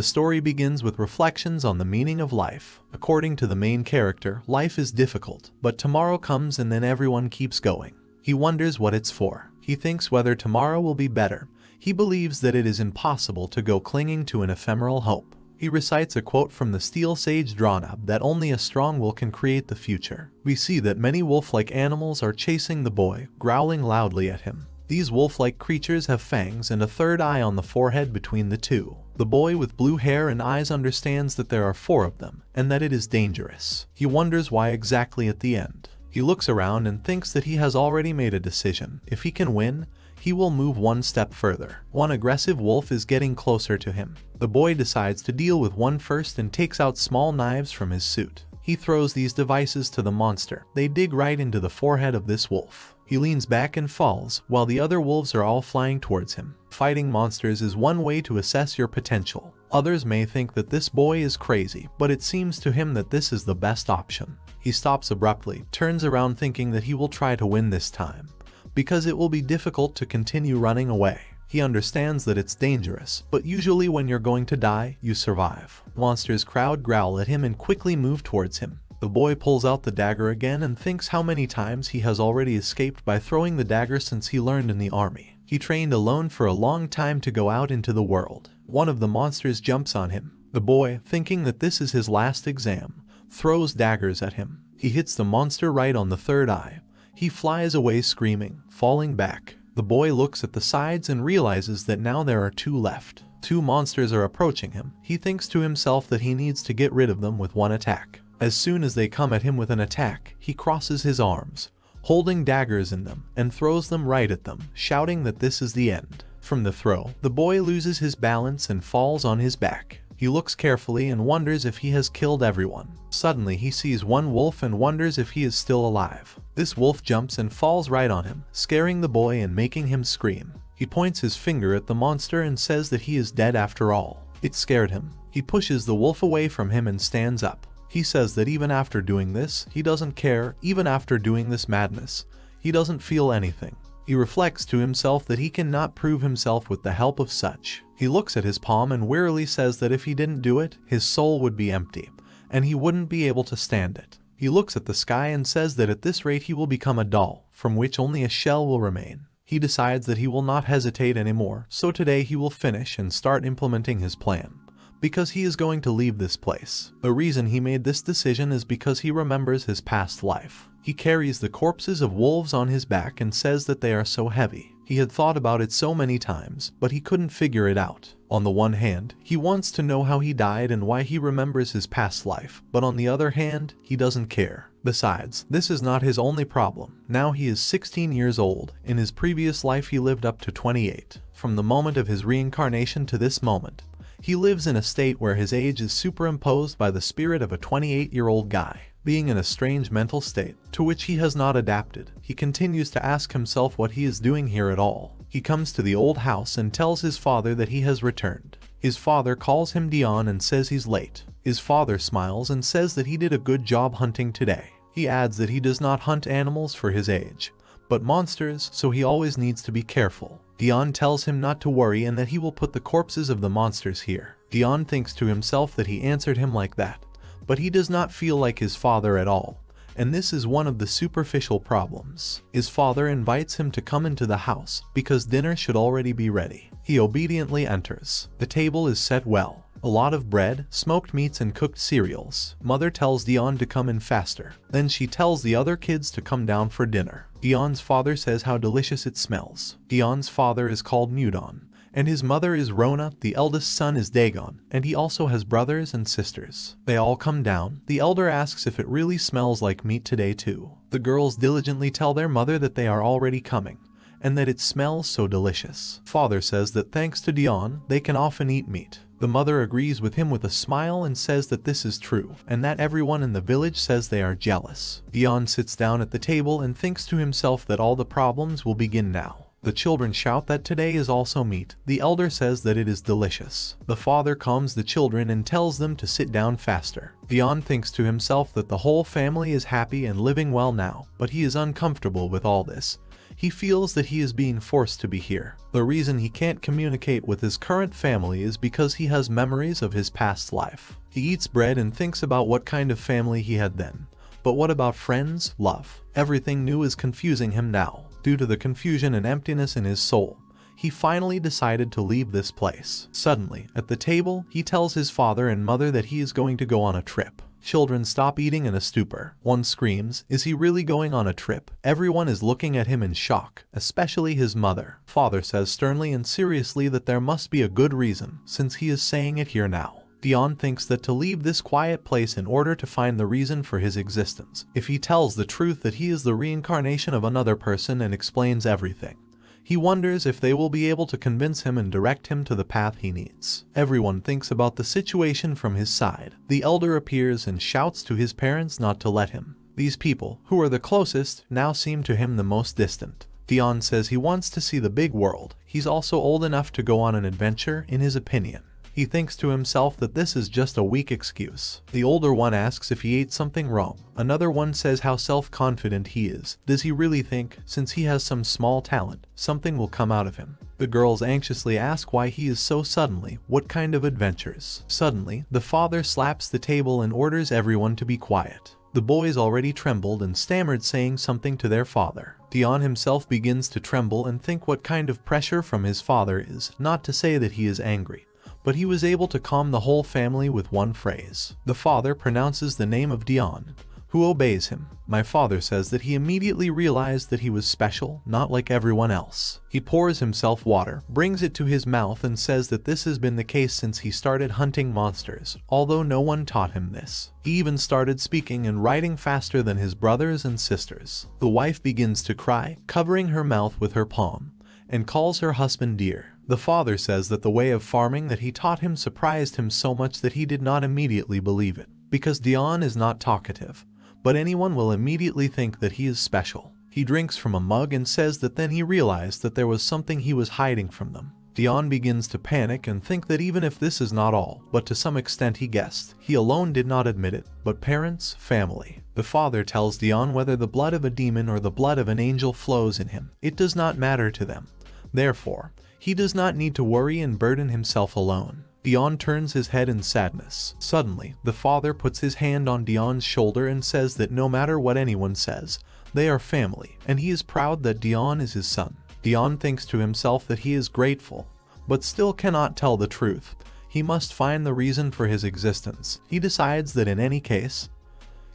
The story begins with reflections on the meaning of life. According to the main character, life is difficult, but tomorrow comes and then everyone keeps going. He wonders what it's for. He thinks whether tomorrow will be better. He believes that it is impossible to go clinging to an ephemeral hope. He recites a quote from the Steel Sage Dranab that only a strong will can create the future. We see that many wolf-like animals are chasing the boy, growling loudly at him. These wolf-like creatures have fangs and a third eye on the forehead between the two. The boy with blue hair and eyes understands that there are 4 of them, and that it is dangerous. He wonders why exactly at the end. He looks around and thinks that he has already made a decision. If he can win, he will move one step further. One aggressive wolf is getting closer to him. The boy decides to deal with one first and takes out small knives from his suit. He throws these devices to the monster. They dig right into the forehead of this wolf. He leans back and falls, while the other wolves are all flying towards him. Fighting monsters is one way to assess your potential. Others may think that this boy is crazy, but it seems to him that this is the best option. He stops abruptly, turns around thinking that he will try to win this time, because it will be difficult to continue running away. He understands that it's dangerous, but usually when you're going to die, you survive. Monsters crowd growl at him and quickly move towards him. The boy pulls out the dagger again and thinks how many times he has already escaped by throwing the dagger since he learned in the army. He trained alone for a long time to go out into the world. One of the monsters jumps on him. The boy, thinking that this is his last exam, throws daggers at him. He hits the monster right on the third eye. He flies away screaming, falling back. The boy looks at the sides and realizes that now there are 2 left. 2 monsters are approaching him. He thinks to himself that he needs to get rid of them with one attack. As soon as they come at him with an attack, he crosses his arms, holding daggers in them, and throws them right at them, shouting that this is the end. From the throw, the boy loses his balance and falls on his back. He looks carefully and wonders if he has killed everyone. Suddenly he sees one wolf and wonders if he is still alive. This wolf jumps and falls right on him, scaring the boy and making him scream. He points his finger at the monster and says that he is dead after all. It scared him. He pushes the wolf away from him and stands up. He says that even after doing this, he doesn't care. Even after doing this madness, he doesn't feel anything. He reflects to himself that he cannot prove himself with the help of such. He looks at his palm and wearily says that if he didn't do it, his soul would be empty, and he wouldn't be able to stand it. He looks at the sky and says that at this rate he will become a doll, from which only a shell will remain. He decides that he will not hesitate anymore, so today he will finish and start implementing his plan, because he is going to leave this place. The reason he made this decision is because he remembers his past life. He carries the corpses of wolves on his back and says that they are so heavy. He had thought about it so many times, but he couldn't figure it out. On the one hand, he wants to know how he died and why he remembers his past life, but on the other hand, he doesn't care. Besides, this is not his only problem. Now he is 16 years old. In his previous life he lived up to 28. From the moment of his reincarnation to this moment, he lives in a state where his age is superimposed by the spirit of a 28-year-old guy. Being in a strange mental state, to which he has not adapted, he continues to ask himself what he is doing here at all. He comes to the old house and tells his father that he has returned. His father calls him Dion and says he's late. His father smiles and says that he did a good job hunting today. He adds that he does not hunt animals for his age, but monsters, so he always needs to be careful. Dion tells him not to worry and that he will put the corpses of the monsters here. Dion thinks to himself that he answered him like that, but he does not feel like his father at all, and this is one of the superficial problems. His father invites him to come into the house because dinner should already be ready. He obediently enters. The table is set well. A lot of bread, smoked meats and cooked cereals. Mother tells Dion to come in faster. Then she tells the other kids to come down for dinner. Dion's father says how delicious it smells. Dion's father is called Mudon, and his mother is Rona. The eldest son is Dagon, and he also has brothers and sisters. They all come down. The elder asks if it really smells like meat today too. The girls diligently tell their mother that they are already coming, and that it smells so delicious. Father says that thanks to Dion, they can often eat meat. The mother agrees with him with a smile and says that this is true, and that everyone in the village says they are jealous. Dion sits down at the table and thinks to himself that all the problems will begin now. The children shout that today is also meat. The elder says that it is delicious. The father calms the children and tells them to sit down faster. Dion thinks to himself that the whole family is happy and living well now, but he is uncomfortable with all this. He feels that he is being forced to be here. The reason he can't communicate with his current family is because he has memories of his past life. He eats bread and thinks about what kind of family he had then. But what about friends, love? Everything new is confusing him now. Due to the confusion and emptiness in his soul, he finally decided to leave this place. Suddenly, at the table, he tells his father and mother that he is going to go on a trip. Children stop eating in a stupor. One screams, "Is he really going on a trip?" Everyone is looking at him in shock, especially his mother. Father says sternly and seriously that there must be a good reason, since he is saying it here now. Dion thinks that to leave this quiet place in order to find the reason for his existence. If he tells the truth that he is the reincarnation of another person and explains everything, he wonders if they will be able to convince him and direct him to the path he needs. Everyone thinks about the situation from his side. The elder appears and shouts to his parents not to let him. These people, who are the closest, now seem to him the most distant. Dion says he wants to see the big world. He's also old enough to go on an adventure, in his opinion. He thinks to himself that this is just a weak excuse. The older one asks if he ate something wrong. Another one says how self-confident he is. Does he really think, since he has some small talent, something will come out of him? The girls anxiously ask why he is so suddenly, what kind of adventures? Suddenly, the father slaps the table and orders everyone to be quiet. The boys already trembled and stammered, saying something to their father. Dion himself begins to tremble and think what kind of pressure from his father is, not to say that he is angry, but he was able to calm the whole family with one phrase. The father pronounces the name of Dion, who obeys him. My father says that he immediately realized that he was special, not like everyone else. He pours himself water, brings it to his mouth, and says that this has been the case since he started hunting monsters, although no one taught him this. He even started speaking and writing faster than his brothers and sisters. The wife begins to cry, covering her mouth with her palm, and calls her husband dear. The father says that the way of farming that he taught him surprised him so much that he did not immediately believe it, because Dion is not talkative, but anyone will immediately think that he is special. He drinks from a mug and says that then he realized that there was something he was hiding from them. Dion begins to panic and think that even if this is not all, but to some extent he guessed, he alone did not admit it, but parents, family. The father tells Dion whether the blood of a demon or the blood of an angel flows in him, it does not matter to them. Therefore, he does not need to worry and burden himself alone. Dion turns his head in sadness. Suddenly, the father puts his hand on Dion's shoulder and says that no matter what anyone says, they are family, and he is proud that Dion is his son. Dion thinks to himself that he is grateful, but still cannot tell the truth. He must find the reason for his existence. He decides that in any case,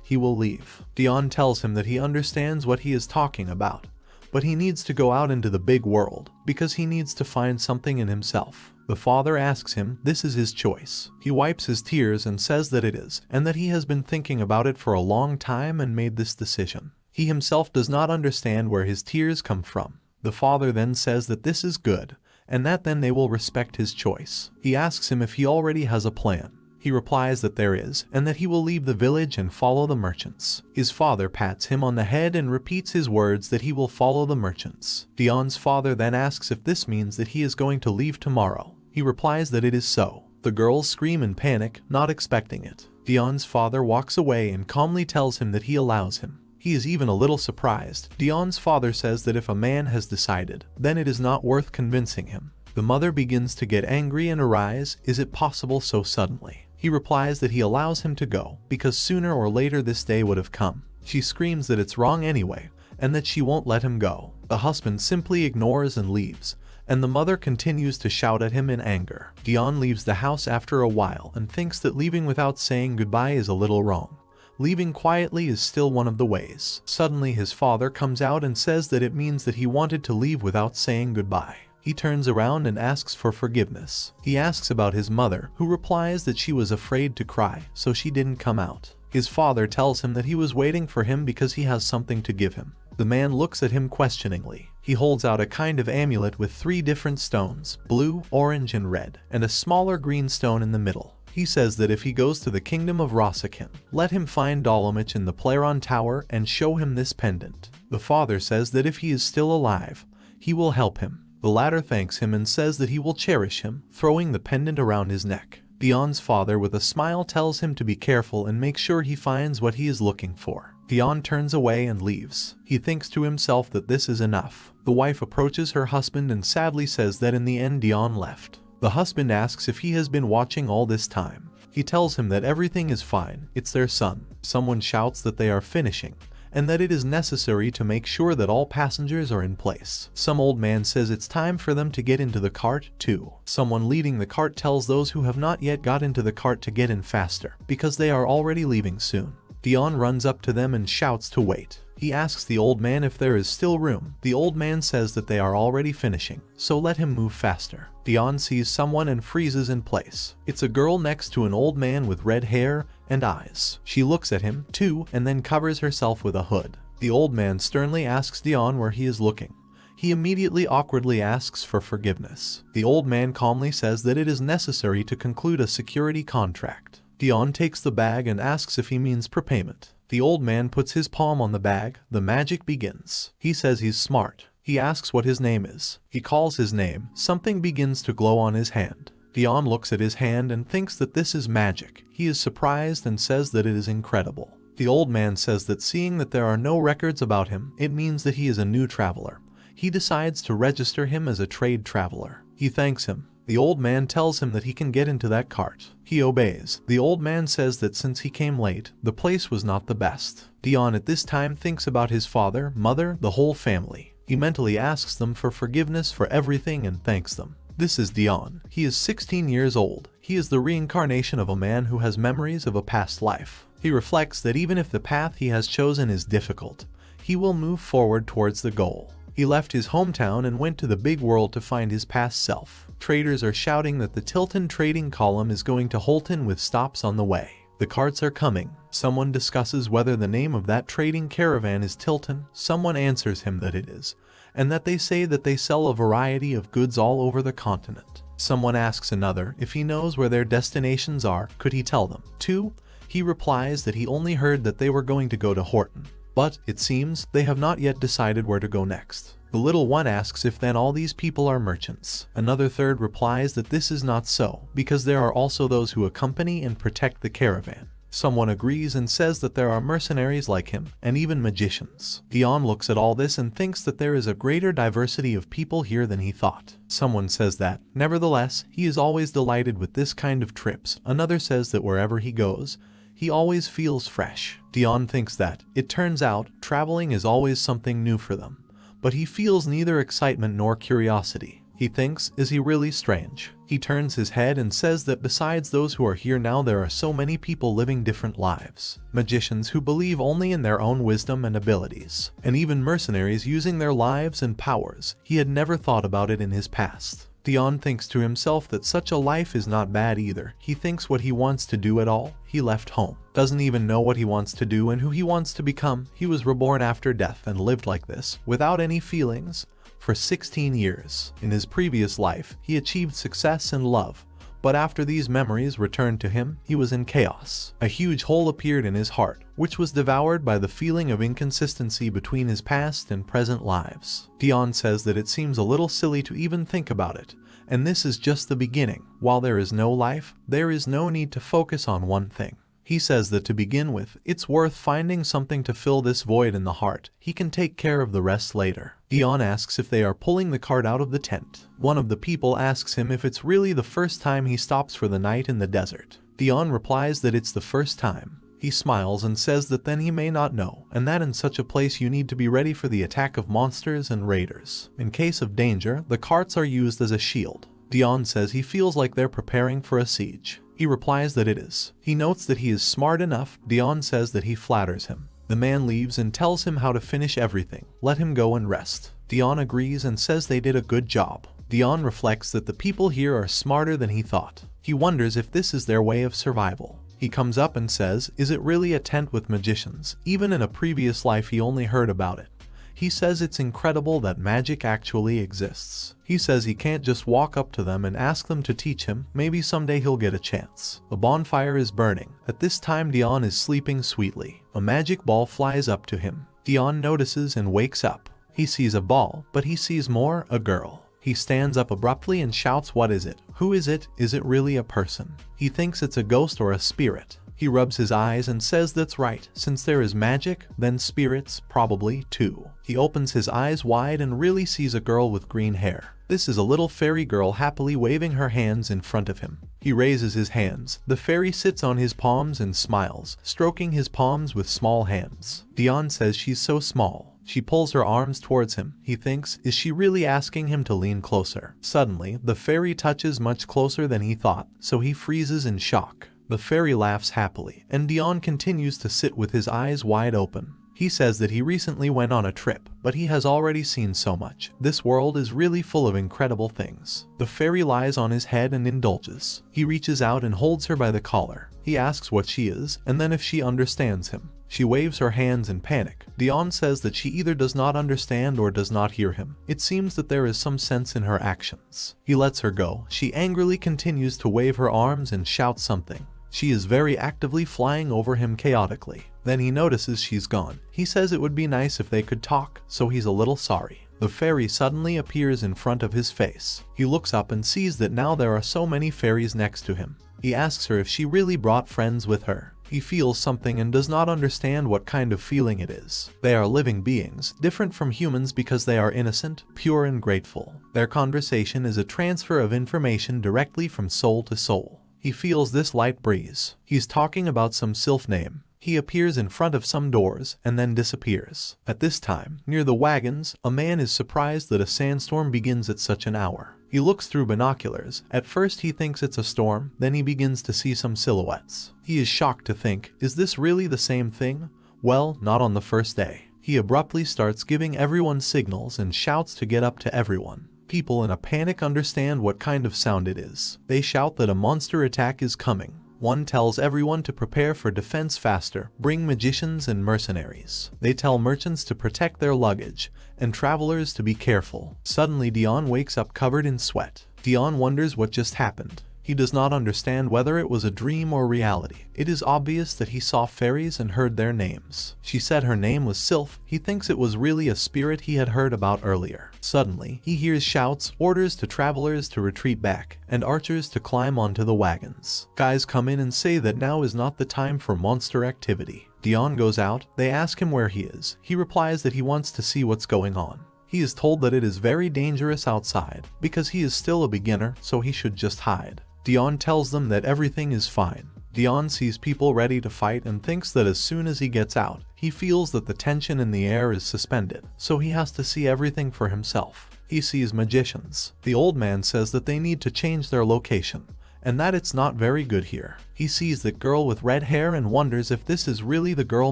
he will leave. Dion tells him that he understands what he is talking about, but he needs to go out into the big world, because he needs to find something in himself. The father asks him this is his choice. He wipes his tears and says that it is, and that he has been thinking about it for a long time and made this decision. He himself does not understand where his tears come from. The father then says that this is good, and that then they will respect his choice. He asks him if he already has a plan. He replies that there is, and that he will leave the village and follow the merchants. His father pats him on the head and repeats his words that he will follow the merchants. Dion's father then asks if this means that he is going to leave tomorrow. He replies that it is so. The girls scream in panic, not expecting it. Dion's father walks away and calmly tells him that he allows him. He is even a little surprised. Dion's father says that if a man has decided, then it is not worth convincing him. The mother begins to get angry and arise. Is it possible so suddenly? He replies that he allows him to go, because sooner or later this day would have come. She screams that it's wrong anyway, and that she won't let him go. The husband simply ignores and leaves, and the mother continues to shout at him in anger. Dion leaves the house after a while and thinks that leaving without saying goodbye is a little wrong. Leaving quietly is still one of the ways. Suddenly his father comes out and says that it means that he wanted to leave without saying goodbye. He turns around and asks for forgiveness. He asks about his mother, who replies that she was afraid to cry, so she didn't come out. His father tells him that he was waiting for him because he has something to give him. The man looks at him questioningly. He holds out a kind of amulet with 3 different stones, blue, orange, and red, and a smaller green stone in the middle. He says that if he goes to the kingdom of Rosakin, let him find Dolomich in the Plairon Tower and show him this pendant. The father says that if he is still alive, he will help him. The latter thanks him and says that he will cherish him, throwing the pendant around his neck. Dion's father with a smile tells him to be careful and make sure he finds what he is looking for. Dion turns away and leaves. He thinks to himself that this is enough. The wife approaches her husband and sadly says that in the end Dion left. The husband asks if he has been watching all this time. He tells him that everything is fine, it's their son. Someone shouts that they are finishing, and that it is necessary to make sure that all passengers are in place. Some old man says it's time for them to get into the cart too. Someone leading the cart tells those who have not yet got into the cart to get in faster, because they are already leaving soon. Dion runs up to them and shouts to wait. He asks the old man if there is still room. The old man says that they are already finishing, so let him move faster. Dion sees someone and freezes in place. It's a girl next to an old man with red hair and eyes. She looks at him, too, and then covers herself with a hood. The old man sternly asks Dion where he is looking. He immediately awkwardly asks for forgiveness. The old man calmly says that it is necessary to conclude a security contract. Dion takes the bag and asks if he means prepayment. The old man puts his palm on the bag. The magic begins. He says he's smart. He asks what his name is. He calls his name. Something begins to glow on his hand. Dion looks at his hand and thinks that this is magic. He is surprised and says that it is incredible. The old man says that seeing that there are no records about him, it means that he is a new traveler. He decides to register him as a trade traveler. He thanks him. The old man tells him that he can get into that cart. He obeys. The old man says that since he came late, the place was not the best. Dion at this time thinks about his father, mother, the whole family. He mentally asks them for forgiveness for everything and thanks them. This is Dion. He is 16 years old. He is the reincarnation of a man who has memories of a past life. He reflects that even if the path he has chosen is difficult, he will move forward towards the goal. He left his hometown and went to the big world to find his past self. Traders are shouting that the Tilton trading column is going to Holton with stops on the way. The carts are coming. Someone discusses whether the name of that trading caravan is Tilton. Someone answers him that it is, and that they say that they sell a variety of goods all over the continent. Someone asks another if he knows where their destinations are, could he tell them? 2. He replies that he only heard that they were going to go to Horton, but it seems they have not yet decided where to go next. The little one asks if then all these people are merchants. Another third replies that this is not so, because there are also those who accompany and protect the caravan. Someone agrees and says that there are mercenaries like him, and even magicians. Dion looks at all this and thinks that there is a greater diversity of people here than he thought. Someone says that, nevertheless, he is always delighted with this kind of trips. Another says that wherever he goes, he always feels fresh. Dion thinks that, it turns out, traveling is always something new for them. But he feels neither excitement nor curiosity. He thinks, is he really strange? He turns his head and says that besides those who are here now, there are so many people living different lives. Magicians who believe only in their own wisdom and abilities. And even mercenaries using their lives and powers. He had never thought about it in his past. Dion thinks to himself that such a life is not bad either. He thinks what he wants to do at all. He left home. Doesn't even know what he wants to do and who he wants to become. He was reborn after death and lived like this, without any feelings, for 16 years. In his previous life, he achieved success and love. But after these memories returned to him, he was in chaos. A huge hole appeared in his heart, which was devoured by the feeling of inconsistency between his past and present lives. Dion says that it seems a little silly to even think about it, and this is just the beginning. While there is no life, there is no need to focus on one thing. He says that to begin with, it's worth finding something to fill this void in the heart. He can take care of the rest later. Dion asks if they are pulling the cart out of the tent. One of the people asks him if it's really the first time he stops for the night in the desert. Dion replies that it's the first time. He smiles and says that then he may not know, and that in such a place you need to be ready for the attack of monsters and raiders. In case of danger, the carts are used as a shield. Dion says he feels like they're preparing for a siege. He replies that it is. He notes that he is smart enough. Dion says that he flatters him. The man leaves and tells him how to finish everything. Let him go and rest. Dion agrees and says they did a good job. Dion reflects that the people here are smarter than he thought. He wonders if this is their way of survival. He comes up and says, is it really a tent with magicians? Even in a previous life he only heard about it. He says it's incredible that magic actually exists. He says he can't just walk up to them and ask them to teach him. Maybe someday he'll get a chance. A bonfire is burning. At this time Dion is sleeping sweetly. A magic ball flies up to him. Dion notices and wakes up. He sees a ball, but he sees more, a girl. He stands up abruptly and shouts, what is it? Who is it? Is it really a person? He thinks it's a ghost or a spirit. He rubs his eyes and says that's right, since there is magic, then spirits, probably, too. He opens his eyes wide and really sees a girl with green hair. This is a little fairy girl happily waving her hands in front of him. He raises his hands. The fairy sits on his palms and smiles, stroking his palms with small hands. Dion says she's so small. She pulls her arms towards him. He thinks, is she really asking him to lean closer? Suddenly, the fairy touches much closer than he thought, so he freezes in shock. The fairy laughs happily, and Dion continues to sit with his eyes wide open. He says that he recently went on a trip, but he has already seen so much. This world is really full of incredible things. The fairy lies on his head and indulges. He reaches out and holds her by the collar. He asks what she is, and then if she understands him. She waves her hands in panic. Dion says that she either does not understand or does not hear him. It seems that there is some sense in her actions. He lets her go. She angrily continues to wave her arms and shout something. She is very actively flying over him chaotically. Then he notices she's gone. He says it would be nice if they could talk, so he's a little sorry. The fairy suddenly appears in front of his face. He looks up and sees that now there are so many fairies next to him. He asks her if she really brought friends with her. He feels something and does not understand what kind of feeling it is. They are living beings, different from humans because they are innocent, pure and grateful. Their conversation is a transfer of information directly from soul to soul. He feels this light breeze. He's talking about some sylph name. He appears in front of some doors and then disappears. At this time, near the wagons, a man is surprised that a sandstorm begins at such an hour. He looks through binoculars. At first he thinks it's a storm, then he begins to see some silhouettes. He is shocked to think, is this really the same thing? Well, not on the first day. He abruptly starts giving everyone signals and shouts to get up to everyone. People in a panic understand what kind of sound it is. They shout that a monster attack is coming. One tells everyone to prepare for defense faster, bring magicians and mercenaries. They tell merchants to protect their luggage, and travelers to be careful. Suddenly Dion wakes up covered in sweat. Dion wonders what just happened. He does not understand whether it was a dream or reality. It is obvious that he saw fairies and heard their names. She said her name was Sylph. He thinks it was really a spirit he had heard about earlier. Suddenly, he hears shouts, orders to travelers to retreat back, and archers to climb onto the wagons. Guys come in and say that now is not the time for monster activity. Dion goes out. They ask him where he is. He replies that he wants to see what's going on. He is told that it is very dangerous outside, because he is still a beginner, so he should just hide. Dion tells them that everything is fine. Dion sees people ready to fight and thinks that as soon as he gets out, he feels that the tension in the air is suspended, so he has to see everything for himself. He sees magicians. The old man says that they need to change their location, and that it's not very good here. He sees that girl with red hair and wonders if this is really the girl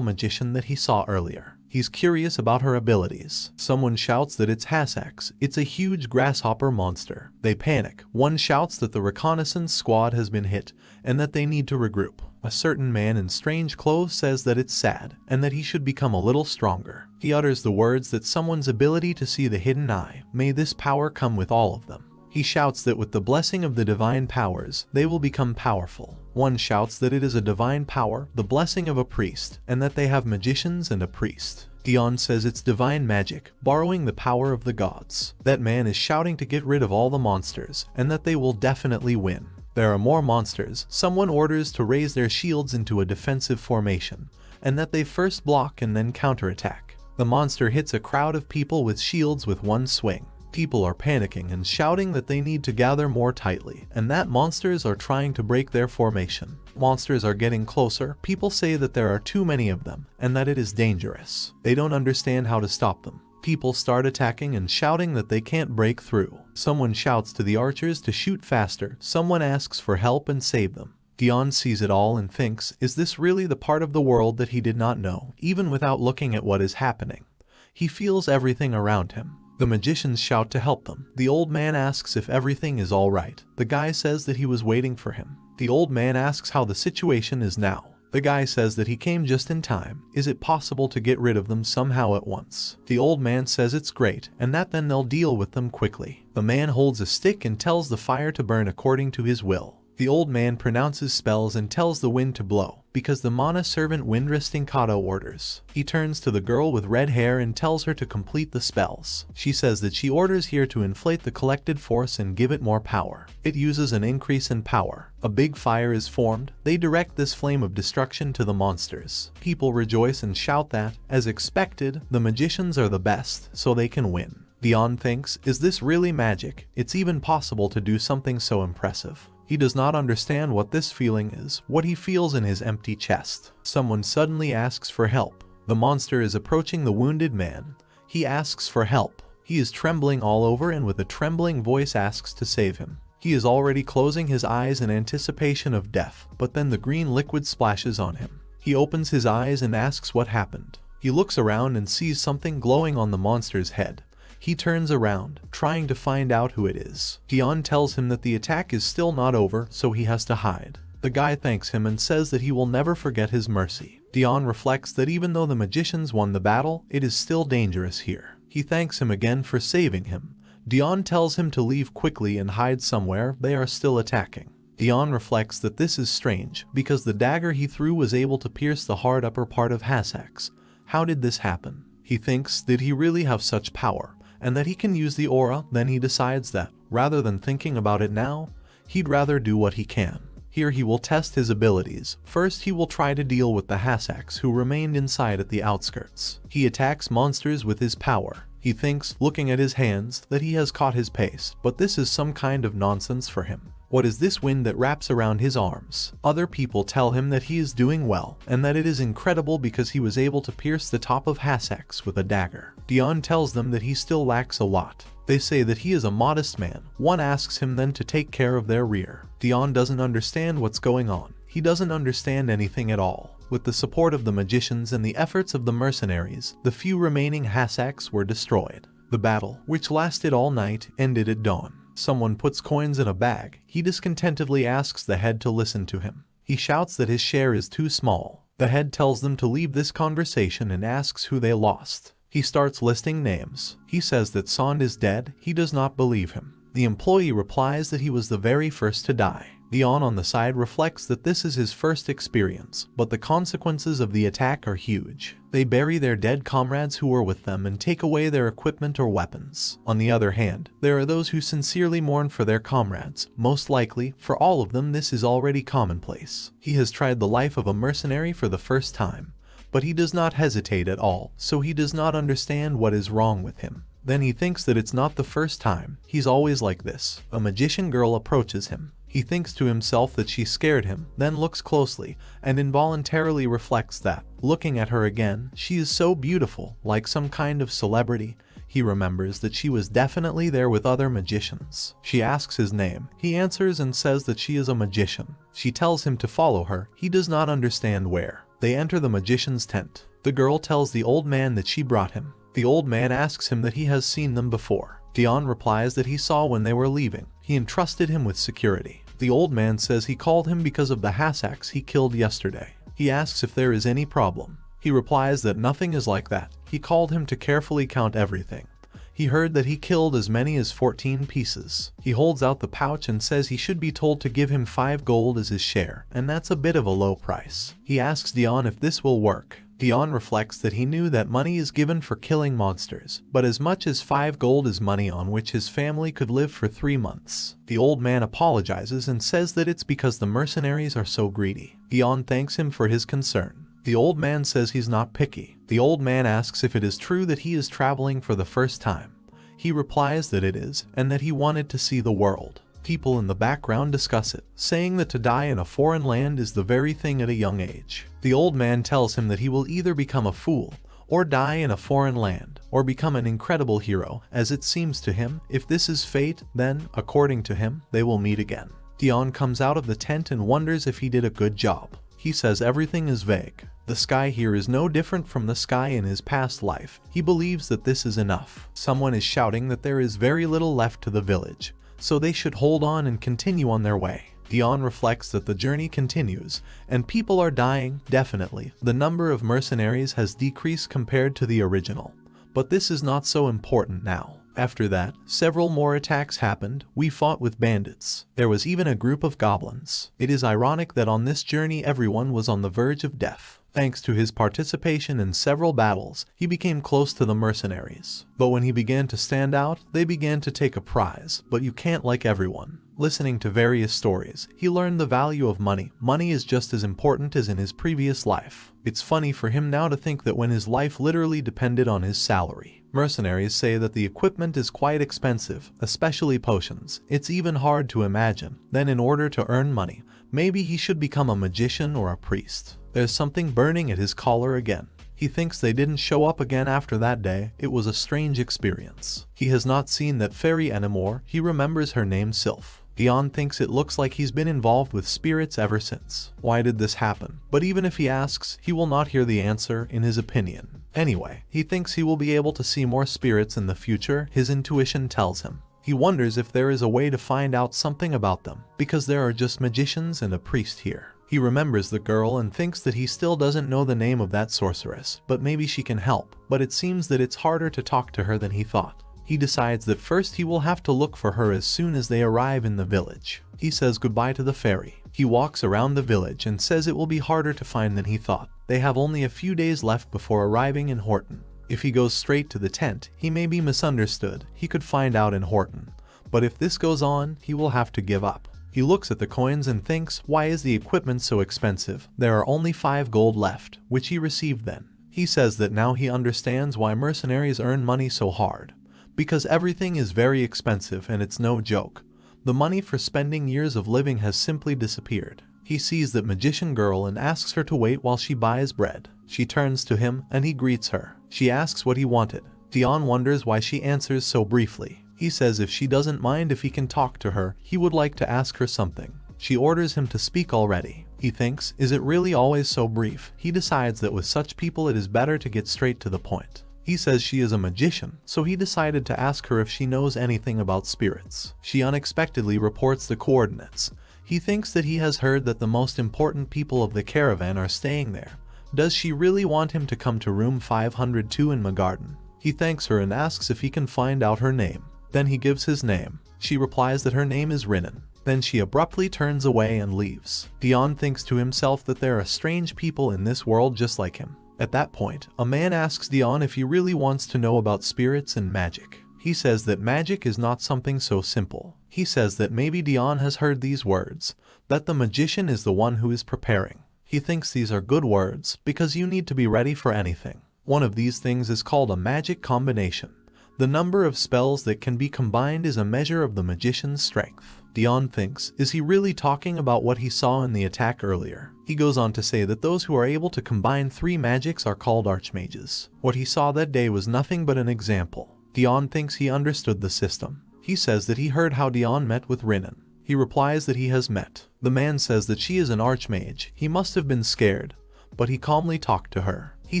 magician that he saw earlier. He's curious about her abilities. Someone shouts that it's Hasax. It's a huge grasshopper monster. They panic. One shouts that the reconnaissance squad has been hit and that they need to regroup. A certain man in strange clothes says that it's sad and that he should become a little stronger. He utters the words that someone's ability to see the hidden eye. May this power come with all of them. He shouts that with the blessing of the divine powers, they will become powerful. One shouts that it is a divine power, the blessing of a priest, and that they have magicians and a priest. Dion says it's divine magic, borrowing the power of the gods. That man is shouting to get rid of all the monsters, and that they will definitely win. There are more monsters. Someone orders to raise their shields into a defensive formation, and that they first block and then counterattack. The monster hits a crowd of people with shields with one swing. People are panicking and shouting that they need to gather more tightly, and that monsters are trying to break their formation. Monsters are getting closer. People say that there are too many of them, and that it is dangerous. They don't understand how to stop them. People start attacking and shouting that they can't break through. Someone shouts to the archers to shoot faster. Someone asks for help and save them. Dion sees it all and thinks, is this really the part of the world that he did not know? Even without looking at what is happening, he feels everything around him. The magicians shout to help them. The old man asks if everything is all right. The guy says that he was waiting for him. The old man asks how the situation is now. The guy says that he came just in time. Is it possible to get rid of them somehow at once? The old man says it's great, and that then they'll deal with them quickly. The man holds a stick and tells the fire to burn according to his will. The old man pronounces spells and tells the wind to blow. because the mana servant Windristingkado orders. He turns to the girl with red hair and tells her to complete the spells. She says that she orders here to inflate the collected force and give it more power. It uses an increase in power. A big fire is formed. They direct this flame of destruction to the monsters. People rejoice and shout that, as expected, the magicians are the best, so they can win. Dion thinks, is this really magic? It's even possible to do something so impressive. He does not understand what this feeling is, what he feels in his empty chest. Someone suddenly asks for help. The monster is approaching the wounded man. He asks for help. He is trembling all over and with a trembling voice asks to save him. He is already closing his eyes in anticipation of death, but then the green liquid splashes on him. He opens his eyes and asks what happened. He looks around and sees something glowing on the monster's head. He turns around, trying to find out who it is. Dion tells him that the attack is still not over, so he has to hide. The guy thanks him and says that he will never forget his mercy. Dion reflects that even though the magicians won the battle, it is still dangerous here. He thanks him again for saving him. Dion tells him to leave quickly and hide somewhere. They are still attacking. Dion reflects that this is strange, because the dagger he threw was able to pierce the hard upper part of Hasek's. How did this happen? He thinks, did he really have such power? And that he can use the aura. Then he decides that, rather than thinking about it now, he'd rather do what he can. Here he will test his abilities. First he will try to deal with the Hasek's who remained inside at the outskirts. He attacks monsters with his power. He thinks, looking at his hands, that he has caught his pace, but this is some kind of nonsense for him. What is this wind that wraps around his arms? Other people tell him that he is doing well, and that it is incredible because he was able to pierce the top of Hasek's with a dagger. Dion tells them that he still lacks a lot. They say that he is a modest man. One asks him then to take care of their rear. Dion doesn't understand what's going on. He doesn't understand anything at all. With the support of the magicians and the efforts of the mercenaries, the few remaining Hasek's were destroyed. The battle, which lasted all night, ended at dawn. Someone puts coins in a bag. He discontentedly asks the head to listen to him. He shouts that his share is too small. The head tells them to leave this conversation and asks who they lost. He starts listing names. He says that Sond is dead. He does not believe him. The employee replies that he was the very first to die. Dion on the side reflects that this is his first experience, but the consequences of the attack are huge. They bury their dead comrades who were with them and take away their equipment or weapons. On the other hand, there are those who sincerely mourn for their comrades. Most likely, for all of them this is already commonplace. He has tried the life of a mercenary for the first time, but he does not hesitate at all, so he does not understand what is wrong with him. Then he thinks that it's not the first time. He's always like this. A magician girl approaches him. He thinks to himself that she scared him, then looks closely, and involuntarily reflects that, looking at her again, she is so beautiful, like some kind of celebrity. He remembers that she was definitely there with other magicians. She asks his name. He answers and says that she is a magician. She tells him to follow her. He does not understand where. They enter the magician's tent. The girl tells the old man that she brought him. The old man asks him that he has seen them before. Dion replies that he saw when they were leaving. He entrusted him with security. The old man says he called him because of the Hasek's he killed yesterday. He asks if there is any problem. He replies that nothing is like that. He called him to carefully count everything. He heard that he killed as many as 14 pieces. He holds out the pouch and says he should be told to give him 5 gold as his share, and that's a bit of a low price. He asks Dion if this will work. Dion reflects that he knew that money is given for killing monsters, but as much as 5 gold is money on which his family could live for 3 months. The old man apologizes and says that it's because the mercenaries are so greedy. Dion thanks him for his concern. The old man says he's not picky. The old man asks if it is true that he is traveling for the first time. He replies that it is, and that he wanted to see the world. People in the background discuss it, saying that to die in a foreign land is the very thing at a young age. The old man tells him that he will either become a fool, or die in a foreign land, or become an incredible hero, as it seems to him. If this is fate, then, according to him, they will meet again. Dion comes out of the tent and wonders if he did a good job. He says everything is vague. The sky here is no different from the sky in his past life. He believes that this is enough. Someone is shouting that there is very little left to the village, so they should hold on and continue on their way. Dion reflects that the journey continues, and people are dying, definitely. The number of mercenaries has decreased compared to the original. But this is not so important now. After that, several more attacks happened. We fought with bandits. There was even a group of goblins. It is ironic that on this journey everyone was on the verge of death. Thanks to his participation in several battles, he became close to the mercenaries. But when he began to stand out, they began to take a prize. But you can't like everyone. Listening to various stories, he learned the value of money. Money is just as important as in his previous life. It's funny for him now to think that when his life literally depended on his salary. Mercenaries say that the equipment is quite expensive, especially potions. It's even hard to imagine. Then in order to earn money, maybe he should become a magician or a priest. There's something burning at his collar again. He thinks they didn't show up again after that day. It was a strange experience. He has not seen that fairy anymore. He remembers her name Sylph. Dion thinks it looks like he's been involved with spirits ever since. Why did this happen? But even if he asks, he will not hear the answer in his opinion. Anyway, he thinks he will be able to see more spirits in the future. His intuition tells him. He wonders if there is a way to find out something about them, because there are just magicians and a priest here. He remembers the girl and thinks that he still doesn't know the name of that sorceress, but maybe she can help. But it seems that it's harder to talk to her than he thought. He decides that first he will have to look for her as soon as they arrive in the village. He says goodbye to the fairy. He walks around the village and says it will be harder to find than he thought. They have only a few days left before arriving in Horton. If he goes straight to the tent, he may be misunderstood. He could find out in Horton. But if this goes on, he will have to give up. He looks at the coins and thinks, why is the equipment so expensive? There are only 5 gold left, which he received then. He says that now he understands why mercenaries earn money so hard. Because everything is very expensive and it's no joke. The money for spending years of living has simply disappeared. He sees that magician girl and asks her to wait while she buys bread. She turns to him and he greets her. She asks what he wanted. Dion wonders why she answers so briefly. He says if she doesn't mind if he can talk to her, he would like to ask her something. She orders him to speak already. He thinks, is it really always so brief? He decides that with such people it is better to get straight to the point. He says she is a magician, so he decided to ask her if she knows anything about spirits. She unexpectedly reports the coordinates. He thinks that he has heard that the most important people of the caravan are staying there. Does she really want him to come to room 502 in Magarden? He thanks her and asks if he can find out her name. Then he gives his name. She replies that her name is Rinnen. Then she abruptly turns away and leaves. Dion thinks to himself that there are strange people in this world just like him. At that point, a man asks Dion if he really wants to know about spirits and magic. He says that magic is not something so simple. He says that maybe Dion has heard these words, that the magician is the one who is preparing. He thinks these are good words because you need to be ready for anything. One of these things is called a magic combination. The number of spells that can be combined is a measure of the magician's strength. Dion thinks, is he really talking about what he saw in the attack earlier? He goes on to say that those who are able to combine 3 magics are called archmages. What he saw that day was nothing but an example. Dion thinks he understood the system. He says that he heard how Dion met with Rinnen. He replies that he has met. The man says that she is an archmage. He must have been scared, but he calmly talked to her. He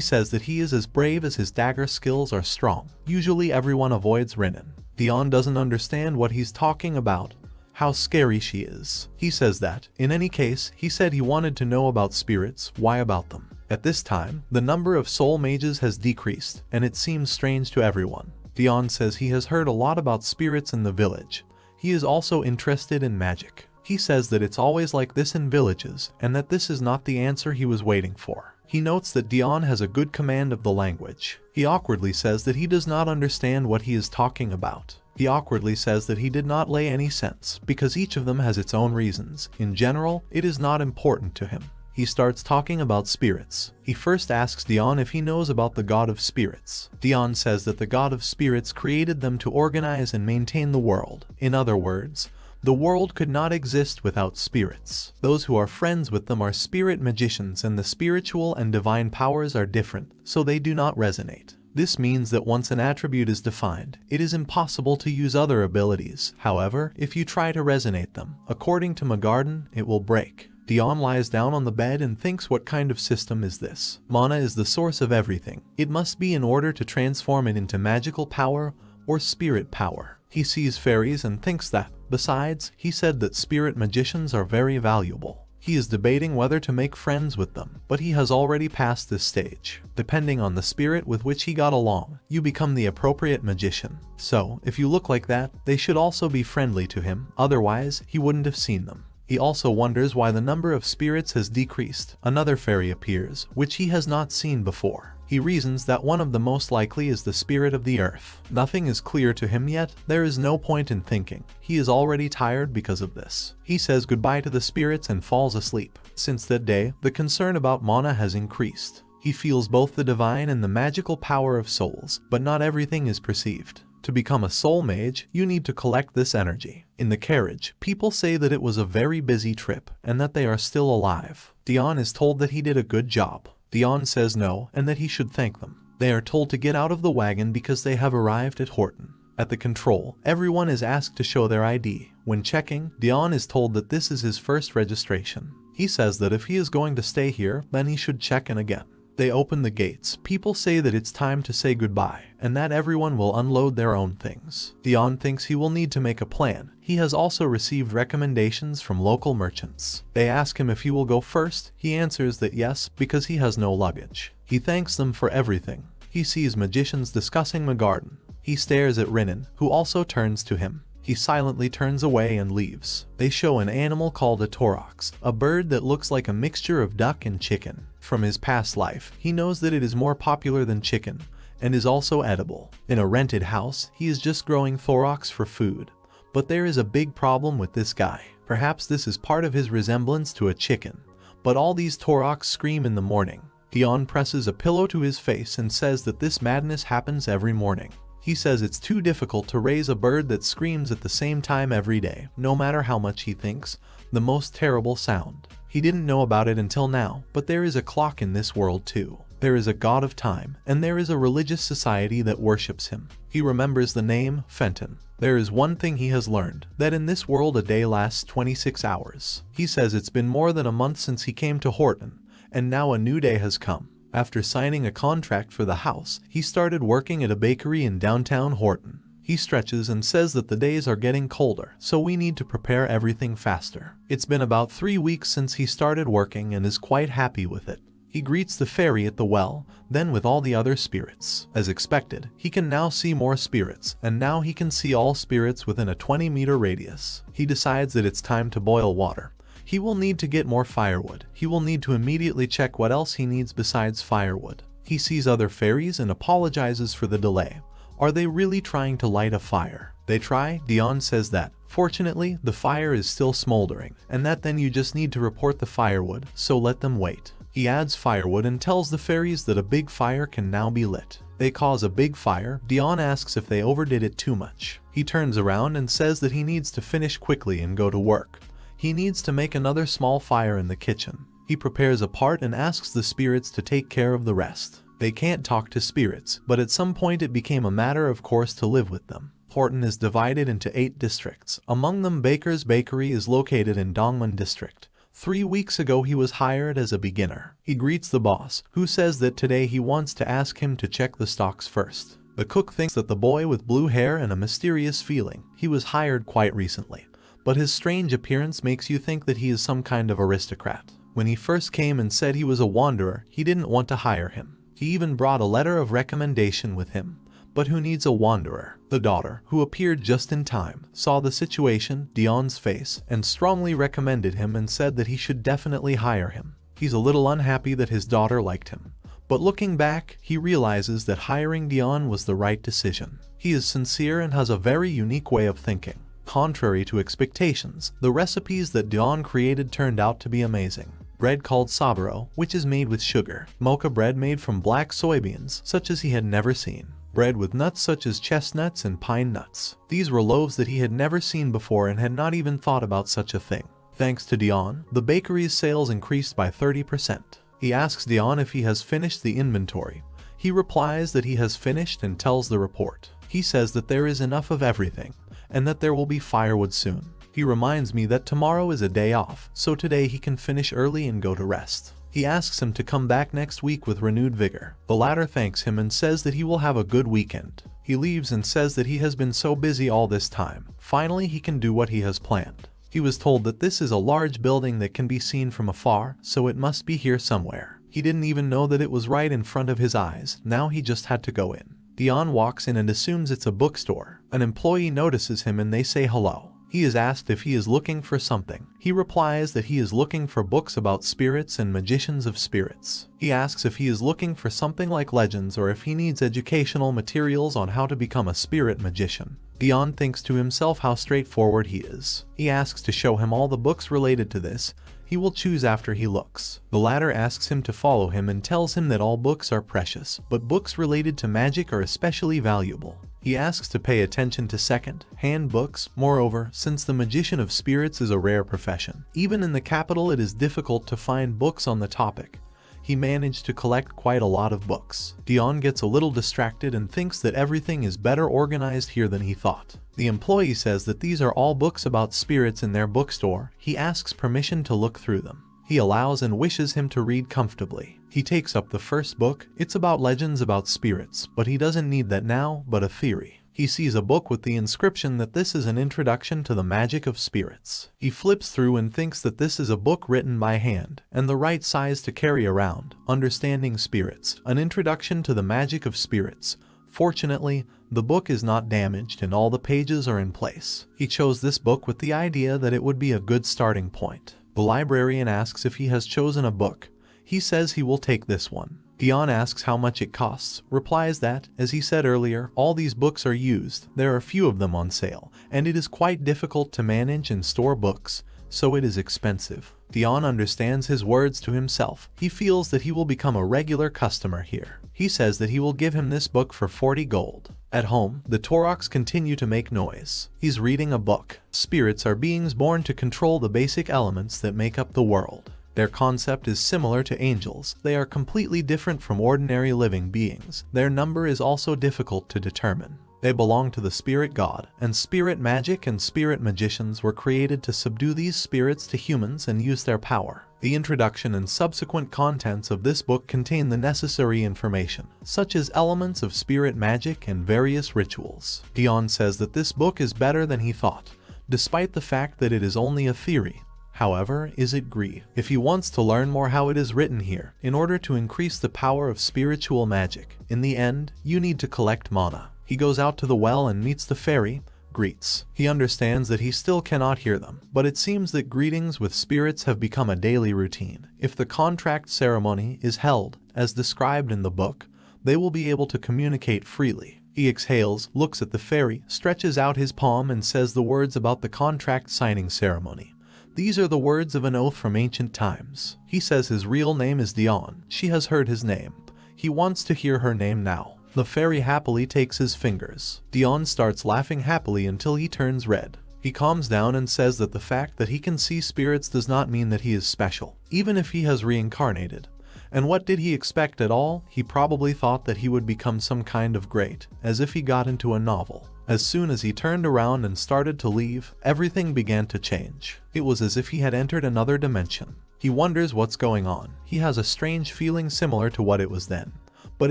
says that he is as brave as his dagger skills are strong. Usually everyone avoids Rinnen. Dion doesn't understand what he's talking about. How scary she is. He says that, in any case, he said he wanted to know about spirits. Why about them? At this time, the number of soul mages has decreased, and it seems strange to everyone. Dion says he has heard a lot about spirits in the village. He is also interested in magic. He says that it's always like this in villages, and that this is not the answer he was waiting for. He notes that Dion has a good command of the language. He awkwardly says that he does not understand what he is talking about. He awkwardly says that he did not lay any sense, because each of them has its own reasons. In general, it is not important to him. He starts talking about spirits. He first asks Dion if he knows about the god of spirits. Dion says that the god of spirits created them to organize and maintain the world. In other words, the world could not exist without spirits. Those who are friends with them are spirit magicians, and the spiritual and divine powers are different, so they do not resonate. This means that once an attribute is defined, it is impossible to use other abilities. However, if you try to resonate them, according to Magarden, it will break. Dion lies down on the bed and thinks, what kind of system is this? Mana is the source of everything. It must be in order to transform it into magical power or spirit power. He sees fairies and thinks that. Besides, he said that spirit magicians are very valuable. He is debating whether to make friends with them, but he has already passed this stage. Depending on the spirit with which he got along, you become the appropriate magician. So, if you look like that, they should also be friendly to him, otherwise he wouldn't have seen them. He also wonders why the number of spirits has decreased. Another fairy appears, which he has not seen before. He reasons that one of the most likely is the spirit of the earth. Nothing is clear to him yet. There is no point in thinking. He is already tired because of this. He says goodbye to the spirits and falls asleep. Since that day, the concern about Mana has increased. He feels both the divine and the magical power of souls, but not everything is perceived. To become a soul mage, you need to collect this energy. In the carriage, people say that it was a very busy trip and that they are still alive. Dion is told that he did a good job. Dion says no and that he should thank them. They are told to get out of the wagon because they have arrived at Horton. At the control, everyone is asked to show their ID. When checking, Dion is told that this is his first registration. He says that if he is going to stay here, then he should check in again. They open the gates. People say that it's time to say goodbye, and that everyone will unload their own things. Dion thinks he will need to make a plan. He has also received recommendations from local merchants. They ask him if he will go first. He answers that yes, because he has no luggage. He thanks them for everything. He sees magicians discussing the garden. He stares at Renan, who also turns to him. He silently turns away and leaves. They show an animal called a torox, a bird that looks like a mixture of duck and chicken. From his past life, he knows that it is more popular than chicken, and is also edible. In a rented house, he is just growing torox for food. But there is a big problem with this guy. Perhaps this is part of his resemblance to a chicken. But all these torox scream in the morning. Dion presses a pillow to his face and says that this madness happens every morning. He says it's too difficult to raise a bird that screams at the same time every day, no matter how much he thinks. The most terrible sound. He didn't know about it until now, but there is a clock in this world too. There is a god of time, and there is a religious society that worships him. He remembers the name Fenton. There is one thing he has learned, that in this world a day lasts 26 hours. He says it's been more than a month since he came to Horton, and now a new day has come. After signing a contract for the house, he started working at a bakery in downtown Horton. He stretches and says that the days are getting colder, so we need to prepare everything faster. It's been about 3 weeks since he started working and is quite happy with it. He greets the fairy at the well, then with all the other spirits. As expected, he can now see more spirits, and now he can see all spirits within a 20-meter radius. He decides that it's time to boil water. He will need to get more firewood. He will need to immediately check what else he needs besides firewood. He sees other fairies and apologizes for the delay. Are they really trying to light a fire? They try. Dion says that, fortunately, the fire is still smoldering, and that then you just need to report the firewood, so let them wait. He adds firewood and tells the fairies that a big fire can now be lit. They cause a big fire. Dion asks if they overdid it too much. He turns around and says that he needs to finish quickly and go to work. He needs to make another small fire in the kitchen. He prepares a part and asks the spirits to take care of the rest. They can't talk to spirits, but at some point it became a matter of course to live with them. Horton is divided into 8 districts. Among them, Baker's Bakery is located in Dongmun District. 3 weeks ago he was hired as a beginner. He greets the boss, who says that today he wants to ask him to check the stocks first. The cook thinks that the boy with blue hair and a mysterious feeling. He was hired quite recently, but his strange appearance makes you think that he is some kind of aristocrat. When he first came and said he was a wanderer, he didn't want to hire him. He even brought a letter of recommendation with him. But who needs a wanderer? The daughter, who appeared just in time, saw the situation, Dion's face, and strongly recommended him and said that he should definitely hire him. He's a little unhappy that his daughter liked him. But looking back, he realizes that hiring Dion was the right decision. He is sincere and has a very unique way of thinking. Contrary to expectations, the recipes that Dion created turned out to be amazing. Bread called saburo, which is made with sugar. Mocha bread made from black soybeans, such as he had never seen. Bread with nuts such as chestnuts and pine nuts. These were loaves that he had never seen before and had not even thought about such a thing. Thanks to Dion, the bakery's sales increased by 30%. He asks Dion if he has finished the inventory. He replies that he has finished and tells the report. He says that there is enough of everything, and that there will be firewood soon. He reminds me that tomorrow is a day off, so today he can finish early and go to rest. He asks him to come back next week with renewed vigor. The latter thanks him and says that he will have a good weekend. He leaves and says that he has been so busy all this time. Finally, he can do what he has planned. He was told that this is a large building that can be seen from afar, so it must be here somewhere. He didn't even know that it was right in front of his eyes. Now he just had to go in. Dion walks in and assumes it's a bookstore. An employee notices him and they say hello. He is asked if he is looking for something. He replies that he is looking for books about spirits and magicians of spirits. He asks if he is looking for something like legends or if he needs educational materials on how to become a spirit magician. Dion thinks to himself how straightforward he is. He asks to show him all the books related to this. He will choose after he looks. The latter asks him to follow him and tells him that all books are precious, but books related to magic are especially valuable. He asks to pay attention to second-hand books. Moreover, since the magician of spirits is a rare profession, even in the capital it is difficult to find books on the topic. He managed to collect quite a lot of books. Dion gets a little distracted and thinks that everything is better organized here than he thought. The employee says that these are all books about spirits in their bookstore. He asks permission to look through them. He allows and wishes him to read comfortably. He takes up the first book. It's about legends about spirits, but he doesn't need that now, but a theory. He sees a book with the inscription that this is an introduction to the magic of spirits. He flips through and thinks that this is a book written by hand, and the right size to carry around. Understanding Spirits, an introduction to the magic of spirits. Fortunately, the book is not damaged and all the pages are in place. He chose this book with the idea that it would be a good starting point. The librarian asks if he has chosen a book. He says he will take this one. Dion asks how much it costs, replies that, as he said earlier, all these books are used, there are few of them on sale, and it is quite difficult to manage and store books, so it is expensive. Dion understands his words to himself. He feels that he will become a regular customer here. He says that he will give him this book for 40 gold. At home, the Toroks continue to make noise. He's reading a book. Spirits are beings born to control the basic elements that make up the world. Their concept is similar to angels. They are completely different from ordinary living beings. Their number is also difficult to determine. They belong to the spirit god, and spirit magic and spirit magicians were created to subdue these spirits to humans and use their power. The introduction and subsequent contents of this book contain the necessary information, such as elements of spirit magic and various rituals. Dion says that this book is better than he thought, despite the fact that it is only a theory. However, is it greed? If he wants to learn more how it is written here, in order to increase the power of spiritual magic, in the end, you need to collect mana. He goes out to the well and meets the fairy, greets. He understands that he still cannot hear them, but it seems that greetings with spirits have become a daily routine. If the contract ceremony is held, as described in the book, they will be able to communicate freely. He exhales, looks at the fairy, stretches out his palm and says the words about the contract signing ceremony. These are the words of an oath from ancient times. He says his real name is Dion. She has heard his name. He wants to hear her name now. The fairy happily takes his fingers. Dion starts laughing happily until he turns red. He calms down and says that the fact that he can see spirits does not mean that he is special, even if he has reincarnated. And what did he expect at all? He probably thought that he would become some kind of great, as if he got into a novel. As soon as he turned around and started to leave, everything began to change. It was as if he had entered another dimension. He wonders what's going on. He has a strange feeling similar to what it was then, but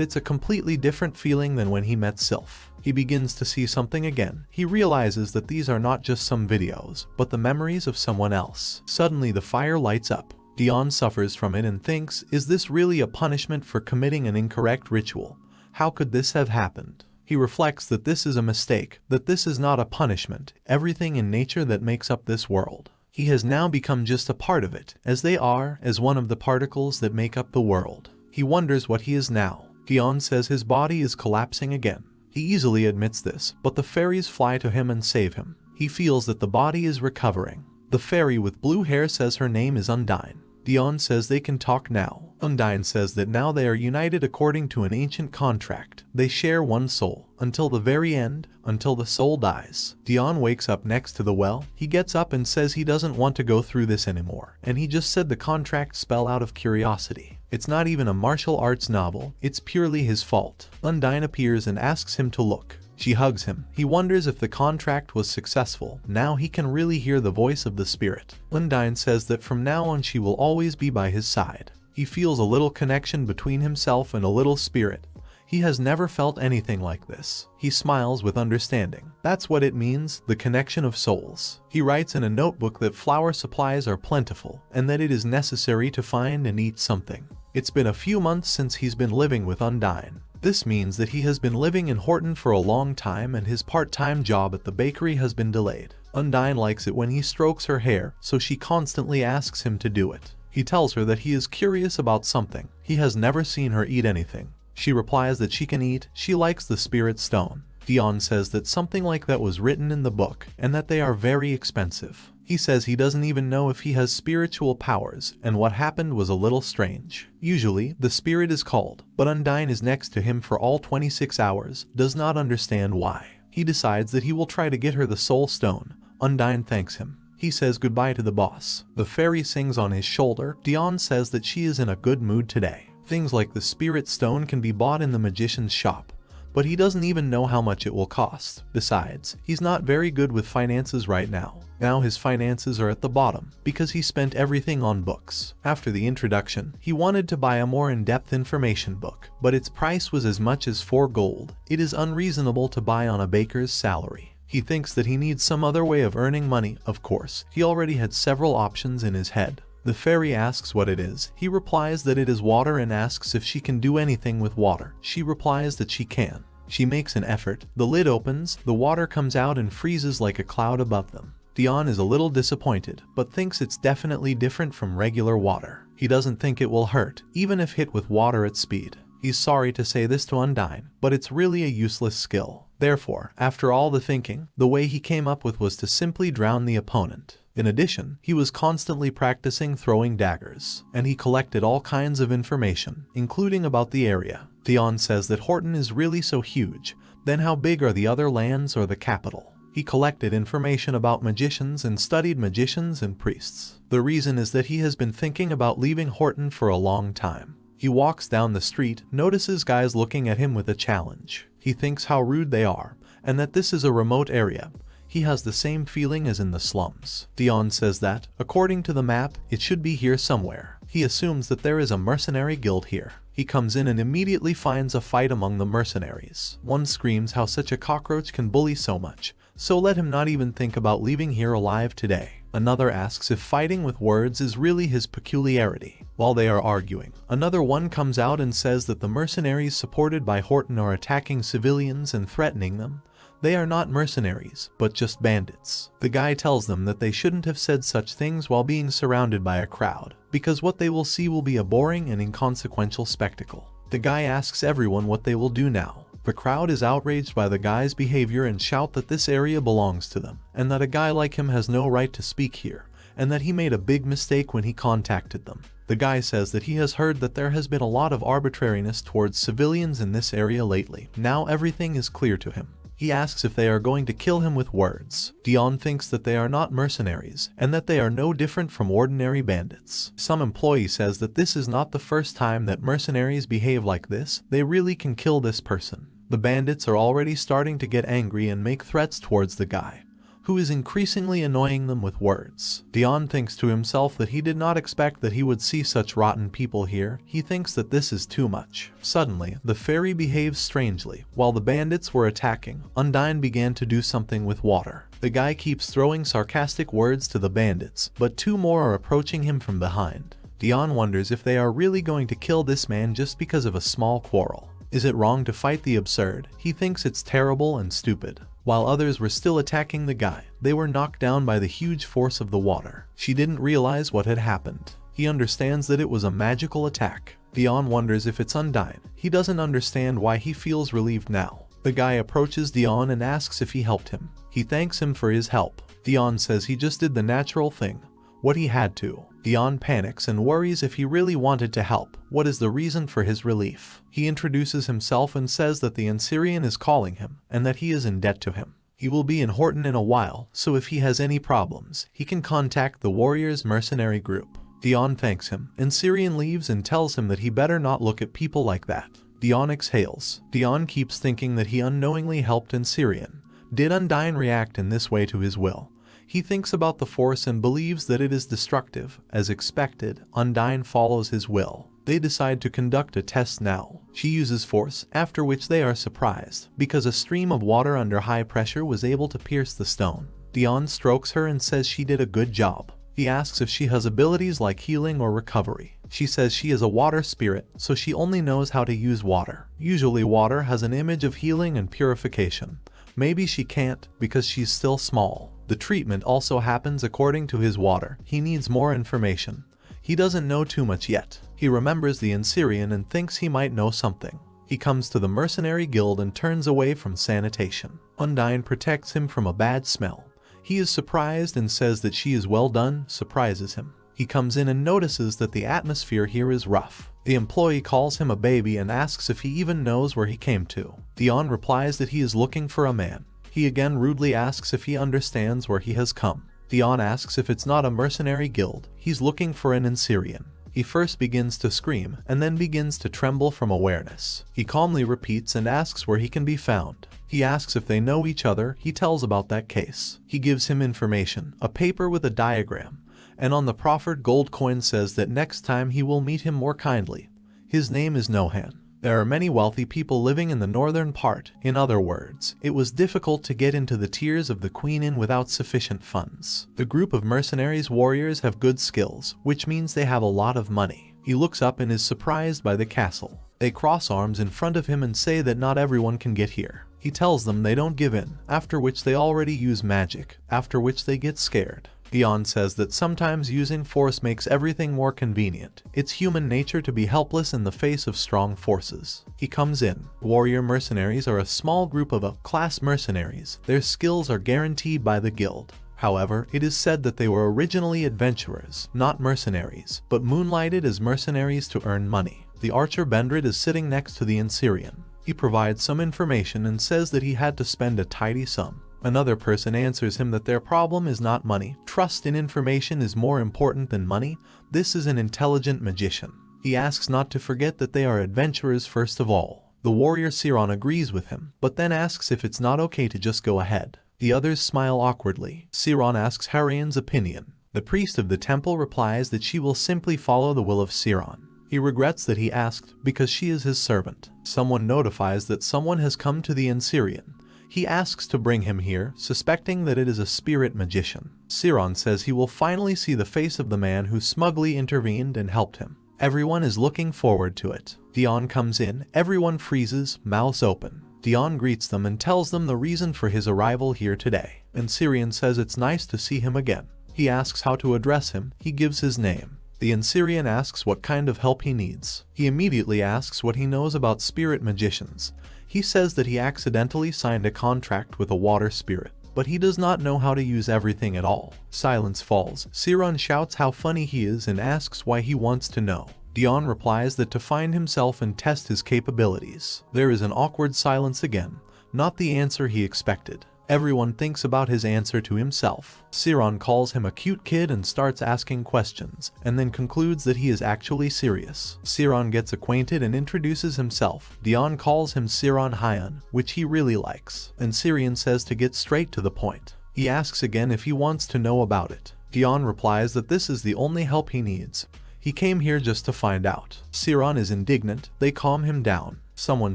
it's a completely different feeling than when he met Sylph. He begins to see something again. He realizes that these are not just some videos, but the memories of someone else. Suddenly the fire lights up. Dion suffers from it and thinks, is this really a punishment for committing an incorrect ritual? How could this have happened? He reflects that this is a mistake, that this is not a punishment, everything in nature that makes up this world. He has now become just a part of it, as they are, as one of the particles that make up the world. He wonders what he is now. Dion says his body is collapsing again. He easily admits this, but the fairies fly to him and save him. He feels that the body is recovering. The fairy with blue hair says her name is Undine. Dion says they can talk now. Undine says that now they are united according to an ancient contract. They share one soul, until the very end, until the soul dies. Dion wakes up next to the well. He gets up and says he doesn't want to go through this anymore, and he just said the contract spell out of curiosity. It's not even a martial arts novel, it's purely his fault. Undine appears and asks him to look. She hugs him. He wonders if the contract was successful. Now he can really hear the voice of the spirit. Undine says that from now on she will always be by his side. He feels a little connection between himself and a little spirit. He has never felt anything like this. He smiles with understanding. That's what it means, the connection of souls. He writes in a notebook that flower supplies are plentiful and that it is necessary to find and eat something. It's been a few months since he's been living with Undyne. This means that he has been living in Horton for a long time and his part-time job at the bakery has been delayed. Undyne likes it when he strokes her hair, so she constantly asks him to do it. He tells her that he is curious about something. He has never seen her eat anything. She replies that she can eat. She likes the spirit stone. Dion says that something like that was written in the book and that they are very expensive. He says he doesn't even know if he has spiritual powers, and what happened was a little strange. Usually, the spirit is called, but Undyne is next to him for all 26 hours, does not understand why. He decides that he will try to get her the soul stone. Undyne thanks him. He says goodbye to the boss. The fairy sings on his shoulder. Dion says that she is in a good mood today. Things like the spirit stone can be bought in the magician's shop, but he doesn't even know how much it will cost. Besides, he's not very good with finances right now. Now his finances are at the bottom because he spent everything on books. After the introduction, he wanted to buy a more in-depth information book, but its price was as much as 4 gold. It is unreasonable to buy on a baker's salary. He thinks that he needs some other way of earning money. Of course, he already had several options in his head. The fairy asks what it is. He replies that it is water and asks if she can do anything with water. She replies that she can. She makes an effort. The lid opens, the water comes out and freezes like a cloud above them. Dion is a little disappointed, but thinks it's definitely different from regular water. He doesn't think it will hurt, even if hit with water at speed. He's sorry to say this to Undyne, but it's really a useless skill. Therefore, after all the thinking, the way he came up with was to simply drown the opponent. In addition, he was constantly practicing throwing daggers, and he collected all kinds of information, including about the area. Dion says that Horton is really so huge, then how big are the other lands or the capital? He collected information about magicians and studied magicians and priests. The reason is that he has been thinking about leaving Horton for a long time. He walks down the street, notices guys looking at him with a challenge. He thinks how rude they are, and that this is a remote area. He has the same feeling as in the slums. Dion says that, according to the map, it should be here somewhere. He assumes that there is a mercenary guild here. He comes in and immediately finds a fight among the mercenaries. One screams how such a cockroach can bully so much, so let him not even think about leaving here alive today. Another asks if fighting with words is really his peculiarity. While they are arguing, another one comes out and says that the mercenaries supported by Horton are attacking civilians and threatening them. They are not mercenaries, but just bandits. The guy tells them that they shouldn't have said such things while being surrounded by a crowd, because what they will see will be a boring and inconsequential spectacle. The guy asks everyone what they will do now. The crowd is outraged by the guy's behavior and shout that this area belongs to them, and that a guy like him has no right to speak here, and that he made a big mistake when he contacted them. The guy says that he has heard that there has been a lot of arbitrariness towards civilians in this area lately. Now everything is clear to him. He asks if they are going to kill him with words. Dion thinks that they are not mercenaries, and that they are no different from ordinary bandits. Some employee says that this is not the first time that mercenaries behave like this. They really can kill this person. The bandits are already starting to get angry and make threats towards the guy, who is increasingly annoying them with words. Dion thinks to himself that he did not expect that he would see such rotten people here. He thinks that this is too much. Suddenly, the fairy behaves strangely. While the bandits were attacking, Undyne began to do something with water. The guy keeps throwing sarcastic words to the bandits, but 2 more are approaching him from behind. Dion wonders if they are really going to kill this man just because of a small quarrel. Is it wrong to fight the absurd? He thinks it's terrible and stupid. While others were still attacking the guy, they were knocked down by the huge force of the water. She didn't realize what had happened. He understands that it was a magical attack. Dion wonders if it's Undyne. He doesn't understand why he feels relieved now. The guy approaches Dion and asks if he helped him. He thanks him for his help. Dion says he just did the natural thing, what he had to. Dion panics and worries if he really wanted to help. What is the reason for his relief? He introduces himself and says that the Ansirian is calling him, and that he is in debt to him. He will be in Horton in a while, so if he has any problems, he can contact the Warriors Mercenary group. Dion thanks him. Ansirian leaves and tells him that he better not look at people like that. Dion exhales. Dion keeps thinking that he unknowingly helped Ansirian. Did Undyne react in this way to his will? He thinks about the force and believes that it is destructive. As expected, Undyne follows his will. They decide to conduct a test now. She uses force, after which they are surprised, because a stream of water under high pressure was able to pierce the stone. Dion strokes her and says she did a good job. He asks if she has abilities like healing or recovery. She says she is a water spirit, so she only knows how to use water. Usually water has an image of healing and purification. Maybe she can't, because she's still small. The treatment also happens according to his water. He needs more information. He doesn't know too much yet. He remembers the Ensyrian and thinks he might know something. He comes to the mercenary guild and turns away from sanitation. Undyne protects him from a bad smell. He is surprised and says that she is well done, surprises him. He comes in and notices that the atmosphere here is rough. The employee calls him a baby and asks if he even knows where he came to. Dion replies that he is looking for a man. He again rudely asks if he understands where he has come. Dion asks if it's not a mercenary guild. He's looking for an Ensyrian. He first begins to scream and then begins to tremble from awareness. He calmly repeats and asks where he can be found. He asks if they know each other. He tells about that case. He gives him information, a paper with a diagram, and on the proffered gold coin says that next time he will meet him more kindly. His name is Nohan. There are many wealthy people living in the northern part. In other words, it was difficult to get into the tiers of the Queen Inn without sufficient funds. The group of mercenaries warriors have good skills, which means they have a lot of money. He looks up and is surprised by the castle. They cross arms in front of him and say that not everyone can get here. He tells them they don't give in, after which they already use magic, after which they get scared. Dion says that sometimes using force makes everything more convenient. It's human nature to be helpless in the face of strong forces. He comes in. Warrior mercenaries are a small group of A-class mercenaries. Their skills are guaranteed by the guild. However, it is said that they were originally adventurers, not mercenaries, but moonlighted as mercenaries to earn money. The archer Bendrit is sitting next to the Ensyrian. He provides some information and says that he had to spend a tidy sum. Another person answers him that their problem is not money. Trust in information is more important than money. This is an intelligent magician. He asks not to forget that they are adventurers first of all. The warrior Siron agrees with him, but then asks if it's not okay to just go ahead. The others smile awkwardly. Siron asks Harian's opinion. The priest of the temple replies that she will simply follow the will of Siron. He regrets that he asked because she is his servant. Someone notifies that someone has come to the Ensyrian. He asks to bring him here, suspecting that it is a spirit magician. Siron says he will finally see the face of the man who smugly intervened and helped him. Everyone is looking forward to it. Dion comes in, everyone freezes, mouths open. Dion greets them and tells them the reason for his arrival here today. Ensyrian says it's nice to see him again. He asks how to address him. He gives his name. The Ensyrian asks what kind of help he needs. He immediately asks what he knows about spirit magicians. He says that he accidentally signed a contract with a water spirit, but he does not know how to use everything at all. Silence falls. Siron shouts how funny he is and asks why he wants to know. Dion replies that to find himself and test his capabilities. There is an awkward silence again, not the answer he expected. Everyone thinks about his answer to himself. Siron calls him a cute kid and starts asking questions, and then concludes that he is actually serious. Siron gets acquainted and introduces himself. Dion calls him Siron Hyan, which he really likes, and Siron says to get straight to the point. He asks again if he wants to know about it. Dion replies that this is the only help he needs. He came here just to find out. Siron is indignant. They calm him down. Someone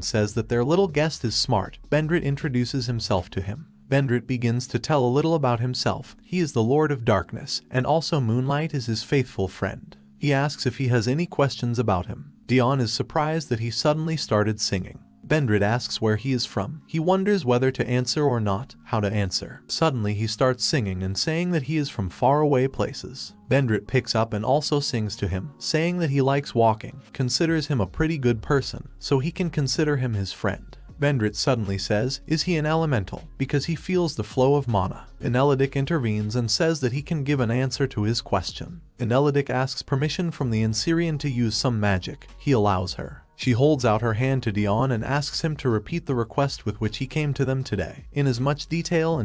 says that their little guest is smart. Bendrit introduces himself to him. Bendrit begins to tell a little about himself. He is the Lord of Darkness, and also Moonlight is his faithful friend. He asks if he has any questions about him. Dion is surprised that he suddenly started singing. Bendrit asks where he is from. He wonders whether to answer or not, how to answer. Suddenly he starts singing and saying that he is from faraway places. Bendrit picks up and also sings to him, saying that he likes walking, considers him a pretty good person, so he can consider him his friend. Bendrit suddenly says, is he an elemental, because he feels the flow of mana. Enelidic intervenes and says that he can give an answer to his question. Enelidic asks permission from the Ensyrian to use some magic. He allows her. She holds out her hand to Dion and asks him to repeat the request with which he came to them today, in as much detail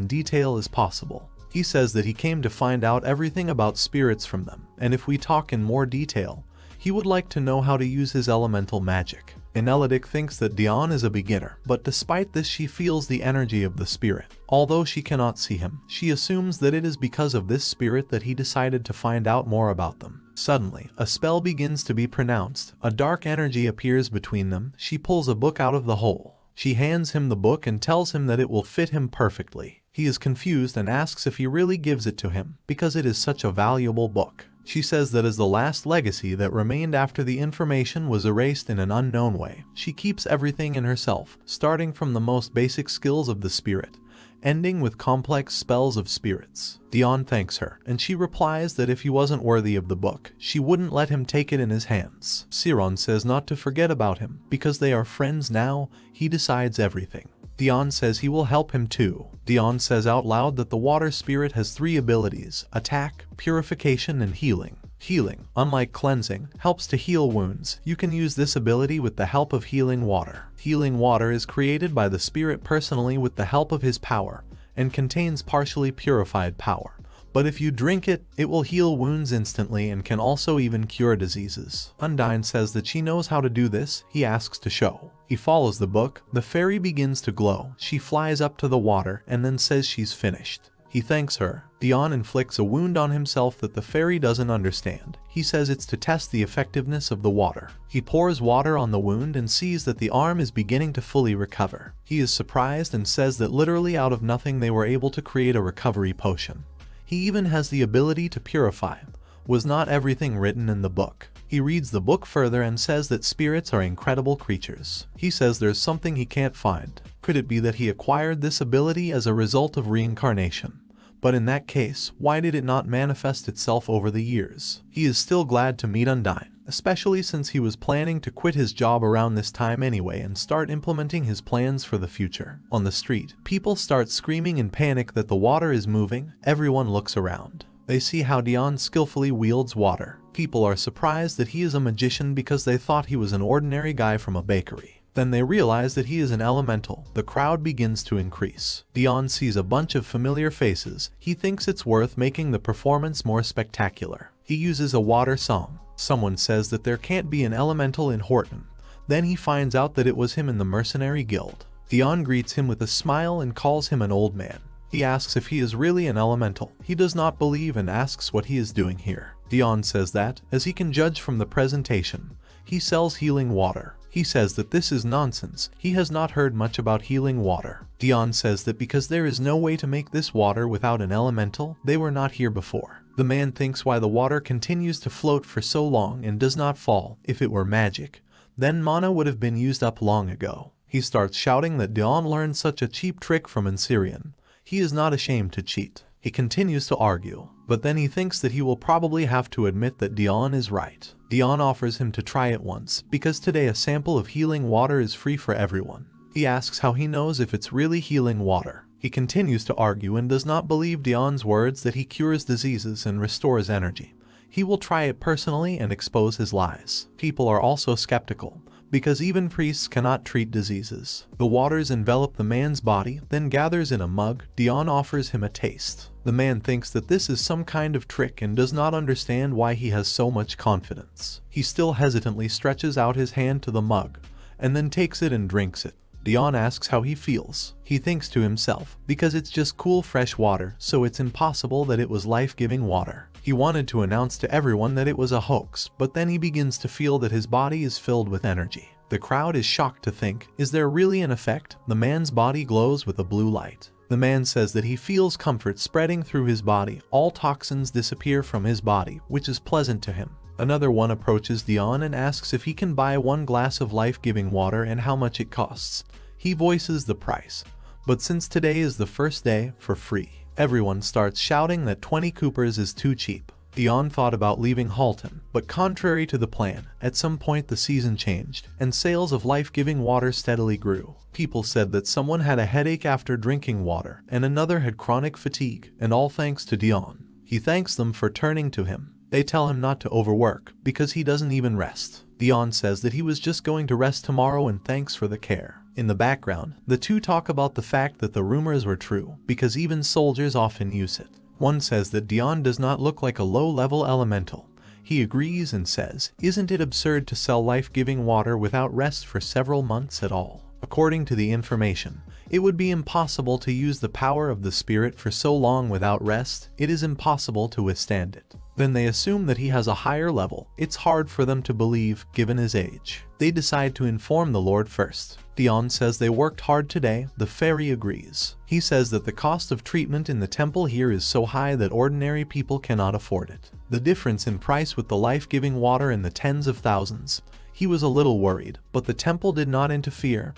as possible. He says that he came to find out everything about spirits from them, and if we talk in more detail, he would like to know how to use his elemental magic. Enelidic thinks that Dion is a beginner, but despite this she feels the energy of the spirit. Although she cannot see him, she assumes that it is because of this spirit that he decided to find out more about them. Suddenly, a spell begins to be pronounced. A dark energy appears between them. She pulls a book out of the hole. She hands him the book and tells him that it will fit him perfectly. He is confused and asks if he really gives it to him, because it is such a valuable book. She says that as the last legacy that remained after the information was erased in an unknown way, she keeps everything in herself, starting from the most basic skills of the spirit, ending with complex spells of spirits. Dion thanks her, and she replies that if he wasn't worthy of the book, she wouldn't let him take it in his hands. Siron says not to forget about him, because they are friends now. He decides everything. Dion says he will help him too. Dion says out loud that the water spirit has 3 abilities: attack, purification, and healing. Healing, unlike cleansing, helps to heal wounds. You can use this ability with the help of healing water. Healing water is created by the spirit personally with the help of his power, and contains partially purified power. But if you drink it, it will heal wounds instantly and can also even cure diseases. Undyne says that she knows how to do this. He asks to show. He follows the book. The fairy begins to glow. She flies up to the water and then says she's finished. He thanks her. Dion inflicts a wound on himself that the fairy doesn't understand. He says it's to test the effectiveness of the water. He pours water on the wound and sees that the arm is beginning to fully recover. He is surprised and says that literally out of nothing they were able to create a recovery potion. He even has the ability to purify. Was not everything written in the book? He reads the book further and says that spirits are incredible creatures. He says there's something he can't find. Could it be that he acquired this ability as a result of reincarnation? But in that case, why did it not manifest itself over the years? He is still glad to meet Undyne, especially since he was planning to quit his job around this time anyway and start implementing his plans for the future. On the street, people start screaming in panic that the water is moving. Everyone looks around. They see how Dion skillfully wields water. People are surprised that he is a magician because they thought he was an ordinary guy from a bakery. Then they realize that he is an elemental. The crowd begins to increase. Dion sees a bunch of familiar faces. He thinks it's worth making the performance more spectacular. He uses a water song. Someone says that there can't be an elemental in Horton. Then he finds out that it was him in the mercenary guild. Dion greets him with a smile and calls him an old man. He asks if he is really an elemental. He does not believe and asks what he is doing here. Dion says that, as he can judge from the presentation, he sells healing water. He says that this is nonsense. He has not heard much about healing water. Dion says that because there is no way to make this water without an elemental, they were not here before. The man thinks why the water continues to float for so long and does not fall. If it were magic, then mana would have been used up long ago. He starts shouting that Dion learned such a cheap trick from Syrian. He is not ashamed to cheat. He continues to argue, but then he thinks that he will probably have to admit that Dion is right. Dion offers him to try it once, because today a sample of healing water is free for everyone. He asks how he knows if it's really healing water. He continues to argue and does not believe Dion's words that he cures diseases and restores energy. He will try it personally and expose his lies. People are also skeptical, because even priests cannot treat diseases. The waters envelop the man's body, then gathers in a mug. Dion offers him a taste. The man thinks that this is some kind of trick and does not understand why he has so much confidence. He still hesitantly stretches out his hand to the mug, and then takes it and drinks it. Dion asks how he feels. He thinks to himself, because it's just cool fresh water, so it's impossible that it was life-giving water. He wanted to announce to everyone that it was a hoax, but then he begins to feel that his body is filled with energy. The crowd is shocked to think, is there really an effect? The man's body glows with a blue light. The man says that he feels comfort spreading through his body. All toxins disappear from his body, which is pleasant to him. Another one approaches Dion and asks if he can buy 1 glass of life-giving water and how much it costs. He voices the price, but since today is the first day, for free. Everyone starts shouting that 20 coopers is too cheap. Dion thought about leaving Halton, but contrary to the plan, at some point the season changed, and sales of life-giving water steadily grew. People said that someone had a headache after drinking water, and another had chronic fatigue, and all thanks to Dion. He thanks them for turning to him. They tell him not to overwork, because he doesn't even rest. Dion says that he was just going to rest tomorrow and thanks for the care. In the background, the two talk about the fact that the rumors were true, because even soldiers often use it. One says that Dion does not look like a low-level elemental. He agrees and says, isn't it absurd to sell life-giving water without rest for several months at all? According to the information, it would be impossible to use the power of the spirit for so long without rest. It is impossible to withstand it. Then they assume that he has a higher level. It's hard for them to believe, given his age. They decide to inform the Lord first. Dion says they worked hard today. The fairy agrees. He says that the cost of treatment in the temple here is so high that ordinary people cannot afford it. The difference in price with the life-giving water in the tens of thousands. He was a little worried, but the temple did not interfere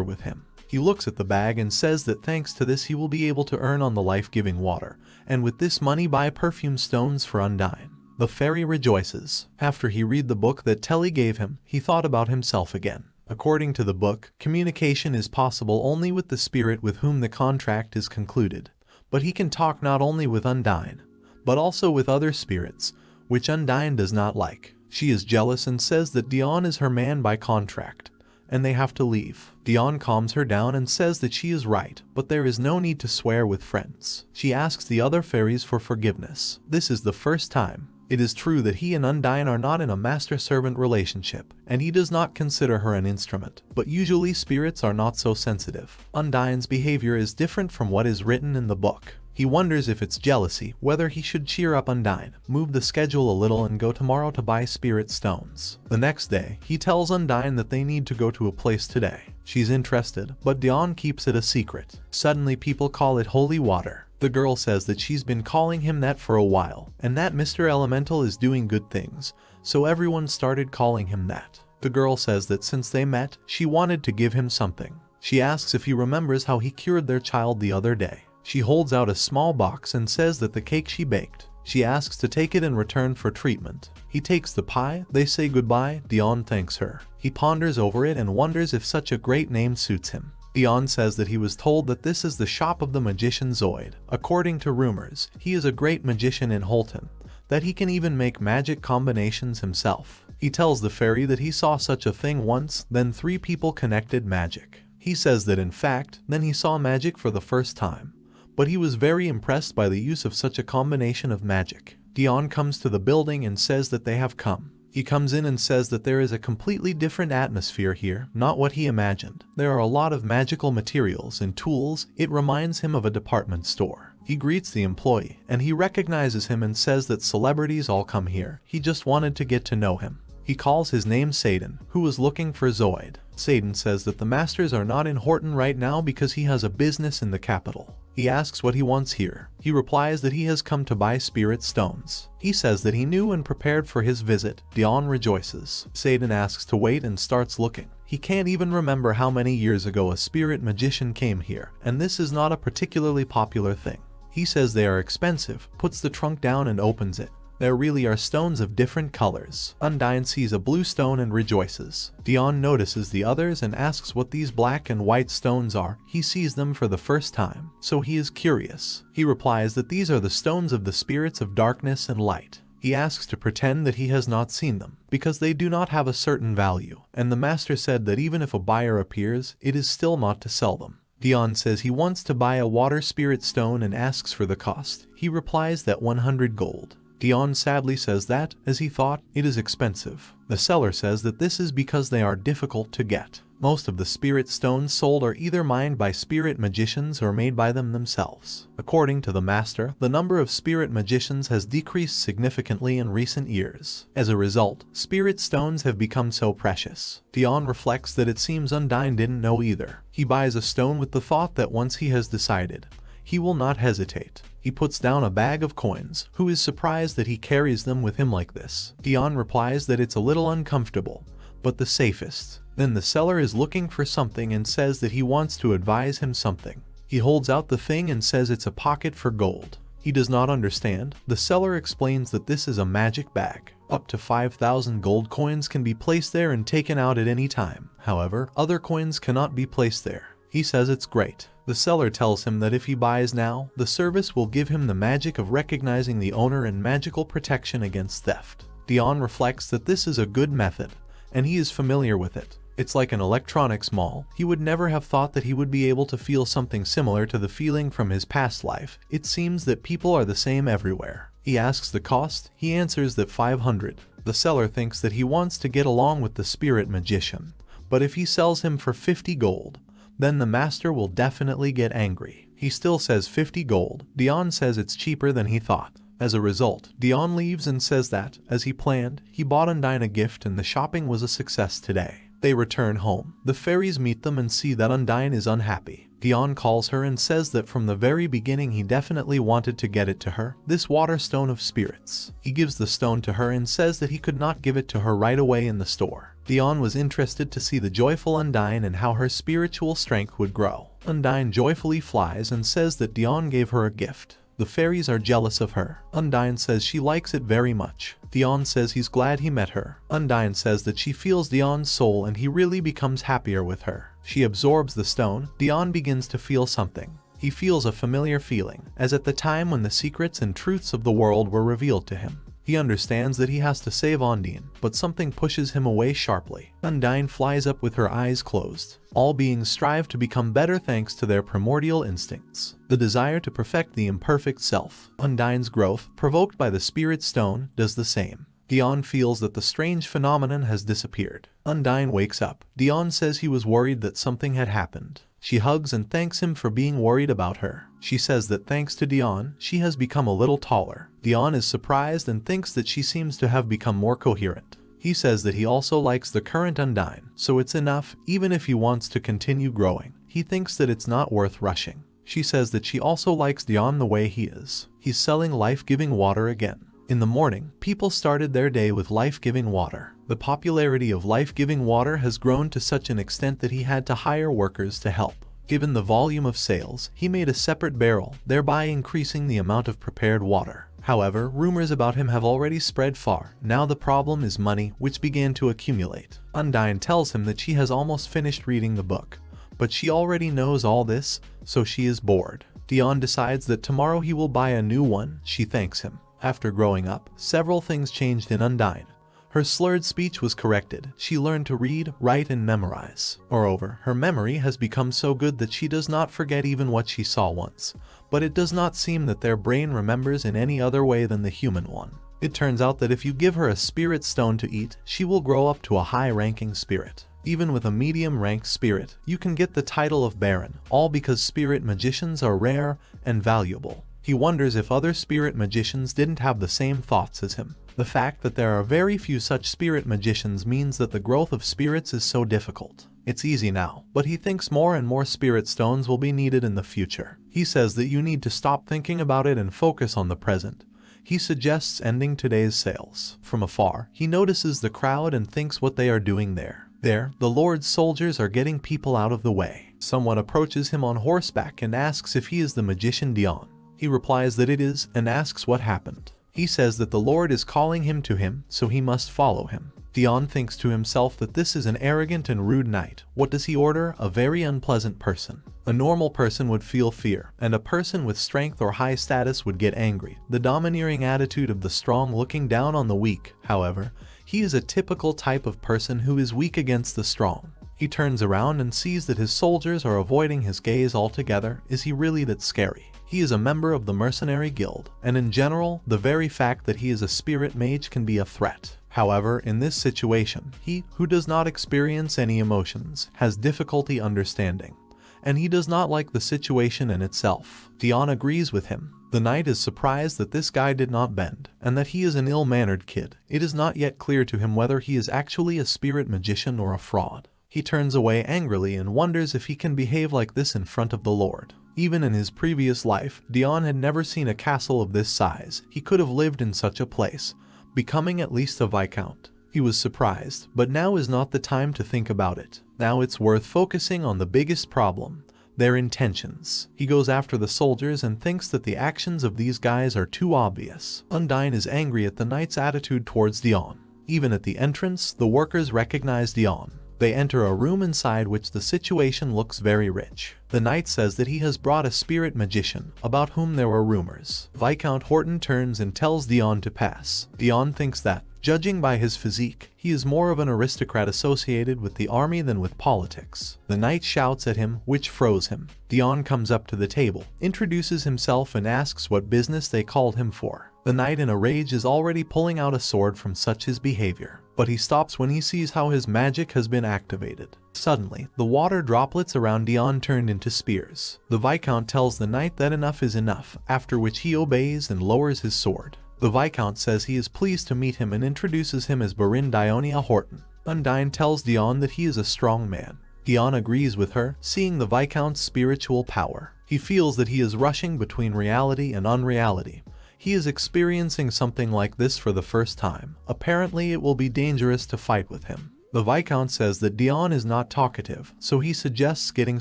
with him. He looks at the bag and says that thanks to this he will be able to earn on the life-giving water, and with this money buy perfume stones for Undyne. The fairy rejoices. After he read the book that Telly gave him, he thought about himself again. According to the book, communication is possible only with the spirit with whom the contract is concluded. But he can talk not only with Undyne, but also with other spirits, which Undyne does not like. She is jealous and says that Dion is her man by contract, and they have to leave. Dion calms her down and says that she is right, but there is no need to swear with friends. She asks the other fairies for forgiveness. This is the first time. It is true that he and Undyne are not in a master-servant relationship, and he does not consider her an instrument, but usually spirits are not so sensitive. Undyne's behavior is different from what is written in the book. He wonders if it's jealousy, whether he should cheer up Undyne, move the schedule a little and go tomorrow to buy spirit stones. The next day, he tells Undyne that they need to go to a place today. She's interested, but Dion keeps it a secret. Suddenly people call it holy water. The girl says that she's been calling him that for a while, and that Mr. Elemental is doing good things, so everyone started calling him that. The girl says that since they met, she wanted to give him something. She asks if he remembers how he cured their child the other day. She holds out a small box and says that the cake she baked. She asks to take it in return for treatment. He takes the pie, they say goodbye, Dion thanks her. He ponders over it and wonders if such a great name suits him. Dion says that he was told that this is the shop of the magician Zoid. According to rumors, he is a great magician in Holton, that he can even make magic combinations himself. He tells the fairy that he saw such a thing once, then 3 people connected magic. He says that in fact, then he saw magic for the first time. But he was very impressed by the use of such a combination of magic. Dion comes to the building and says that they have come. He comes in and says that there is a completely different atmosphere here, not what he imagined. There are a lot of magical materials and tools. It reminds him of a department store. He greets the employee, and he recognizes him and says that celebrities all come here. He just wanted to get to know him. He calls his name Satan, who was looking for Zoid. Satan says that the masters are not in Horton right now because he has a business in the capital. He asks what he wants here. He replies that he has come to buy spirit stones. He says that he knew and prepared for his visit. Dion rejoices. Satan asks to wait and starts looking. He can't even remember how many years ago a spirit magician came here, and this is not a particularly popular thing. He says they are expensive, puts the trunk down and opens it. There really are stones of different colors. Undyne sees a blue stone and rejoices. Dion notices the others and asks what these black and white stones are. He sees them for the first time, so he is curious. He replies that these are the stones of the spirits of darkness and light. He asks to pretend that he has not seen them, because they do not have a certain value, and the master said that even if a buyer appears, it is still not to sell them. Dion says he wants to buy a water spirit stone and asks for the cost. He replies that 100 gold. Dion sadly says that, as he thought, it is expensive. The seller says that this is because they are difficult to get. Most of the spirit stones sold are either mined by spirit magicians or made by them themselves. According to the master, the number of spirit magicians has decreased significantly in recent years. As a result, spirit stones have become so precious. Dion reflects that it seems Undyne didn't know either. He buys a stone with the thought that once he has decided, he will not hesitate. He puts down a bag of coins, who is surprised that he carries them with him like this. Dion replies that it's a little uncomfortable, but the safest. Then the seller is looking for something and says that he wants to advise him something. He holds out the thing and says it's a pocket for gold. He does not understand. The seller explains that this is a magic bag. Up to 5,000 gold coins can be placed there and taken out at any time. However, other coins cannot be placed there. He says it's great. The seller tells him that if he buys now, the service will give him the magic of recognizing the owner and magical protection against theft. Dion reflects that this is a good method, and he is familiar with it. It's like an electronics mall. He would never have thought that he would be able to feel something similar to the feeling from his past life. It seems that people are the same everywhere. He asks the cost. He answers that 500. The seller thinks that he wants to get along with the spirit magician, but if he sells him for 50 gold, then the master will definitely get angry. He still says 50 gold. Dion says it's cheaper than he thought. As a result, Dion leaves and says that, as he planned, he bought Undyne a gift and the shopping was a success today. They return home. The fairies meet them and see that Undyne is unhappy. Dion calls her and says that from the very beginning he definitely wanted to get it to her, this water stone of spirits. He gives the stone to her and says that he could not give it to her right away in the store. Dion was interested to see the joyful Undyne and how her spiritual strength would grow. Undyne joyfully flies and says that Dion gave her a gift. The fairies are jealous of her. Undyne says she likes it very much. Dion says he's glad he met her. Undyne says that she feels Dion's soul and he really becomes happier with her. She absorbs the stone. Dion begins to feel something. He feels a familiar feeling, as at the time when the secrets and truths of the world were revealed to him. He understands that he has to save Undyne, but something pushes him away sharply. Undyne flies up with her eyes closed. All beings strive to become better thanks to their primordial instincts. The desire to perfect the imperfect self. Undyne's growth, provoked by the spirit stone, does the same. Dion feels that the strange phenomenon has disappeared. Undyne wakes up. Dion says he was worried that something had happened. She hugs and thanks him for being worried about her. She says that thanks to Dion, she has become a little taller. Dion is surprised and thinks that she seems to have become more coherent. He says that he also likes the current Undyne, so it's enough, even if he wants to continue growing. He thinks that it's not worth rushing. She says that she also likes Dion the way he is. He's selling life-giving water again. In the morning, people started their day with life-giving water. The popularity of life-giving water has grown to such an extent that he had to hire workers to help. Given the volume of sales, he made a separate barrel, thereby increasing the amount of prepared water. However, rumors about him have already spread far. Now the problem is money, which began to accumulate. Undyne tells him that she has almost finished reading the book, but she already knows all this, so she is bored. Dion decides that tomorrow he will buy a new one. She thanks him. After growing up, several things changed in Undyne. Her slurred speech was corrected. She learned to read, write, and memorize. Moreover, her memory has become so good that she does not forget even what she saw once. But it does not seem that their brain remembers in any other way than the human one. It turns out that if you give her a spirit stone to eat, she will grow up to a high-ranking spirit. Even with a medium-ranked spirit, you can get the title of Baron, all because spirit magicians are rare and valuable. He wonders if other spirit magicians didn't have the same thoughts as him. The fact that there are very few such spirit magicians means that the growth of spirits is so difficult. It's easy now, but he thinks more and more spirit stones will be needed in the future. He says that you need to stop thinking about it and focus on the present. He suggests ending today's sales. From afar, he notices the crowd and thinks what they are doing there. There, the Lord's soldiers are getting people out of the way. Someone approaches him on horseback and asks if he is the magician Dion. He replies that it is, and asks what happened. He says that the Lord is calling him to him, so he must follow him. Dion thinks to himself that this is an arrogant and rude knight. What does he order? A very unpleasant person. A normal person would feel fear, and a person with strength or high status would get angry. The domineering attitude of the strong looking down on the weak, however, he is a typical type of person who is weak against the strong. He turns around and sees that his soldiers are avoiding his gaze altogether. Is he really that scary? He is a member of the mercenary guild, and in general, the very fact that he is a spirit mage can be a threat. However, in this situation, he, who does not experience any emotions, has difficulty understanding, and he does not like the situation in itself. Dion agrees with him. The knight is surprised that this guy did not bend, and that he is an ill-mannered kid. It is not yet clear to him whether he is actually a spirit magician or a fraud. He turns away angrily and wonders if he can behave like this in front of the Lord. Even in his previous life, Dion had never seen a castle of this size. He could have lived in such a place, becoming at least a viscount. He was surprised, but now is not the time to think about it. Now it's worth focusing on the biggest problem, their intentions. He goes after the soldiers and thinks that the actions of these guys are too obvious. Undyne is angry at the knight's attitude towards Dion. Even at the entrance, the workers recognize Dion. They enter a room inside which the situation looks very rich. The knight says that he has brought a spirit magician, about whom there were rumors. Viscount Horton turns and tells Dion to pass. Dion thinks that, judging by his physique, he is more of an aristocrat associated with the army than with politics. The knight shouts at him, which froze him. Dion comes up to the table, introduces himself and asks what business they called him for. The knight in a rage is already pulling out a sword from such his behavior, but he stops when he sees how his magic has been activated. Suddenly, the water droplets around Dion turned into spears. The Viscount tells the knight that enough is enough, after which he obeys and lowers his sword. The Viscount says he is pleased to meet him and introduces him as Baron Dionia Horton. Undine tells Dion that he is a strong man. Dion agrees with her, seeing the Viscount's spiritual power. He feels that he is rushing between reality and unreality. He is experiencing something like this for the first time. Apparently, it will be dangerous to fight with him. The Viscount says that Dion is not talkative, so he suggests getting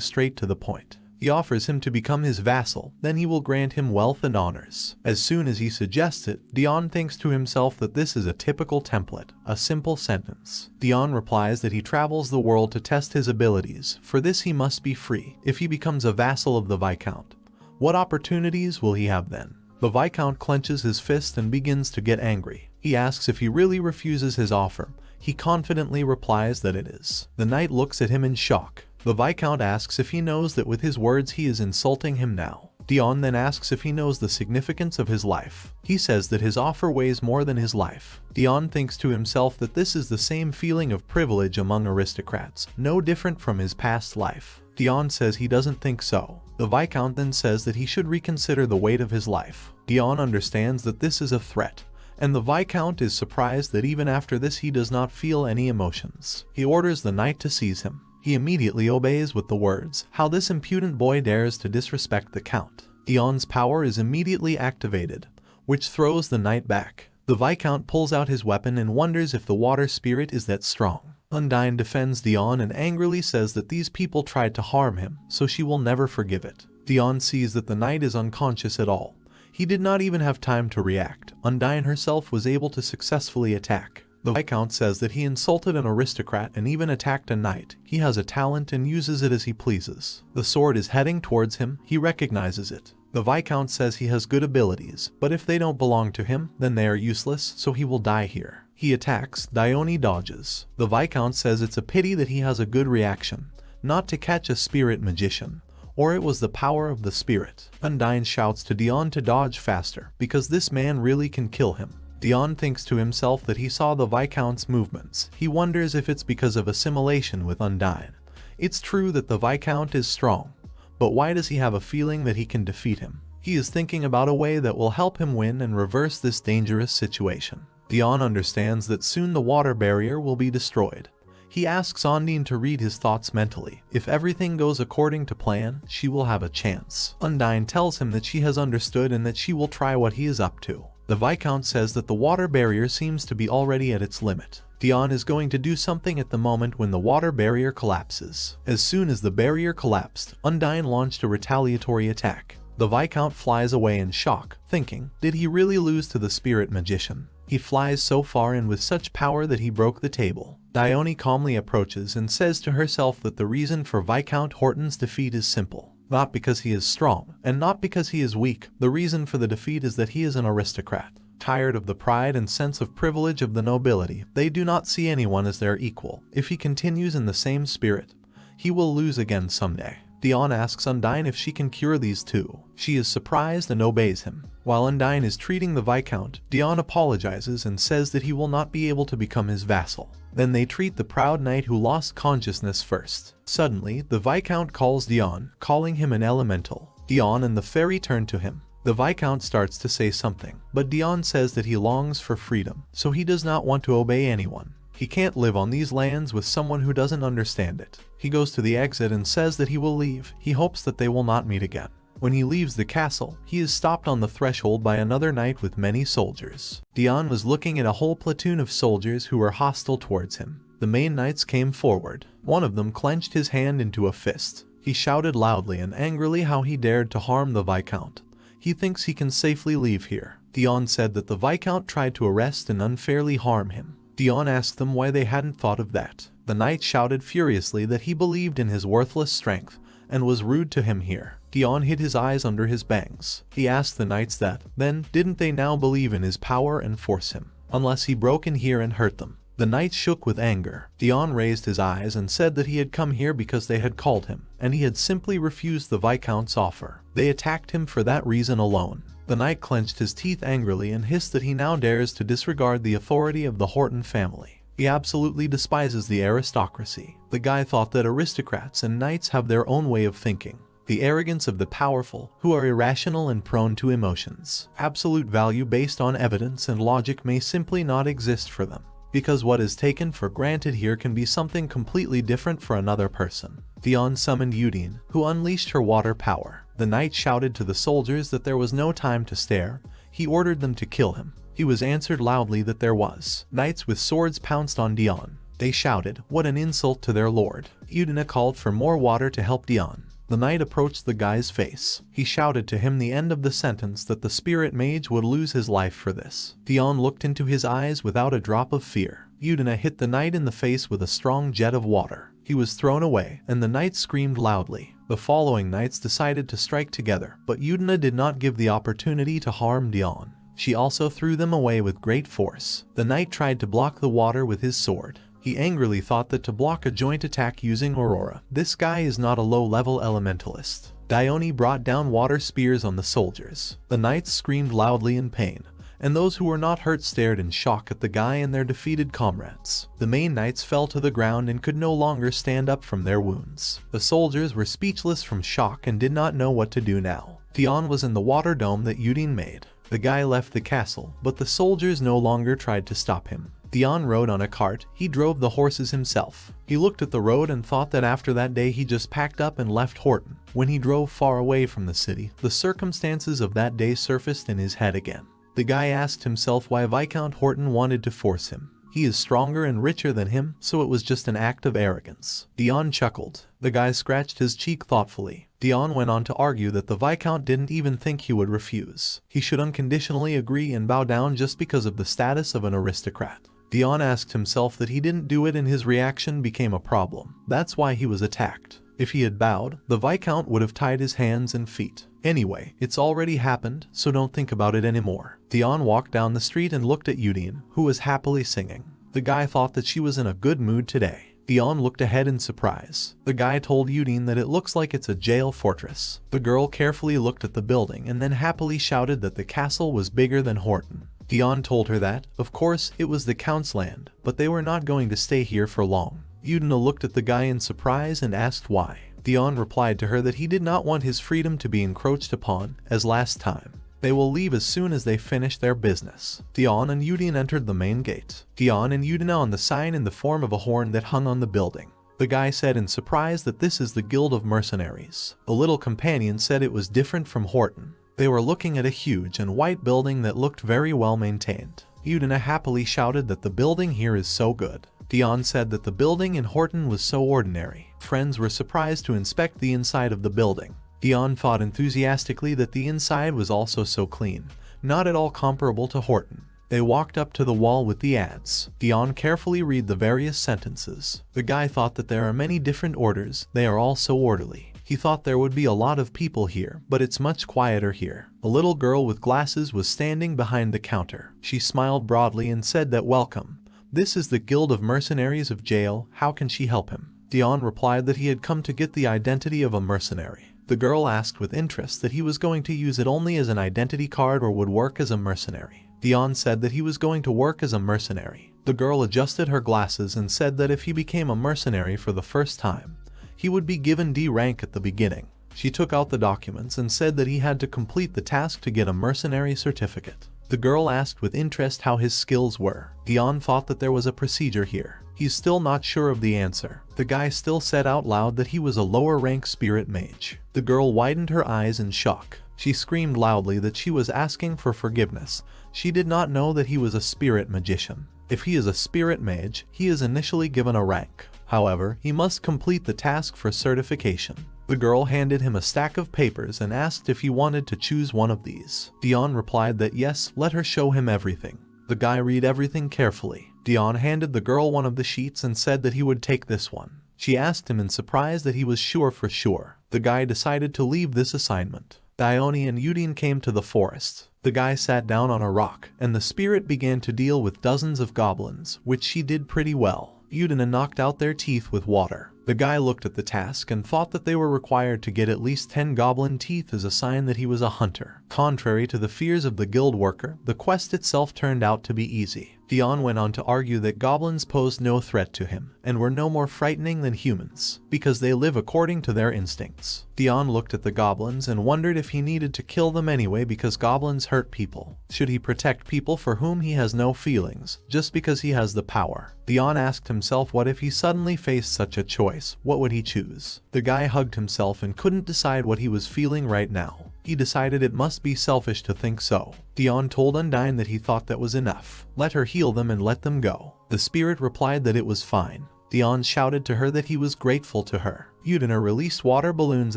straight to the point. He offers him to become his vassal, then he will grant him wealth and honors. As soon as he suggests it, Dion thinks to himself that this is a typical template, a simple sentence. Dion replies that he travels the world to test his abilities. For this he must be free. If he becomes a vassal of the Viscount, what opportunities will he have then? The Viscount clenches his fist and begins to get angry. He asks if he really refuses his offer. He confidently replies that it is. The knight looks at him in shock. The Viscount asks if he knows that with his words he is insulting him now. Dion then asks if he knows the significance of his life. He says that his offer weighs more than his life. Dion thinks to himself that this is the same feeling of privilege among aristocrats, no different from his past life. Dion says he doesn't think so. The Viscount then says that he should reconsider the weight of his life. Dion understands that this is a threat, and the Viscount is surprised that even after this he does not feel any emotions. He orders the knight to seize him. He immediately obeys with the words, "How this impudent boy dares to disrespect the Count." Dion's power is immediately activated, which throws the knight back. The Viscount pulls out his weapon and wonders if the water spirit is that strong. Undine defends Dion and angrily says that these people tried to harm him, so she will never forgive it. Dion sees that the knight is unconscious at all. He did not even have time to react. Undine herself was able to successfully attack. The Viscount says that he insulted an aristocrat and even attacked a knight. He has a talent and uses it as he pleases. The sword is heading towards him. He recognizes it. The Viscount says he has good abilities, but if they don't belong to him, then they are useless, so he will die here. He attacks. Dione dodges. The Viscount says it's a pity that he has a good reaction, not to catch a spirit magician, or it was the power of the spirit. Undine shouts to Dion to dodge faster, because this man really can kill him. Dion thinks to himself that he saw the Viscount's movements. He wonders if it's because of assimilation with Undine. It's true that the Viscount is strong, but why does he have a feeling that he can defeat him? He is thinking about a way that will help him win and reverse this dangerous situation. Dion understands that soon the water barrier will be destroyed. He asks Undine to read his thoughts mentally. If everything goes according to plan, she will have a chance. Undine tells him that she has understood and that she will try what he is up to. The Viscount says that the water barrier seems to be already at its limit. Dion is going to do something at the moment when the water barrier collapses. As soon as the barrier collapsed, Undine launched a retaliatory attack. The Viscount flies away in shock, thinking, did he really lose to the spirit magician? He flies so far and with such power that he broke the table. Dione calmly approaches and says to herself that the reason for Viscount Horton's defeat is simple. Not because he is strong, and not because he is weak. The reason for the defeat is that he is an aristocrat. Tired of the pride and sense of privilege of the nobility, they do not see anyone as their equal. If he continues in the same spirit, he will lose again someday. Dion asks Undine if she can cure these two. She is surprised and obeys him. While Undine is treating the Viscount, Dion apologizes and says that he will not be able to become his vassal. Then they treat the proud knight who lost consciousness first. Suddenly, the Viscount calls Dion, calling him an elemental. Dion and the fairy turn to him. The Viscount starts to say something, but Dion says that he longs for freedom, so he does not want to obey anyone. He can't live on these lands with someone who doesn't understand it. He goes to the exit and says that he will leave. He hopes that they will not meet again. When he leaves the castle, he is stopped on the threshold by another knight with many soldiers. Dion was looking at a whole platoon of soldiers who were hostile towards him. The main knights came forward. One of them clenched his hand into a fist. He shouted loudly and angrily how he dared to harm the Viscount. He thinks he can safely leave here. Dion said that the Viscount tried to arrest and unfairly harm him. Dion asked them why they hadn't thought of that. The knight shouted furiously that he believed in his worthless strength and was rude to him here. Dion hid his eyes under his bangs. He asked the knights that, then, didn't they now believe in his power and force him, unless he broke in here and hurt them. The knights shook with anger. Dion raised his eyes and said that he had come here because they had called him, and he had simply refused the Viscount's offer. They attacked him for that reason alone. The knight clenched his teeth angrily and hissed that he now dares to disregard the authority of the Horton family. He absolutely despises the aristocracy. The guy thought that aristocrats and knights have their own way of thinking. The arrogance of the powerful, who are irrational and prone to emotions. Absolute value based on evidence and logic may simply not exist for them, because what is taken for granted here can be something completely different for another person. Theon summoned Udine, who unleashed her water power. The knight shouted to the soldiers that there was no time to stare. He ordered them to kill him. He was answered loudly that there was. Knights with swords pounced on Dion. They shouted, "What an insult to their lord." Udine called for more water to help Dion. The knight approached the guy's face. He shouted to him the end of the sentence that the spirit mage would lose his life for this. Theon looked into his eyes without a drop of fear. Udine hit the knight in the face with a strong jet of water. He was thrown away, and the knight screamed loudly. The following knights decided to strike together, but Udine did not give the opportunity to harm Dion. She also threw them away with great force. The knight tried to block the water with his sword. He angrily thought that to block a joint attack using Aurora, this guy is not a low-level elementalist. Dione brought down water spears on the soldiers. The knights screamed loudly in pain, and those who were not hurt stared in shock at the guy and their defeated comrades. The main knights fell to the ground and could no longer stand up from their wounds. The soldiers were speechless from shock and did not know what to do now. Theon was in the water dome that Udine made. The guy left the castle, but the soldiers no longer tried to stop him. Theon rode on a cart. He drove the horses himself. He looked at the road and thought that after that day he just packed up and left Horton. When he drove far away from the city, the circumstances of that day surfaced in his head again. The guy asked himself why Viscount Horton wanted to force him. He is stronger and richer than him, so it was just an act of arrogance. Theon chuckled. The guy scratched his cheek thoughtfully. Theon went on to argue that the Viscount didn't even think he would refuse. He should unconditionally agree and bow down just because of the status of an aristocrat. Theon asked himself that he didn't do it and his reaction became a problem. That's why he was attacked. If he had bowed, the Viscount would have tied his hands and feet. Anyway, it's already happened, so don't think about it anymore. Theon walked down the street and looked at Udine, who was happily singing. The guy thought that she was in a good mood today. Theon looked ahead in surprise. The guy told Udine that it looks like it's a jail fortress. The girl carefully looked at the building and then happily shouted that the castle was bigger than Horton. Theon told her that, of course, it was the Count's land, but they were not going to stay here for long. Udine looked at the guy in surprise and asked why. Theon replied to her that he did not want his freedom to be encroached upon, as last time. They will leave as soon as they finish their business. Theon and Udine entered the main gate. Theon and Udine on the sign in the form of a horn that hung on the building. The guy said in surprise that this is the Guild of Mercenaries. The little companion said it was different from Horton. They were looking at a huge and white building that looked very well maintained. Udine happily shouted that the building here is so good. Theon said that the building in Horton was so ordinary. Friends were surprised to inspect the inside of the building. Theon thought enthusiastically that the inside was also so clean, not at all comparable to Horton. They walked up to the wall with the ads. Theon carefully read the various sentences. The guy thought that there are many different orders, they are all so orderly. He thought there would be a lot of people here, but it's much quieter here. A little girl with glasses was standing behind the counter. She smiled broadly and said that welcome. This is the Guild of Mercenaries of Jail, how can she help him? Theon replied that he had come to get the identity of a mercenary. The girl asked with interest that he was going to use it only as an identity card or would work as a mercenary. Theon said that he was going to work as a mercenary. The girl adjusted her glasses and said that if he became a mercenary for the first time, he would be given D rank at the beginning. She took out the documents and said that he had to complete the task to get a mercenary certificate. The girl asked with interest how his skills were. Theon thought that there was a procedure here. He's still not sure of the answer. The guy still said out loud that he was a lower rank spirit mage. The girl widened her eyes in shock. She screamed loudly that she was asking for forgiveness. She did not know that he was a spirit magician. If he is a spirit mage, he is initially given a rank. However, he must complete the task for certification. The girl handed him a stack of papers and asked if he wanted to choose one of these. Theon replied that yes, let her show him everything. The guy read everything carefully. Theon handed the girl one of the sheets and said that he would take this one. She asked him in surprise that he was sure for sure. The guy decided to leave this assignment. Dione and Udine came to the forest. The guy sat down on a rock, and the spirit began to deal with dozens of goblins, which she did pretty well. Udine knocked out their teeth with water. The guy looked at the task and thought that they were required to get at least 10 goblin teeth as a sign that he was a hunter. Contrary to the fears of the guild worker, the quest itself turned out to be easy. Dion went on to argue that goblins posed no threat to him and were no more frightening than humans because they live according to their instincts. Dion looked at the goblins and wondered if he needed to kill them anyway because goblins hurt people. Should he protect people for whom he has no feelings just because he has the power? Dion asked himself, what if he suddenly faced such a choice? What would he choose? The guy hugged himself and couldn't decide what he was feeling right now. He decided it must be selfish to think so. Dion told Undyne that he thought that was enough. Let her heal them and let them go. The spirit replied that it was fine. Dion shouted to her that he was grateful to her. Udina released water balloons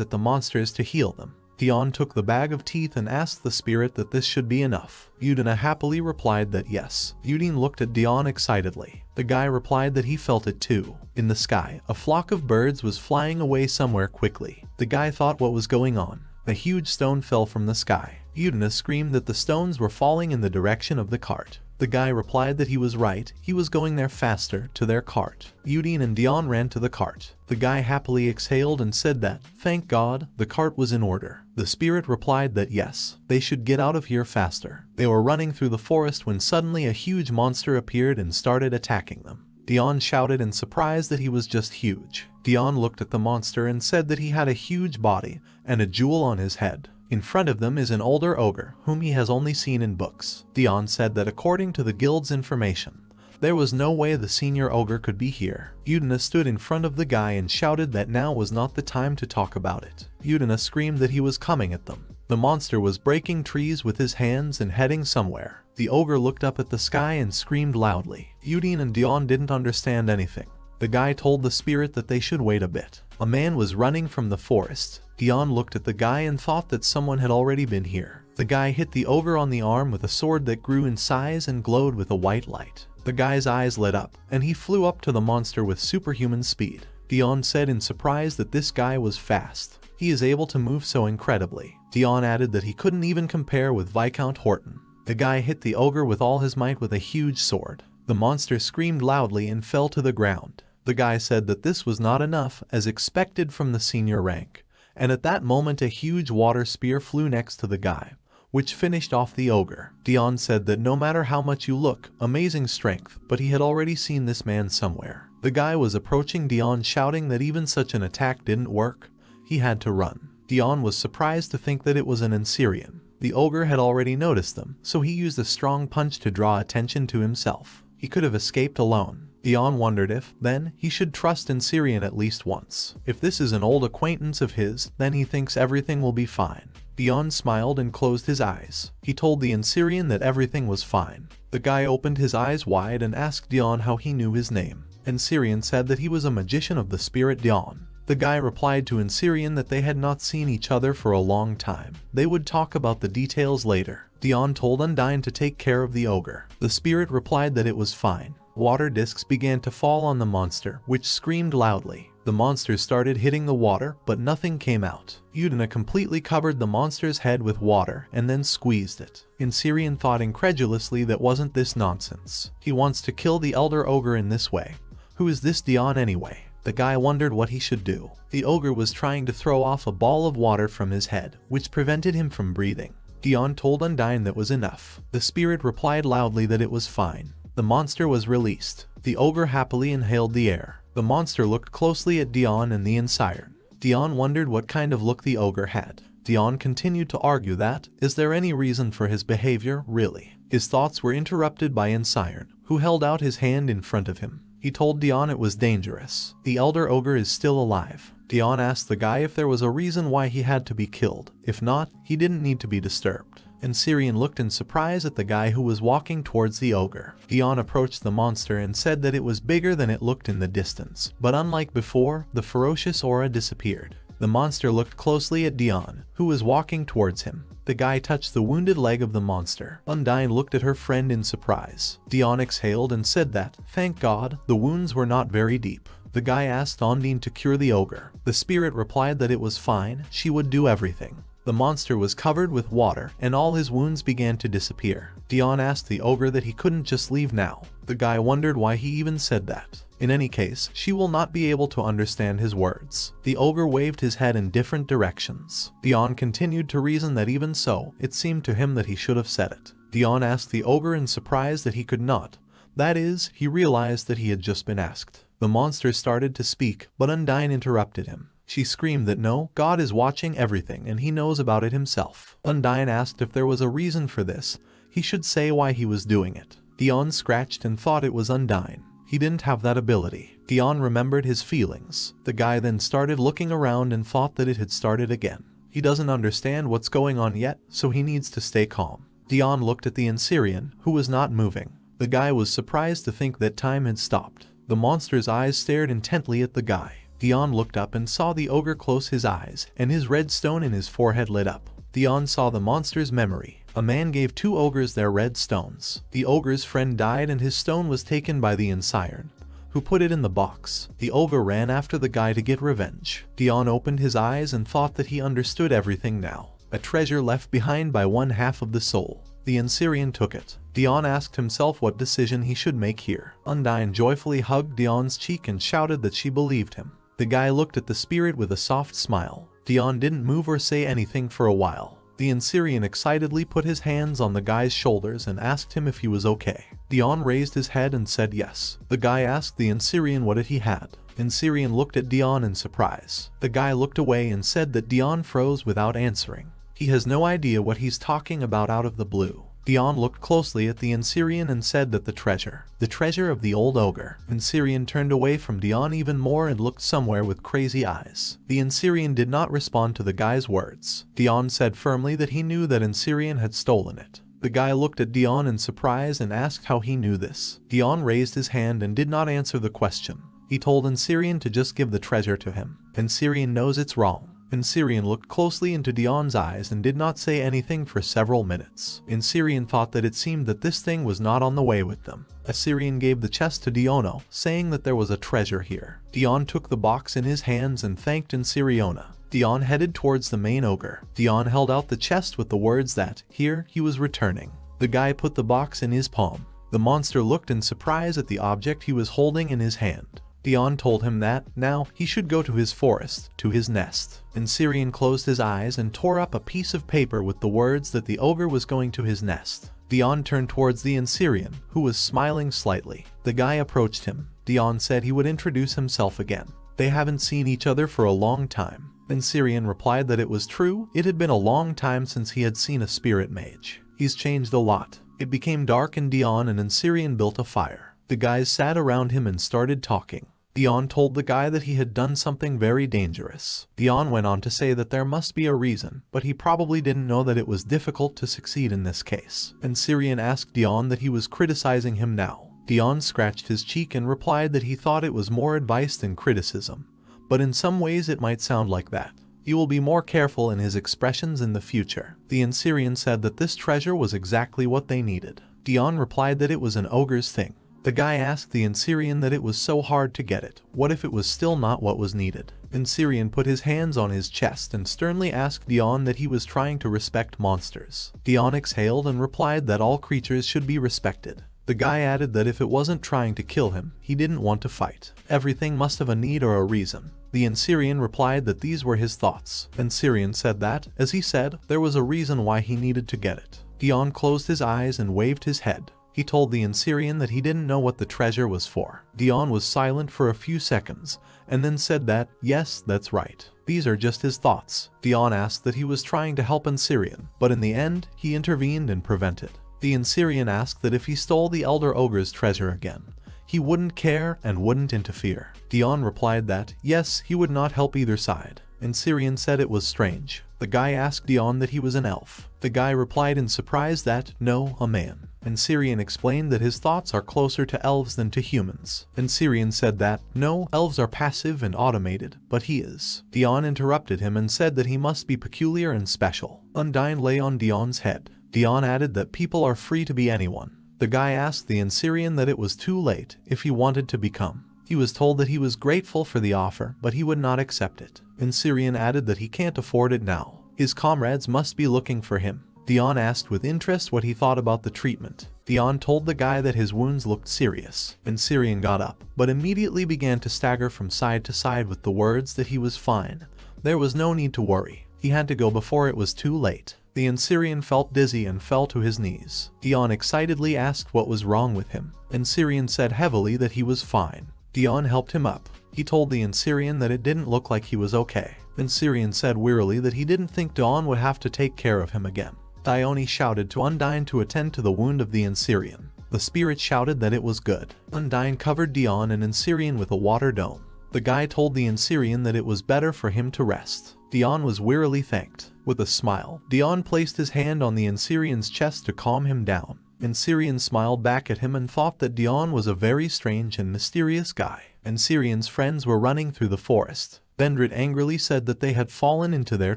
at the monsters to heal them. Dion took the bag of teeth and asked the spirit that this should be enough. Udina happily replied that yes. Udine looked at Dion excitedly. The guy replied that he felt it too. In the sky, a flock of birds was flying away somewhere quickly. The guy thought what was going on. A huge stone fell from the sky. Udina screamed that the stones were falling in the direction of the cart. The guy replied that he was right, he was going there faster, to their cart. Udine and Dion ran to the cart. The guy happily exhaled and said that, thank God, the cart was in order. The spirit replied that yes, they should get out of here faster. They were running through the forest when suddenly a huge monster appeared and started attacking them. Dion shouted in surprise that he was just huge. Dion looked at the monster and said that he had a huge body and a jewel on his head. In front of them is an older ogre, whom he has only seen in books. Dion said that according to the guild's information, there was no way the senior ogre could be here. Udina stood in front of the guy and shouted that now was not the time to talk about it. Udina screamed that he was coming at them. The monster was breaking trees with his hands and heading somewhere. The ogre looked up at the sky and screamed loudly. Udine and Dion didn't understand anything. The guy told the spirit that they should wait a bit. A man was running from the forest. Dion looked at the guy and thought that someone had already been here. The guy hit the ogre on the arm with a sword that grew in size and glowed with a white light. The guy's eyes lit up, and he flew up to the monster with superhuman speed. Dion said in surprise that this guy was fast. He is able to move so incredibly. Dion added that he couldn't even compare with Viscount Horton. The guy hit the ogre with all his might with a huge sword. The monster screamed loudly and fell to the ground. The guy said that this was not enough, as expected from the senior rank, and at that moment a huge water spear flew next to the guy, which finished off the ogre. Dion said that no matter how much you look, amazing strength, but he had already seen this man somewhere. The guy was approaching Dion shouting that even such an attack didn't work. He had to run. Dion was surprised to think that it was an Ensirian. The ogre had already noticed them, so he used a strong punch to draw attention to himself. He could have escaped alone. Dion wondered if, then, he should trust Ensirian at least once. If this is an old acquaintance of his, then he thinks everything will be fine. Dion smiled and closed his eyes. He told the Ensirian that everything was fine. The guy opened his eyes wide and asked Dion how he knew his name. Ensirian said that he was a magician of the spirit Dion. The guy replied to Ensirian that they had not seen each other for a long time. They would talk about the details later. Dion told Undyne to take care of the ogre. The spirit replied that it was fine. Water discs began to fall on the monster, which screamed loudly. The monster started hitting the water, but nothing came out. Udina completely covered the monster's head with water and then squeezed it. Ensirian thought incredulously that wasn't this nonsense. He wants to kill the elder ogre in this way. Who is this Dion anyway? The guy wondered what he should do. The ogre was trying to throw off a ball of water from his head, which prevented him from breathing. Dion told Undyne that was enough. The spirit replied loudly that it was fine. The monster was released. The ogre happily inhaled the air. The monster looked closely at Dion and the Ensirian. Dion wondered what kind of look the ogre had. Dion continued to argue that, is there any reason for his behavior, really? His thoughts were interrupted by Ensirian, who held out his hand in front of him. He told Dion it was dangerous. The elder ogre is still alive. Dion asked the guy if there was a reason why he had to be killed. If not, he didn't need to be disturbed. Ensirian looked in surprise at the guy who was walking towards the ogre. Dion approached the monster and said that it was bigger than it looked in the distance. But unlike before, the ferocious aura disappeared. The monster looked closely at Dion, who was walking towards him. The guy touched the wounded leg of the monster. Undyne looked at her friend in surprise. Dion exhaled and said that, thank God, the wounds were not very deep. The guy asked Undine to cure the ogre. The spirit replied that it was fine, she would do everything. The monster was covered with water, and all his wounds began to disappear. Dion asked the ogre that he couldn't just leave now. The guy wondered why he even said that. In any case, she will not be able to understand his words. The ogre waved his head in different directions. Dion continued to reason that even so, it seemed to him that he should have said it. Dion asked the ogre in surprise that he could not. That is, he realized that he had just been asked. The monster started to speak, but Undyne interrupted him. She screamed that no, God is watching everything and he knows about it himself. Undyne asked if there was a reason for this. He should say why he was doing it. Dion scratched and thought it was Undyne. He didn't have that ability. Dion remembered his feelings. The guy then started looking around and thought that it had started again. He doesn't understand what's going on yet, so he needs to stay calm. Dion looked at the Ensyrian, who was not moving. The guy was surprised to think that time had stopped. The monster's eyes stared intently at the guy. Dion looked up and saw the ogre close his eyes, and his red stone in his forehead lit up. Dion saw the monster's memory. A man gave 2 ogres their red stones. The ogre's friend died and his stone was taken by the Ensyrian, who put it in the box. The ogre ran after the guy to get revenge. Dion opened his eyes and thought that he understood everything now. A treasure left behind by 1/2 of the soul. The Ensyrian took it. Dion asked himself what decision he should make here. Undyne joyfully hugged Dion's cheek and shouted that she believed him. The guy looked at the spirit with a soft smile. Dion didn't move or say anything for a while. The Ensyrian excitedly put his hands on the guy's shoulders and asked him if he was okay. Dion raised his head and said yes. The guy asked the Ensyrian what he had. Ensyrian looked at Dion in surprise. The guy looked away and said that Dion froze without answering. He has no idea what he's talking about out of the blue. Dion looked closely at the Ensyrian and said that the treasure of the old ogre. Ensyrian turned away from Dion even more and looked somewhere with crazy eyes. The Ensyrian did not respond to the guy's words. Dion said firmly that he knew that Ensyrian had stolen it. The guy looked at Dion in surprise and asked how he knew this. Dion raised his hand and did not answer the question. He told Ensyrian to just give the treasure to him. Ensyrian knows it's wrong. Ensyrian looked closely into Dion's eyes and did not say anything for several minutes. Ensyrian thought that it seemed that this thing was not on the way with them. Ensyrian gave the chest to Diono, saying that there was a treasure here. Dion took the box in his hands and thanked Ensyriona. Dion headed towards the main ogre. Dion held out the chest with the words that, here, he was returning. The guy put the box in his palm. The monster looked in surprise at the object he was holding in his hand. Dion told him that, now, he should go to his forest, to his nest. Ensyrian closed his eyes and tore up a piece of paper with the words that the ogre was going to his nest. Dion turned towards the Ensyrian, who was smiling slightly. The guy approached him. Dion said he would introduce himself again. They haven't seen each other for a long time. Ensyrian replied that it was true, it had been a long time since he had seen a spirit mage. He's changed a lot. It became dark and Dion and Ensyrian built a fire. The guys sat around him and started talking. Dion told the guy that he had done something very dangerous. Dion went on to say that there must be a reason, but he probably didn't know that it was difficult to succeed in this case. Ensyrian asked Dion that he was criticizing him now. Dion scratched his cheek and replied that he thought it was more advice than criticism, but in some ways it might sound like that. He will be more careful in his expressions in the future. The Ensyrian said that this treasure was exactly what they needed. Dion replied that it was an ogre's thing. The guy asked the Ensyrian that it was so hard to get it. What if it was still not what was needed? Ensyrian put his hands on his chest and sternly asked Dion that he was trying to respect monsters. Dion exhaled and replied that all creatures should be respected. The guy added that if it wasn't trying to kill him, he didn't want to fight. Everything must have a need or a reason. The Ensyrian replied that these were his thoughts. Ensyrian said that, as he said, there was a reason why he needed to get it. Dion closed his eyes and waved his head. He told the Ensyrian that he didn't know what the treasure was for. Dion was silent for a few seconds, and then said that, yes, that's right. These are just his thoughts. Dion asked that he was trying to help Ensyrian, but in the end, he intervened and prevented. The Ensyrian asked that if he stole the Elder Ogre's treasure again, he wouldn't care and wouldn't interfere. Dion replied that, yes, he would not help either side. Ensyrian said it was strange. The guy asked Dion that he was an elf. The guy replied in surprise that, no, a man. Ensyrian explained that his thoughts are closer to elves than to humans. Ensyrian said that, no, elves are passive and automated, but he is. Dion interrupted him and said that he must be peculiar and special. Undyne lay on Dion's head. Dion added that people are free to be anyone. The guy asked the Ensyrian that it was too late if he wanted to become. He was told that he was grateful for the offer, but he would not accept it. Ensyrian added that he can't afford it now. His comrades must be looking for him. Dion asked with interest what he thought about the treatment. Dion told the guy that his wounds looked serious. Manhwacap got up, but immediately began to stagger from side to side with the words that he was fine. There was no need to worry. He had to go before it was too late. The Manhwacap felt dizzy and fell to his knees. Dion excitedly asked what was wrong with him. Manhwacap said heavily that he was fine. Dion helped him up. He told the Manhwacap that it didn't look like he was okay. Manhwacap said wearily that he didn't think Dion would have to take care of him again. Dione shouted to Undine to attend to the wound of the Manhwacap. The spirit shouted that it was good. Undine covered Dion and Manhwacap with a water dome. The guy told the Manhwacap that it was better for him to rest. Dion was wearily thanked. With a smile, Dion placed his hand on the Manhwacap's chest to calm him down. Manhwacap smiled back at him and thought that Dion was a very strange and mysterious guy. Manhwacap's friends were running through the forest. Vendrit angrily said that they had fallen into their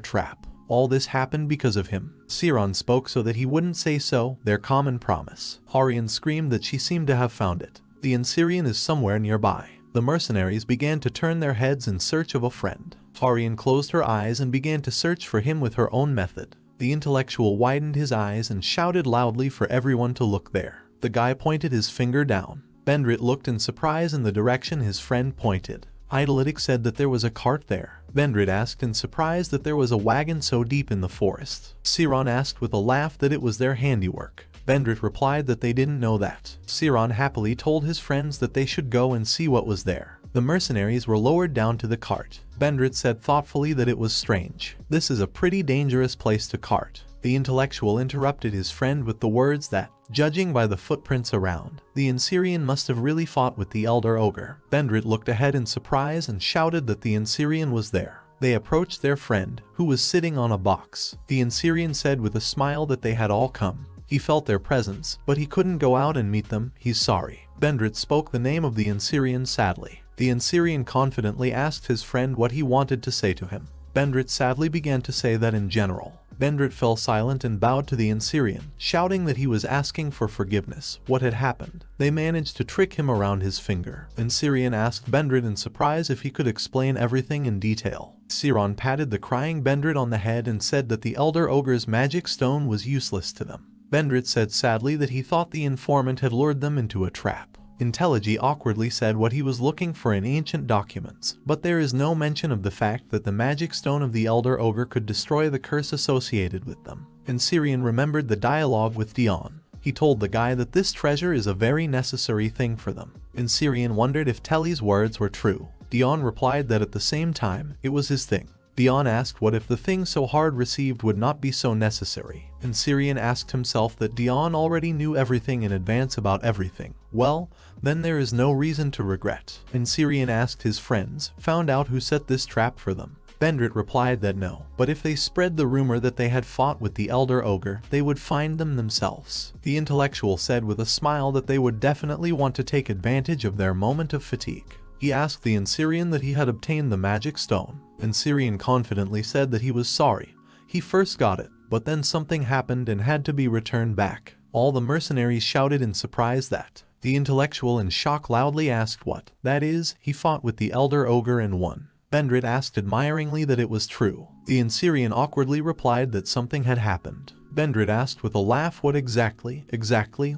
trap. All this happened because of him. Siron spoke so that he wouldn't say so, their common promise. Harian screamed that she seemed to have found it. The Manhwacap is somewhere nearby. The mercenaries began to turn their heads in search of a friend. Harian closed her eyes and began to search for him with her own method. The intellectual widened his eyes and shouted loudly for everyone to look there. The guy pointed his finger down. Vendrit looked in surprise in the direction his friend pointed. Idolitic said that there was a cart there. Vendrit asked in surprise that there was a wagon so deep in the forest. Siron asked with a laugh that it was their handiwork. Vendrit replied that they didn't know that. Siron happily told his friends that they should go and see what was there. The mercenaries were lowered down to the cart. Vendrit said thoughtfully that it was strange. This is a pretty dangerous place to cart. The intellectual interrupted his friend with the words that, judging by the footprints around, the Manhwacap must have really fought with the Elder Ogre. Vendrit looked ahead in surprise and shouted that the Manhwacap was there. They approached their friend, who was sitting on a box. The Manhwacap said with a smile that they had all come. He felt their presence, but he couldn't go out and meet them. He's sorry. Vendrit spoke the name of the Manhwacap sadly. The Manhwacap confidently asked his friend what he wanted to say to him. Vendrit sadly began to say that in general. Vendrit fell silent and bowed to the Manhwacap, shouting that he was asking for forgiveness. What had happened? They managed to trick him around his finger. Manhwacap asked Vendrit in surprise if he could explain everything in detail. Siron patted the crying Vendrit on the head and said that the Elder Ogre's magic stone was useless to them. Vendrit said sadly that he thought the informant had lured them into a trap. Intelligy awkwardly said what he was looking for in ancient documents, but there is no mention of the fact that the magic stone of the Elder Ogre could destroy the curse associated with them. Manhwacap remembered the dialogue with Dion. He told the guy that this treasure is a very necessary thing for them. Manhwacap wondered if Telly's words were true. Dion replied that at the same time, it was his thing. Dion asked what if the thing so hard received would not be so necessary. Manhwacap asked himself that Dion already knew everything in advance about everything. Well, then there is no reason to regret. Manhwacap asked his friends, found out who set this trap for them. Vendrit replied that no, but if they spread the rumor that they had fought with the Elder Ogre, they would find them themselves. The intellectual said with a smile that they would definitely want to take advantage of their moment of fatigue. He asked the Manhwacap that he had obtained the magic stone. Manhwacap confidently said that he was sorry. He first got it, but then something happened and had to be returned back. All the mercenaries shouted in surprise that. The intellectual in shock loudly asked what. That is, he fought with the Elder Ogre and won. Vendrit asked admiringly that it was true. The Manhwacap awkwardly replied that something had happened. Vendrit asked with a laugh what exactly,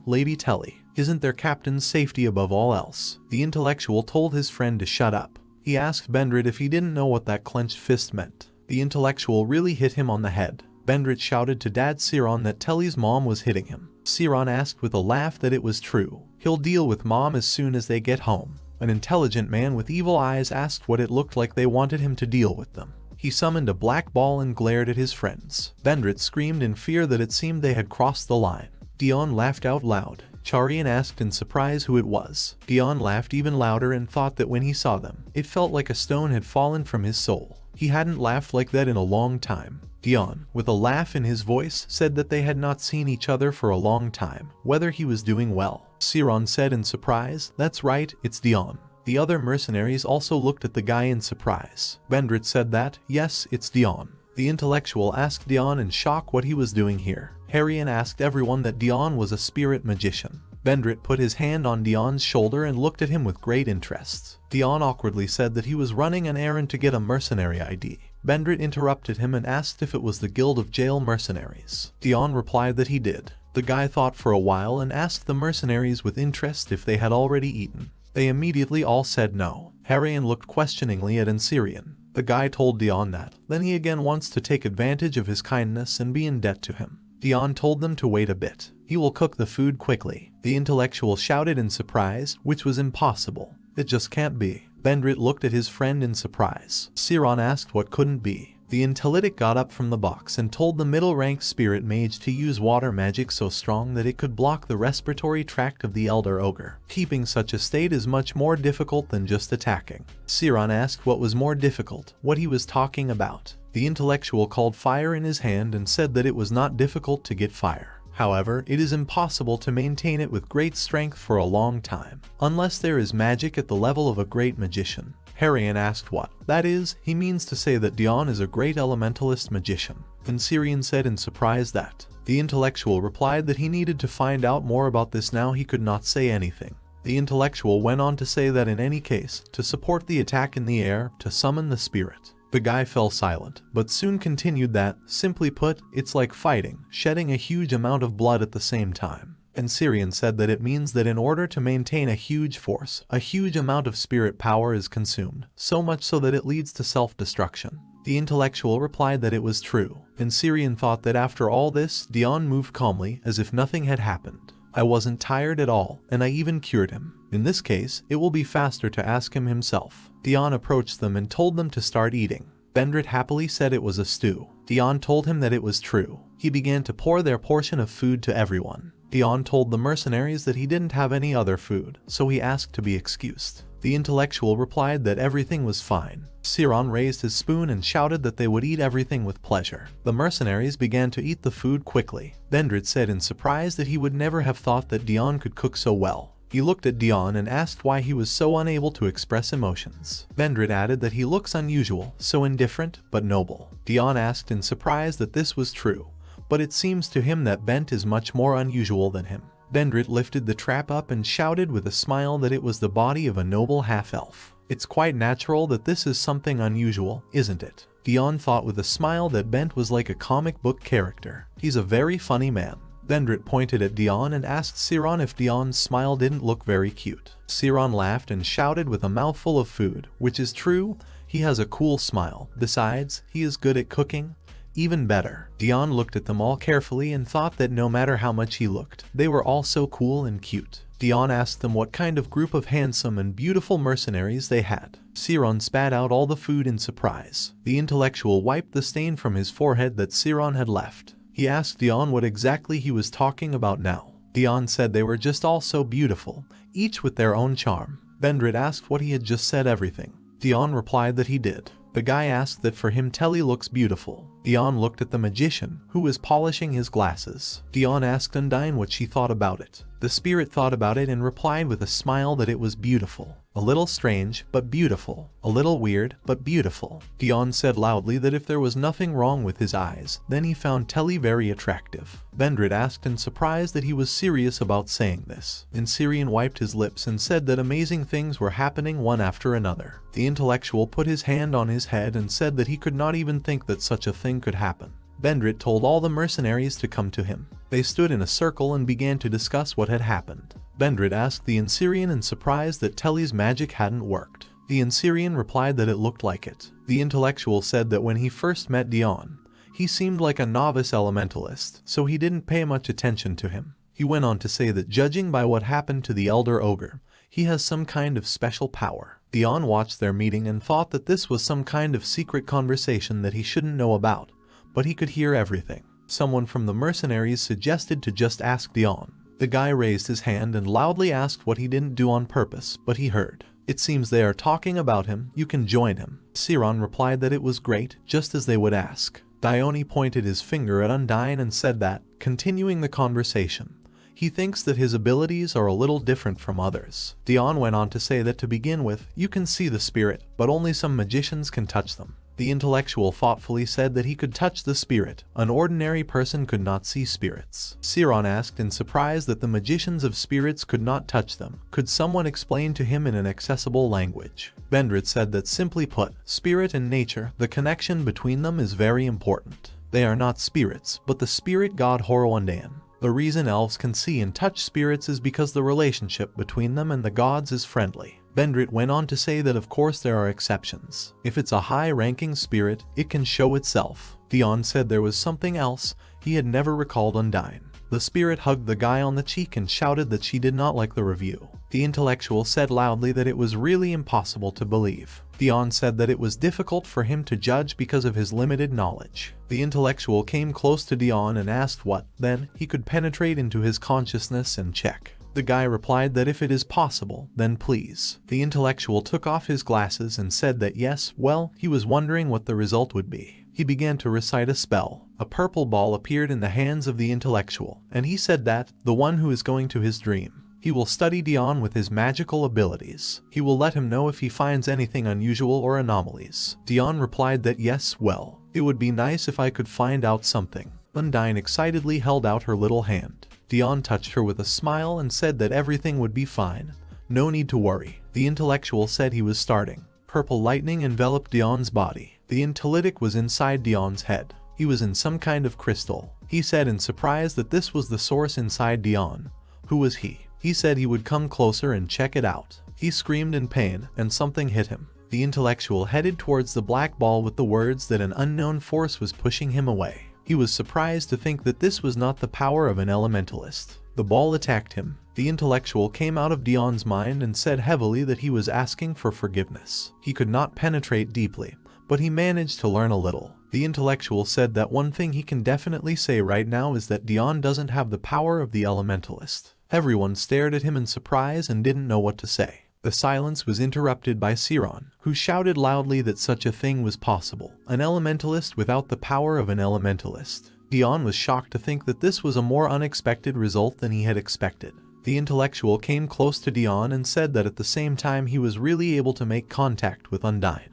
Lady Telly. Isn't their captain's safety above all else? The intellectual told his friend to shut up. He asked Vendrit if he didn't know what that clenched fist meant. The intellectual really hit him on the head. Vendrit shouted to Dad Siron that Telly's mom was hitting him. Siron asked with a laugh that it was true. He'll deal with Mom as soon as they get home. An intelligent man with evil eyes asked what it looked like they wanted him to deal with them. He summoned a black ball and glared at his friends. Vendrit screamed in fear that it seemed they had crossed the line. Dion laughed out loud. Charian asked in surprise who it was. Dion laughed even louder and thought that when he saw them, it felt like a stone had fallen from his soul. He hadn't laughed like that in a long time. Dion, with a laugh in his voice, said that they had not seen each other for a long time, whether he was doing well. Siron said in surprise, "That's right, it's Dion." The other mercenaries also looked at the guy in surprise. Vendrit said that, "Yes, it's Dion." The intellectual asked Dion in shock what he was doing here. Harian asked everyone that Dion was a spirit magician. Bendrit put his hand on Dion's shoulder and looked at him with great interest. Dion awkwardly said that he was running an errand to get a mercenary ID. Bendrit interrupted him and asked if it was the Guild of Jail Mercenaries. Dion replied that he did. The guy thought for a while and asked the mercenaries with interest if they had already eaten. They immediately all said no. Harian looked questioningly at Ensirian. The guy told Dion that. Then he again wants to take advantage of his kindness and be in debt to him. Dion told them to wait a bit. He will cook the food quickly. The intellectual shouted in surprise, which was impossible. It just can't be. Bendrit looked at his friend in surprise. Siron asked what couldn't be. The intellitic got up from the box and told the middle-ranked spirit mage to use water magic so strong that it could block the respiratory tract of the elder ogre. Keeping such a state is much more difficult than just attacking. Siron asked what was more difficult, what he was talking about. The intellectual called fire in his hand and said that it was not difficult to get fire. However, it is impossible to maintain it with great strength for a long time, unless there is magic at the level of a great magician. Harian asked what. That is, he means to say that Dion is a great elementalist magician. Ensirian said in surprise that. The intellectual replied that he needed to find out more about this. Now he could not say anything. The intellectual went on to say that in any case, to support the attack in the air, to summon the spirit. The guy fell silent, but soon continued that, simply put, it's like fighting, shedding a huge amount of blood at the same time. And Syrian said that it means that in order to maintain a huge force, a huge amount of spirit power is consumed, so much so that it leads to self-destruction. The intellectual replied that it was true, and Syrian thought that after all this, Dion moved calmly, as if nothing had happened. I wasn't tired at all, and I even cured him. In this case, it will be faster to ask him himself. Dion approached them and told them to start eating. Bendrit happily said it was a stew. Dion told him that it was true. He began to pour their portion of food to everyone. Dion told the mercenaries that he didn't have any other food, so he asked to be excused. The intellectual replied that everything was fine. Siron raised his spoon and shouted that they would eat everything with pleasure. The mercenaries began to eat the food quickly. Bendrit said in surprise that he would never have thought that Dion could cook so well. He looked at Dion and asked why he was so unable to express emotions. Bendrit added that he looks unusual, so indifferent, but noble. Dion asked in surprise that this was true, but it seems to him that Bent is much more unusual than him. Bendrit lifted the trap up and shouted with a smile that it was the body of a noble half-elf. It's quite natural that this is something unusual, isn't it? Dion thought with a smile that Bent was like a comic book character. He's a very funny man. Bendrit pointed at Dion and asked Siron if Dion's smile didn't look very cute. Siron laughed and shouted with a mouthful of food, which is true, he has a cool smile. Besides, he is good at cooking. Even better. Dion looked at them all carefully and thought that no matter how much he looked, they were all so cool and cute. Dion asked them what kind of group of handsome and beautiful mercenaries they had. Siron spat out all the food in surprise. The intellectual wiped the stain from his forehead that Siron had left. He asked Dion what exactly he was talking about now. Dion said they were just all so beautiful, each with their own charm. Bendrit asked what he had just said everything. Dion replied that he did. The guy asked that for him Telly looks beautiful. Dion looked at the magician, who was polishing his glasses. Dion asked Undine what she thought about it. The spirit thought about it and replied with a smile that it was beautiful. A little strange, but beautiful. A little weird, but beautiful. Dion said loudly that if there was nothing wrong with his eyes, then he found Telly very attractive. Bendrit asked in surprise that he was serious about saying this. Ensirian wiped his lips and said that amazing things were happening one after another. The intellectual put his hand on his head and said that he could not even think that such a thing could happen. Bendrit told all the mercenaries to come to him. They stood in a circle and began to discuss what had happened. Bendrit asked the Ensirian in surprise that Telly's magic hadn't worked. The Ensirian replied that it looked like it. The intellectual said that when he first met Dion, he seemed like a novice elementalist, so he didn't pay much attention to him. He went on to say that judging by what happened to the elder ogre, he has some kind of special power. Dion watched their meeting and thought that this was some kind of secret conversation that he shouldn't know about, but he could hear everything. Someone from the mercenaries suggested to just ask Dion. The guy raised his hand and loudly asked what he didn't do on purpose, but he heard. It seems they are talking about him, you can join him. Siron replied that it was great, just as they would ask. Dione pointed his finger at Undine and said that, continuing the conversation, he thinks that his abilities are a little different from others. Dion went on to say that to begin with, you can see the spirit, but only some magicians can touch them. The intellectual thoughtfully said that he could touch the spirit. An ordinary person could not see spirits. Siron asked in surprise that the magicians of spirits could not touch them. Could someone explain to him in an accessible language? Vendrit said that simply put, spirit and nature, the connection between them is very important. They are not spirits, but the spirit god Horwandan. The reason elves can see and touch spirits is because the relationship between them and the gods is friendly. Vendrit went on to say that of course there are exceptions. If it's a high-ranking spirit, it can show itself. Dion said there was something else. He had never recalled Undyne. The spirit hugged the guy on the cheek and shouted that she did not like the review. The intellectual said loudly that it was really impossible to believe. Dion said that it was difficult for him to judge because of his limited knowledge. The intellectual came close to Dion and asked what, then, he could penetrate into his consciousness and check. The guy replied that if it is possible, then please. The intellectual took off his glasses and said that yes, well, he was wondering what the result would be. He began to recite a spell. A purple ball appeared in the hands of the intellectual, and he said that, the one who is going to his dream. He will study Dion with his magical abilities. He will let him know if he finds anything unusual or anomalies. Dion replied that yes, well, it would be nice if I could find out something. Undyne excitedly held out her little hand. Dion touched her with a smile and said that everything would be fine. No need to worry. The intellectual said he was starting. Purple lightning enveloped Dion's body. The intellitic was inside Dion's head. He was in some kind of crystal. He said in surprise that this was the source inside Dion. Who was he? He said he would come closer and check it out. He screamed in pain, and something hit him. The intellectual headed towards the black ball with the words that an unknown force was pushing him away. He was surprised to think that this was not the power of an elementalist. The ball attacked him. The intellectual came out of Dion's mind and said heavily that he was asking for forgiveness. He could not penetrate deeply, but he managed to learn a little. The intellectual said that one thing he can definitely say right now is that Dion doesn't have the power of the elementalist. Everyone stared at him in surprise and didn't know what to say. The silence was interrupted by Siron, who shouted loudly that such a thing was possible. An elementalist without the power of an elementalist. Dion was shocked to think that this was a more unexpected result than he had expected. The intellectual came close to Dion and said that at the same time he was really able to make contact with Undyne,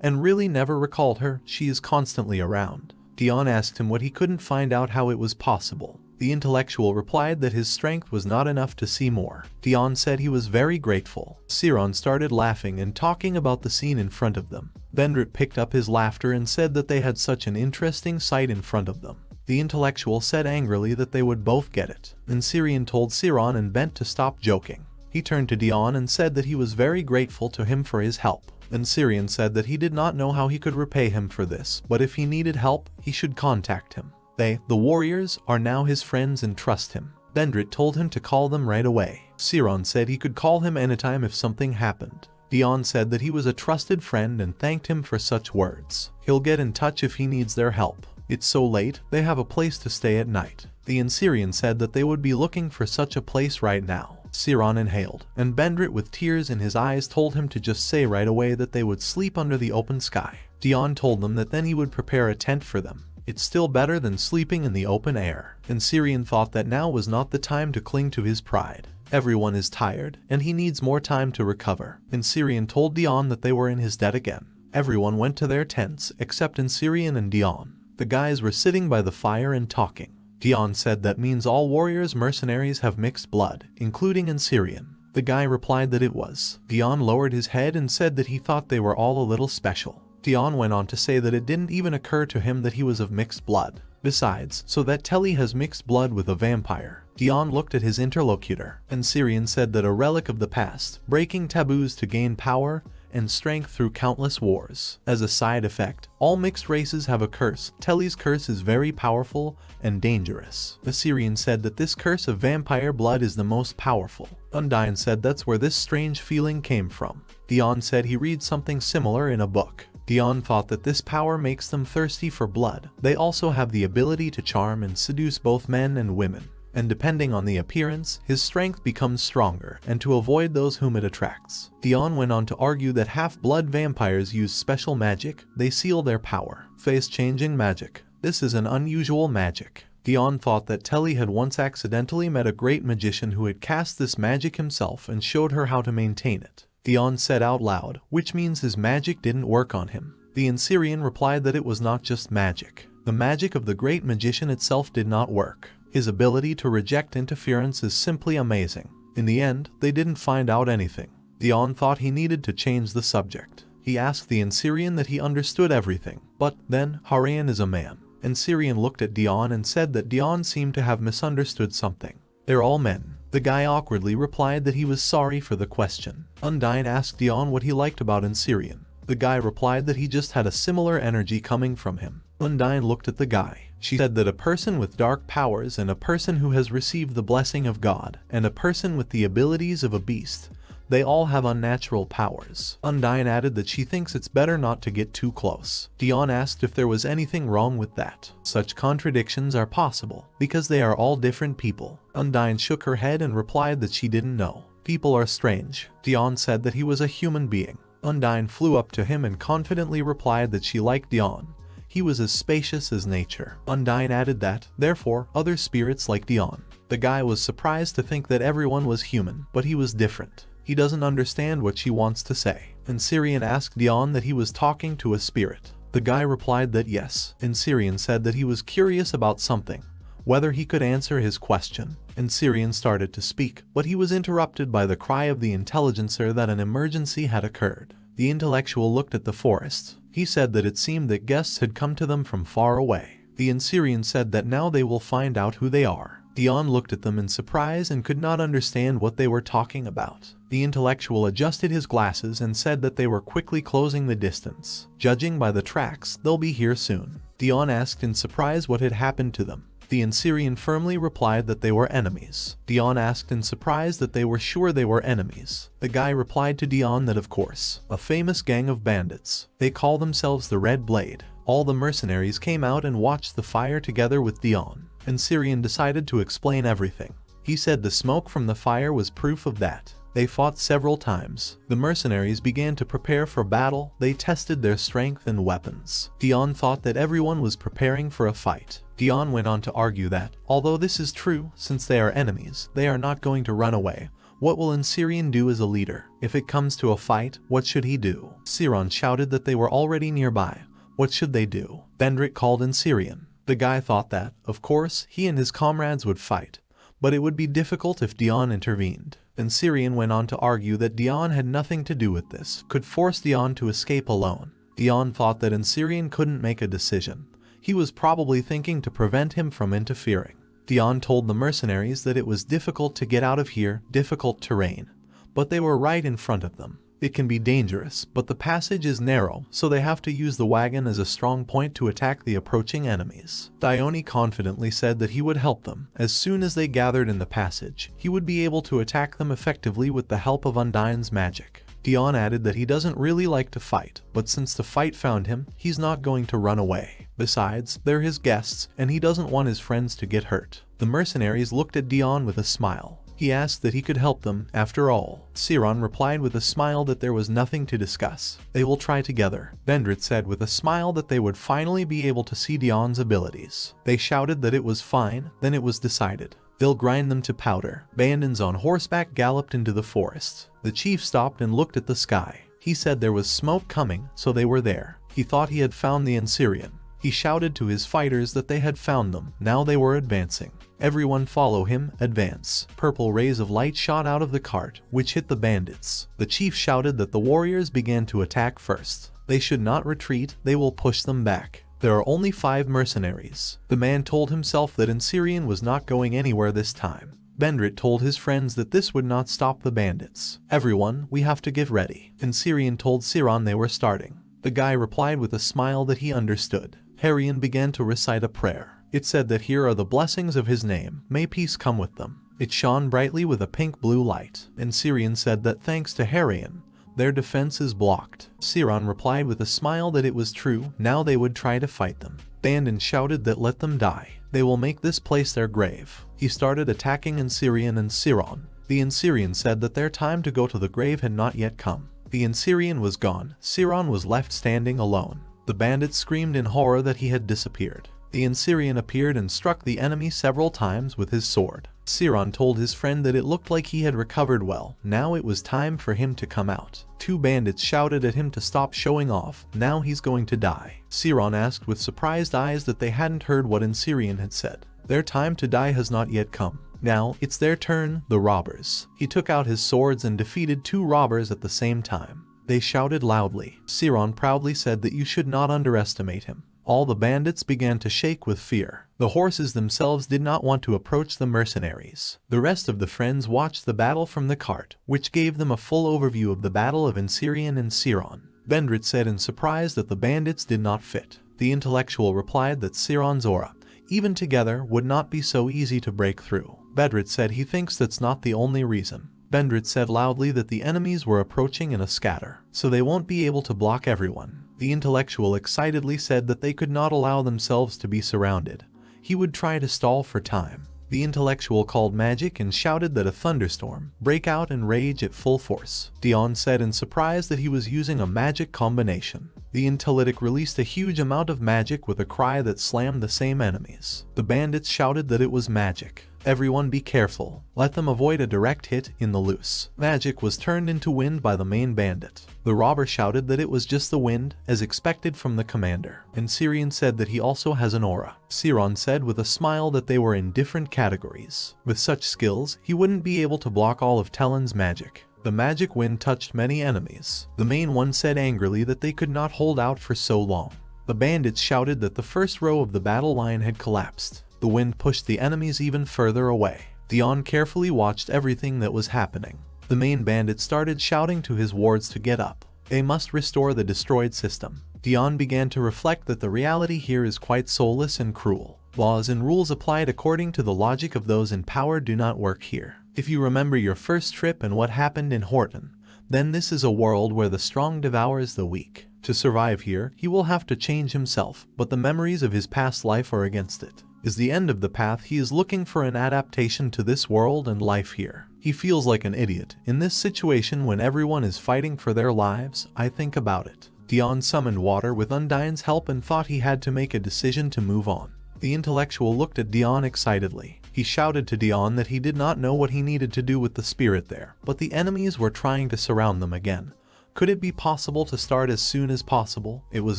and really never recalled her. She is constantly around. Dion asked him what he couldn't find out how it was possible. The intellectual replied that his strength was not enough to see more. Dion said he was very grateful. Siron started laughing and talking about the scene in front of them. Vendrit picked up his laughter and said that they had such an interesting sight in front of them. The intellectual said angrily that they would both get it. And Siron told Siron and Bent to stop joking. He turned to Dion and said that he was very grateful to him for his help. And Siron said that he did not know how he could repay him for this, but if he needed help, he should contact him. They, the warriors, are now his friends and trust him. Vendrit told him to call them right away. Siron said he could call him anytime if something happened. Dion said that he was a trusted friend and thanked him for such words. He'll get in touch if he needs their help. It's so late, they have a place to stay at night. The Insirian said that they would be looking for such a place right now. Siron inhaled, and Vendrit with tears in his eyes told him to just say right away that they would sleep under the open sky. Dion told them that then he would prepare a tent for them. It's still better than sleeping in the open air. And Siron thought that now was not the time to cling to his pride. Everyone is tired, and he needs more time to recover. And Siron told Dion that they were in his debt again. Everyone went to their tents, except Siron and Dion. The guys were sitting by the fire and talking. Dion said that means all warriors mercenaries have mixed blood, including Siron. The guy replied that it was. Dion lowered his head and said that he thought they were all a little special. Dion went on to say that it didn't even occur to him that he was of mixed blood. Besides, so that Telly has mixed blood with a vampire. Dion looked at his interlocutor, and Siron said that a relic of the past, breaking taboos to gain power and strength through countless wars. As a side effect, all mixed races have a curse. Telly's curse is very powerful and dangerous. The Siron said that this curse of vampire blood is the most powerful. Undyne said that's where this strange feeling came from. Dion said he read something similar in a book. Dion thought that this power makes them thirsty for blood. They also have the ability to charm and seduce both men and women. And depending on the appearance, his strength becomes stronger, and to avoid those whom it attracts. Dion went on to argue that half-blood vampires use special magic. They seal their power. Face-changing magic. This is an unusual magic. Dion thought that Telly had once accidentally met a great magician who had cast this magic himself and showed her how to maintain it. Dion said out loud, which means his magic didn't work on him. The Ansirian replied that it was not just magic. The magic of the great magician itself did not work. His ability to reject interference is simply amazing. In the end, they didn't find out anything. Dion thought he needed to change the subject. He asked the Ansirian that he understood everything, but then, Harayan is a man. Ansirian looked at Dion and said that Dion seemed to have misunderstood something. They're all men. The guy awkwardly replied that he was sorry for the question. Undyne asked Dion what he liked about Ansirian. The guy replied that he just had a similar energy coming from him. Undyne looked at the guy. She said that a person with dark powers and a person who has received the blessing of God and a person with the abilities of a beast, they all have unnatural powers. Undyne added that she thinks it's better not to get too close. Dion asked if there was anything wrong with that. Such contradictions are possible because they are all different people. Undyne shook her head and replied that she didn't know. People are strange. Dion said that he was a human being. Undyne flew up to him and confidently replied that she liked Dion. He was as spacious as nature. Undyne added that, therefore, other spirits like Dion. The guy was surprised to think that everyone was human, but he was different. He doesn't understand what she wants to say. Ansirian asked Dion that he was talking to a spirit. The guy replied that yes. Ansirian said that he was curious about something, whether he could answer his question. Ansirian started to speak, but he was interrupted by the cry of the intelligencer that an emergency had occurred. The intellectual looked at the forest. He said that it seemed that guests had come to them from far away. The Ansirian said that now they will find out who they are. Dion looked at them in surprise and could not understand what they were talking about. The intellectual adjusted his glasses and said that they were quickly closing the distance. Judging by the tracks, they'll be here soon. Dion asked in surprise what had happened to them. The Ansirian firmly replied that they were enemies. Dion asked in surprise that they were sure they were enemies. The guy replied to Dion that of course, a famous gang of bandits. They call themselves the Red Blade. All the mercenaries came out and watched the fire together with Dion. Ansirian decided to explain everything. He said the smoke from the fire was proof of that. They fought several times. The mercenaries began to prepare for battle. They tested their strength and weapons. Dion thought that everyone was preparing for a fight. Dion went on to argue that, although this is true, since they are enemies, they are not going to run away. What will Ansirian do as a leader? If it comes to a fight, what should he do? Siron shouted that they were already nearby. What should they do? Bendrit called Ansirian. The guy thought that, of course, he and his comrades would fight, but it would be difficult if Dion intervened. Ansirian went on to argue that Dion had nothing to do with this, could force Dion to escape alone. Dion thought that Ansirian couldn't make a decision. He was probably thinking to prevent him from interfering. Dion told the mercenaries that it was difficult to get out of here, difficult terrain, but they were right in front of them. It can be dangerous, but the passage is narrow, so they have to use the wagon as a strong point to attack the approaching enemies. Dione confidently said that he would help them. As soon as they gathered in the passage, he would be able to attack them effectively with the help of Undyne's magic. Dion added that he doesn't really like to fight, but since the fight found him, he's not going to run away. Besides, they're his guests, and he doesn't want his friends to get hurt. The mercenaries looked at Dion with a smile. He asked that he could help them, after all. Siron replied with a smile that there was nothing to discuss. They will try together. Bendrit said with a smile that they would finally be able to see Dion's abilities. They shouted that it was fine, then it was decided. They'll grind them to powder. Bandits on horseback galloped into the forest. The chief stopped and looked at the sky. He said there was smoke coming, so they were there. He thought he had found the Ansirian. He shouted to his fighters that they had found them. Now they were advancing. Everyone follow him, advance. Purple rays of light shot out of the cart, which hit the bandits. The chief shouted that the warriors began to attack first. They should not retreat, they will push them back. There are only 5 mercenaries. The man told himself that Ansirian was not going anywhere this time. Bendrit told his friends that this would not stop the bandits. Everyone, we have to get ready. Ansirian told Siron they were starting. The guy replied with a smile that he understood. Harian began to recite a prayer. It said that here are the blessings of his name, may peace come with them. It shone brightly with a pink-blue light. Ansirian said that thanks to Harian, their defense is blocked. Siron replied with a smile that it was true, now they would try to fight them. Bandon shouted that let them die. They will make this place their grave. He started attacking Ansirian and Siron. The Ansirian said that their time to go to the grave had not yet come. The Ansirian was gone. Siron was left standing alone. The bandits screamed in horror that he had disappeared. The Ansirian appeared and struck the enemy several times with his sword. Siron told his friend that it looked like he had recovered well. Now it was time for him to come out. Two bandits shouted at him to stop showing off. Now he's going to die. Siron asked with surprised eyes that they hadn't heard what Ansirian had said. Their time to die has not yet come. Now, it's their turn, the robbers. He took out his swords and defeated two robbers at the same time. They shouted loudly. Siron proudly said that you should not underestimate him. All the bandits began to shake with fear. The horses themselves did not want to approach the mercenaries. The rest of the friends watched the battle from the cart, which gave them a full overview of the battle of Ansirian and Siron. Vendrit said in surprise that the bandits did not fit. The intellectual replied that Siron's aura, even together, would not be so easy to break through. Vendrit said he thinks that's not the only reason. Vendrit said loudly that the enemies were approaching in a scatter, so they won't be able to block everyone. The intellectual excitedly said that they could not allow themselves to be surrounded. He would try to stall for time. The intellectual called magic and shouted that a thunderstorm break out and rage at full force. Dion said in surprise that he was using a magic combination. The intellectic released a huge amount of magic with a cry that slammed the same enemies. The bandits shouted that it was magic. Everyone be careful. Let them avoid a direct hit in the loose. Magic was turned into wind by the main bandit. The robber shouted that it was just the wind, as expected from the commander. And Ansirian said that he also has an aura. Siron said with a smile that they were in different categories. With such skills, he wouldn't be able to block all of Talon's magic. The magic wind touched many enemies. The main one said angrily that they could not hold out for so long. The bandits shouted that the first row of the battle line had collapsed. The wind pushed the enemies even further away. Dion carefully watched everything that was happening. The main bandit started shouting to his wards to get up. They must restore the destroyed system. Dion began to reflect that the reality here is quite soulless and cruel. Laws and rules applied according to the logic of those in power do not work here. If you remember your first trip and what happened in Horton, then this is a world where the strong devours the weak. To survive here, he will have to change himself, but the memories of his past life are against it. Is the end of the path. He is looking for an adaptation to this world and life here. He feels like an idiot. In this situation when everyone is fighting for their lives, I think about it. Dion summoned water with Undyne's help and thought he had to make a decision to move on. The intellectual looked at Dion excitedly. He shouted to Dion that he did not know what he needed to do with the spirit there, but the enemies were trying to surround them again. Could it be possible to start as soon as possible? It was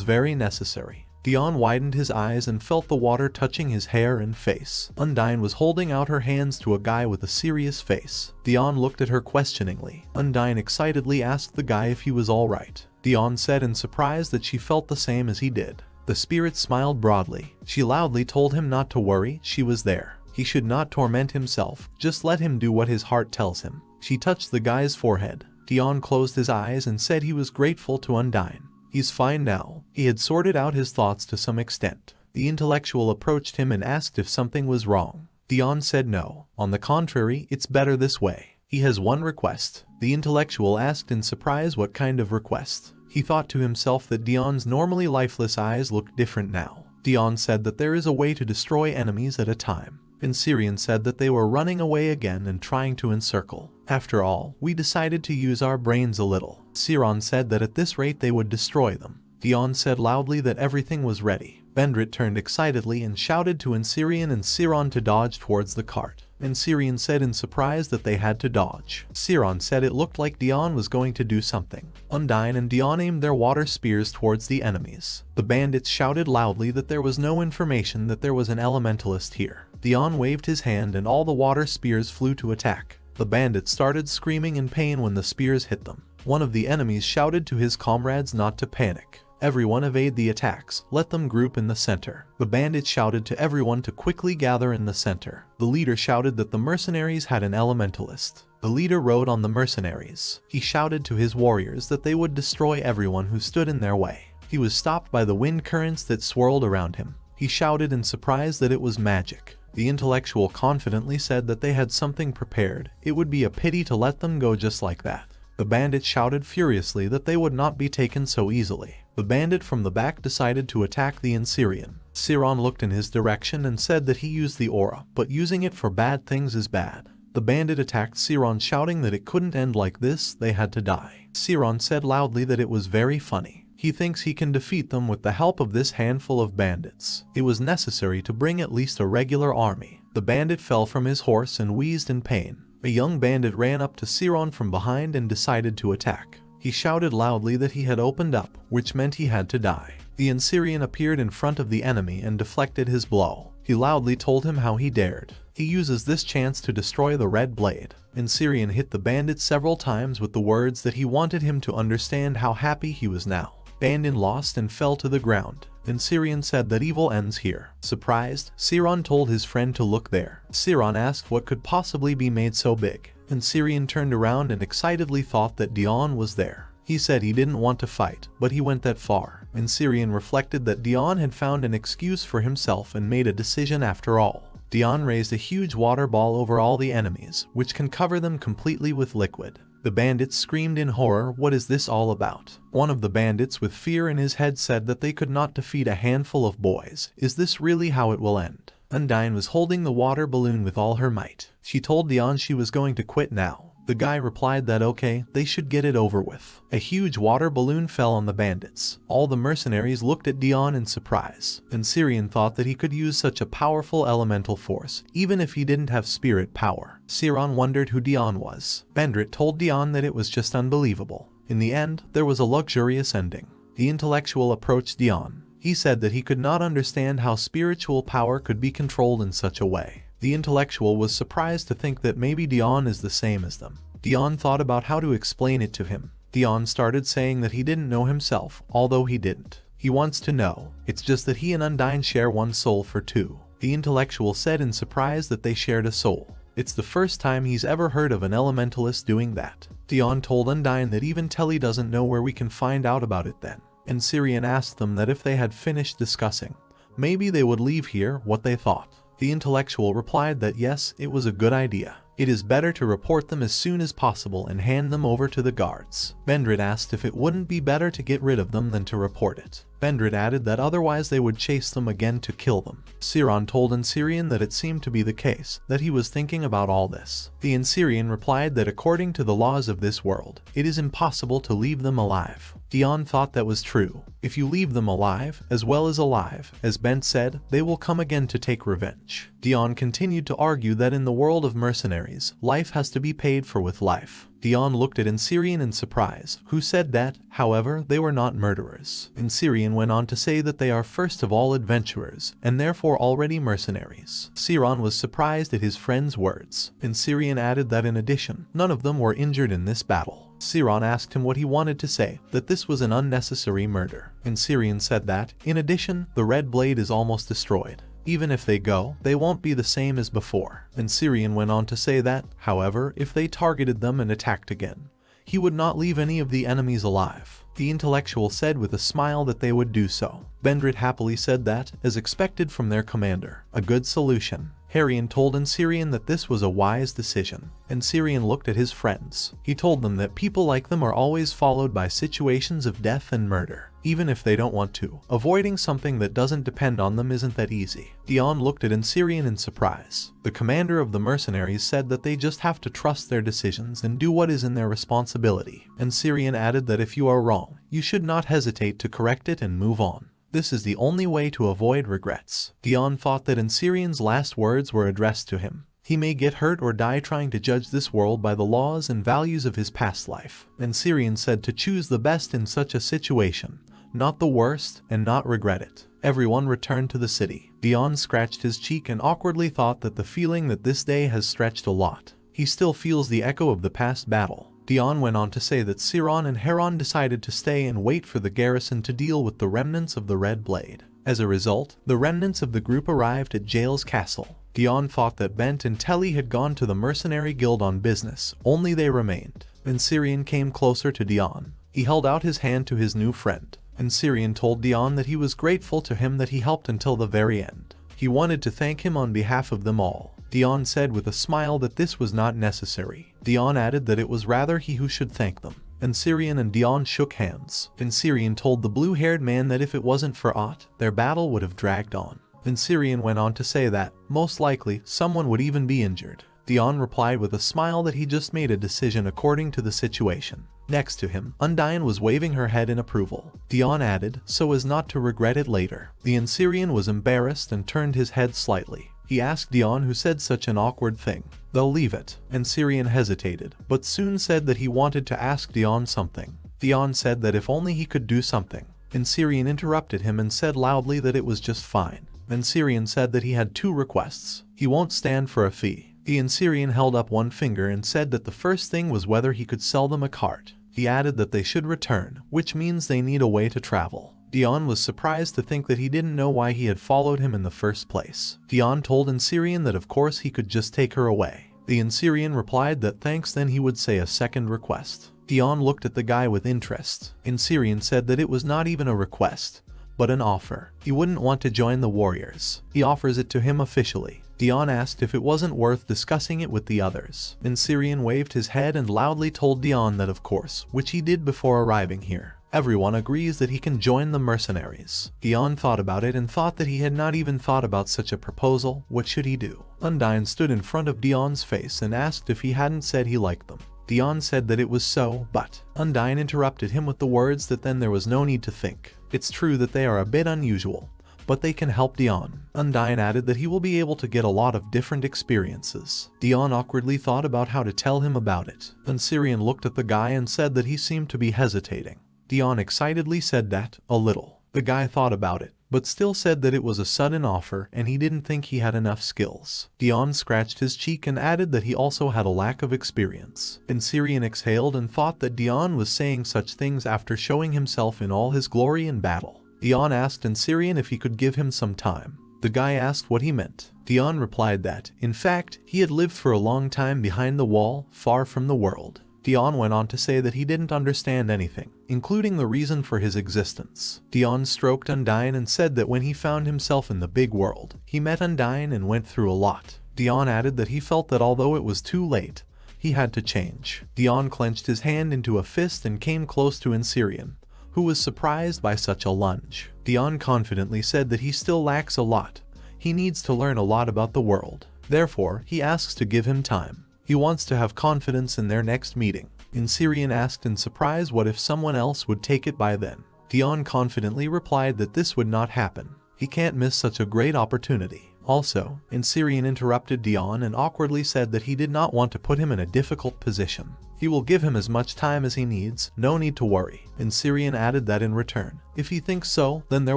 very necessary. Dion widened his eyes and felt the water touching his hair and face. Undyne was holding out her hands to a guy with a serious face. Dion looked at her questioningly. Undyne excitedly asked the guy if he was alright. Dion said in surprise that she felt the same as he did. The spirit smiled broadly. She loudly told him not to worry, she was there. He should not torment himself, just let him do what his heart tells him. She touched the guy's forehead. Dion closed his eyes and said he was grateful to Undyne. He's fine now. He had sorted out his thoughts to some extent. The intellectual approached him and asked if something was wrong. Dion said no. On the contrary, it's better this way. He has one request. The intellectual asked in surprise what kind of request. He thought to himself that Dion's normally lifeless eyes looked different now. Dion said that there is a way to destroy enemies at a time. Ansirian said that they were running away again and trying to encircle. After all, we decided to use our brains a little. Siron said that at this rate they would destroy them. Dion said loudly that everything was ready. Vendrit turned excitedly and shouted to Ansirian and Siron to dodge towards the cart. Ansirian said in surprise that they had to dodge. Siron said it looked like Dion was going to do something. Undyne and Dion aimed their water spears towards the enemies. The bandits shouted loudly that there was no information that there was an elementalist here. Dion waved his hand and all the water spears flew to attack. The bandits started screaming in pain when the spears hit them. One of the enemies shouted to his comrades not to panic. Everyone evade the attacks, let them group in the center. The bandits shouted to everyone to quickly gather in the center. The leader shouted that the mercenaries had an elementalist. The leader rode on the mercenaries. He shouted to his warriors that they would destroy everyone who stood in their way. He was stopped by the wind currents that swirled around him. He shouted in surprise that it was magic. The intellectual confidently said that they had something prepared. It would be a pity to let them go just like that. The bandit shouted furiously that they would not be taken so easily. The bandit from the back decided to attack the Ansirian. Siron looked in his direction and said that he used the aura, but using it for bad things is bad. The bandit attacked Siron shouting that it couldn't end like this, they had to die. Siron said loudly that it was very funny. He thinks he can defeat them with the help of this handful of bandits. It was necessary to bring at least a regular army. The bandit fell from his horse and wheezed in pain. A young bandit ran up to Siron from behind and decided to attack. He shouted loudly that he had opened up, which meant he had to die. The Syrian appeared in front of the enemy and deflected his blow. He loudly told him how he dared. He uses this chance to destroy the red blade. Syrian hit the bandit several times with the words that he wanted him to understand how happy he was now. Bandit lost and fell to the ground. Syrian said that evil ends here. Surprised, Siron told his friend to look there. Siron asked what could possibly be made so big. Syrian turned around and excitedly thought that Dion was there. He said he didn't want to fight, but he went that far. Syrian reflected that Dion had found an excuse for himself and made a decision after all. Dion raised a huge water ball over all the enemies, which can cover them completely with liquid. The bandits screamed in horror, "What is this all about?" One of the bandits with fear in his head said that they could not defeat a handful of boys. Is this really how it will end? Undyne was holding the water balloon with all her might. She told Dion she was going to quit now. The guy replied that okay, they should get it over with. A huge water balloon fell on the bandits. All the mercenaries looked at Dion in surprise. Syrian thought that he could use such a powerful elemental force, even if he didn't have spirit power. Siron wondered who Dion was. Bendrit told Dion that it was just unbelievable. In the end, there was a luxurious ending. The intellectual approached Dion. He said that he could not understand how spiritual power could be controlled in such a way. The intellectual was surprised to think that maybe Dion is the same as them. Dion thought about how to explain it to him. Dion started saying that he didn't know himself, although he didn't. He wants to know. It's just that he and Undyne share one soul for two. The intellectual said in surprise that they shared a soul. It's the first time he's ever heard of an elementalist doing that. Dion told Undyne that even Telly doesn't know where we can find out about it then. Syrian asked them that if they had finished discussing, maybe they would leave here what they thought. The intellectual replied that yes, it was a good idea. It is better to report them as soon as possible and hand them over to the guards. Bendrit asked if it wouldn't be better to get rid of them than to report it. Bendrit added that otherwise they would chase them again to kill them. Siron told Syrian that it seemed to be the case, that he was thinking about all this. The Syrian replied that according to the laws of this world, it is impossible to leave them alive. Dion thought that was true. If you leave them alive, as well as alive, as Bent said, they will come again to take revenge. Dion continued to argue that in the world of mercenaries, life has to be paid for with life. Dion looked at Syrian in surprise, who said that, however, they were not murderers. Syrian went on to say that they are first of all adventurers, and therefore already mercenaries. Siron was surprised at his friend's words. Syrian added that in addition, none of them were injured in this battle. Siron asked him what he wanted to say, that this was an unnecessary murder. Syrian said that, in addition, the red blade is almost destroyed. Even if they go, they won't be the same as before. Syrian went on to say that, however, if they targeted them and attacked again, he would not leave any of the enemies alive. The intellectual said with a smile that they would do so. Bendrit happily said that, as expected from their commander, a good solution. Harian told Syrian that this was a wise decision. Syrian looked at his friends. He told them that people like them are always followed by situations of death and murder, even if they don't want to. Avoiding something that doesn't depend on them isn't that easy. Dion looked at Syrian in surprise. The commander of the mercenaries said that they just have to trust their decisions and do what is in their responsibility. Syrian added that if you are wrong, you should not hesitate to correct it and move on. This is the only way to avoid regrets. Dion thought that Syrian's last words were addressed to him. He may get hurt or die trying to judge this world by the laws and values of his past life. Syrian said to choose the best in such a situation, not the worst, and not regret it. Everyone returned to the city. Dion scratched his cheek and awkwardly thought that the feeling that this day has stretched a lot. He still feels the echo of the past battle. Dion went on to say that Siron and Heron decided to stay and wait for the garrison to deal with the remnants of the Red Blade. As a result, the remnants of the group arrived at Jail's castle. Dion thought that Bent and Telly had gone to the mercenary guild on business, only they remained. Syrian came closer to Dion. He held out his hand to his new friend. Syrian told Dion that he was grateful to him that he helped until the very end. He wanted to thank him on behalf of them all. Dion said with a smile that this was not necessary. Dion added that it was rather he who should thank them. Syrian and Dion shook hands. Syrian told the blue-haired man that if it wasn't for aught, their battle would have dragged on. Syrian went on to say that, most likely, someone would even be injured. Dion replied with a smile that he just made a decision according to the situation. Next to him, Undyne was waving her head in approval. Dion added, so as not to regret it later. The Ansyrian was embarrassed and turned his head slightly. He asked Dion who said such an awkward thing. They'll leave it. Ansyrian hesitated, but soon said that he wanted to ask Dion something. Dion said that if only he could do something. Ansyrian interrupted him and said loudly that it was just fine. Ansyrian said that he had 2 requests. He won't stand for a fee. The Ansyrian held up one finger and said that the first thing was whether he could sell them a cart. He added that they should return, which means they need a way to travel. Dion was surprised to think that he didn't know why he had followed him in the first place. Dion told Ansyrian that of course he could just take her away. The Ansyrian replied that thanks, then he would say a second request. Dion looked at the guy with interest. Ansyrian said that it was not even a request, but an offer. He wouldn't want to join the warriors. He offers it to him officially. Dion asked if it wasn't worth discussing it with the others. Ansyrian waved his head and loudly told Dion that of course, which he did before arriving here. Everyone agrees that he can join the mercenaries. Dion thought about it and thought that he had not even thought about such a proposal. What should he do? Undyne stood in front of Dion's face and asked if he hadn't said he liked them. Dion said that it was so, but Undyne interrupted him with the words that then there was no need to think. It's true that they are a bit unusual, but they can help Dion. Undyne added that he will be able to get a lot of different experiences. Dion awkwardly thought about how to tell him about it. Ansyrian looked at the guy and said that he seemed to be hesitating. Dion excitedly said that, a little. The guy thought about it, but still said that it was a sudden offer and he didn't think he had enough skills. Dion scratched his cheek and added that he also had a lack of experience. Ansyrian exhaled and thought that Dion was saying such things after showing himself in all his glory in battle. Dion asked Ansyrian if he could give him some time. The guy asked what he meant. Dion replied that, in fact, he had lived for a long time behind the wall, far from the world. Dion went on to say that he didn't understand anything, including the reason for his existence. Dion stroked Undyne and said that when he found himself in the big world, he met Undyne and went through a lot. Dion added that he felt that although it was too late, he had to change. Dion clenched his hand into a fist and came close to Ansyrian, who was surprised by such a lunge. Dion confidently said that he still lacks a lot. He needs to learn a lot about the world. Therefore, he asks to give him time. He wants to have confidence in their next meeting. Ansyrian asked in surprise what if someone else would take it by then. Dion confidently replied that this would not happen. He can't miss such a great opportunity. Also, Ansyrian interrupted Dion and awkwardly said that he did not want to put him in a difficult position. He will give him as much time as he needs, no need to worry. Ansyrian added that in return, if he thinks so, then there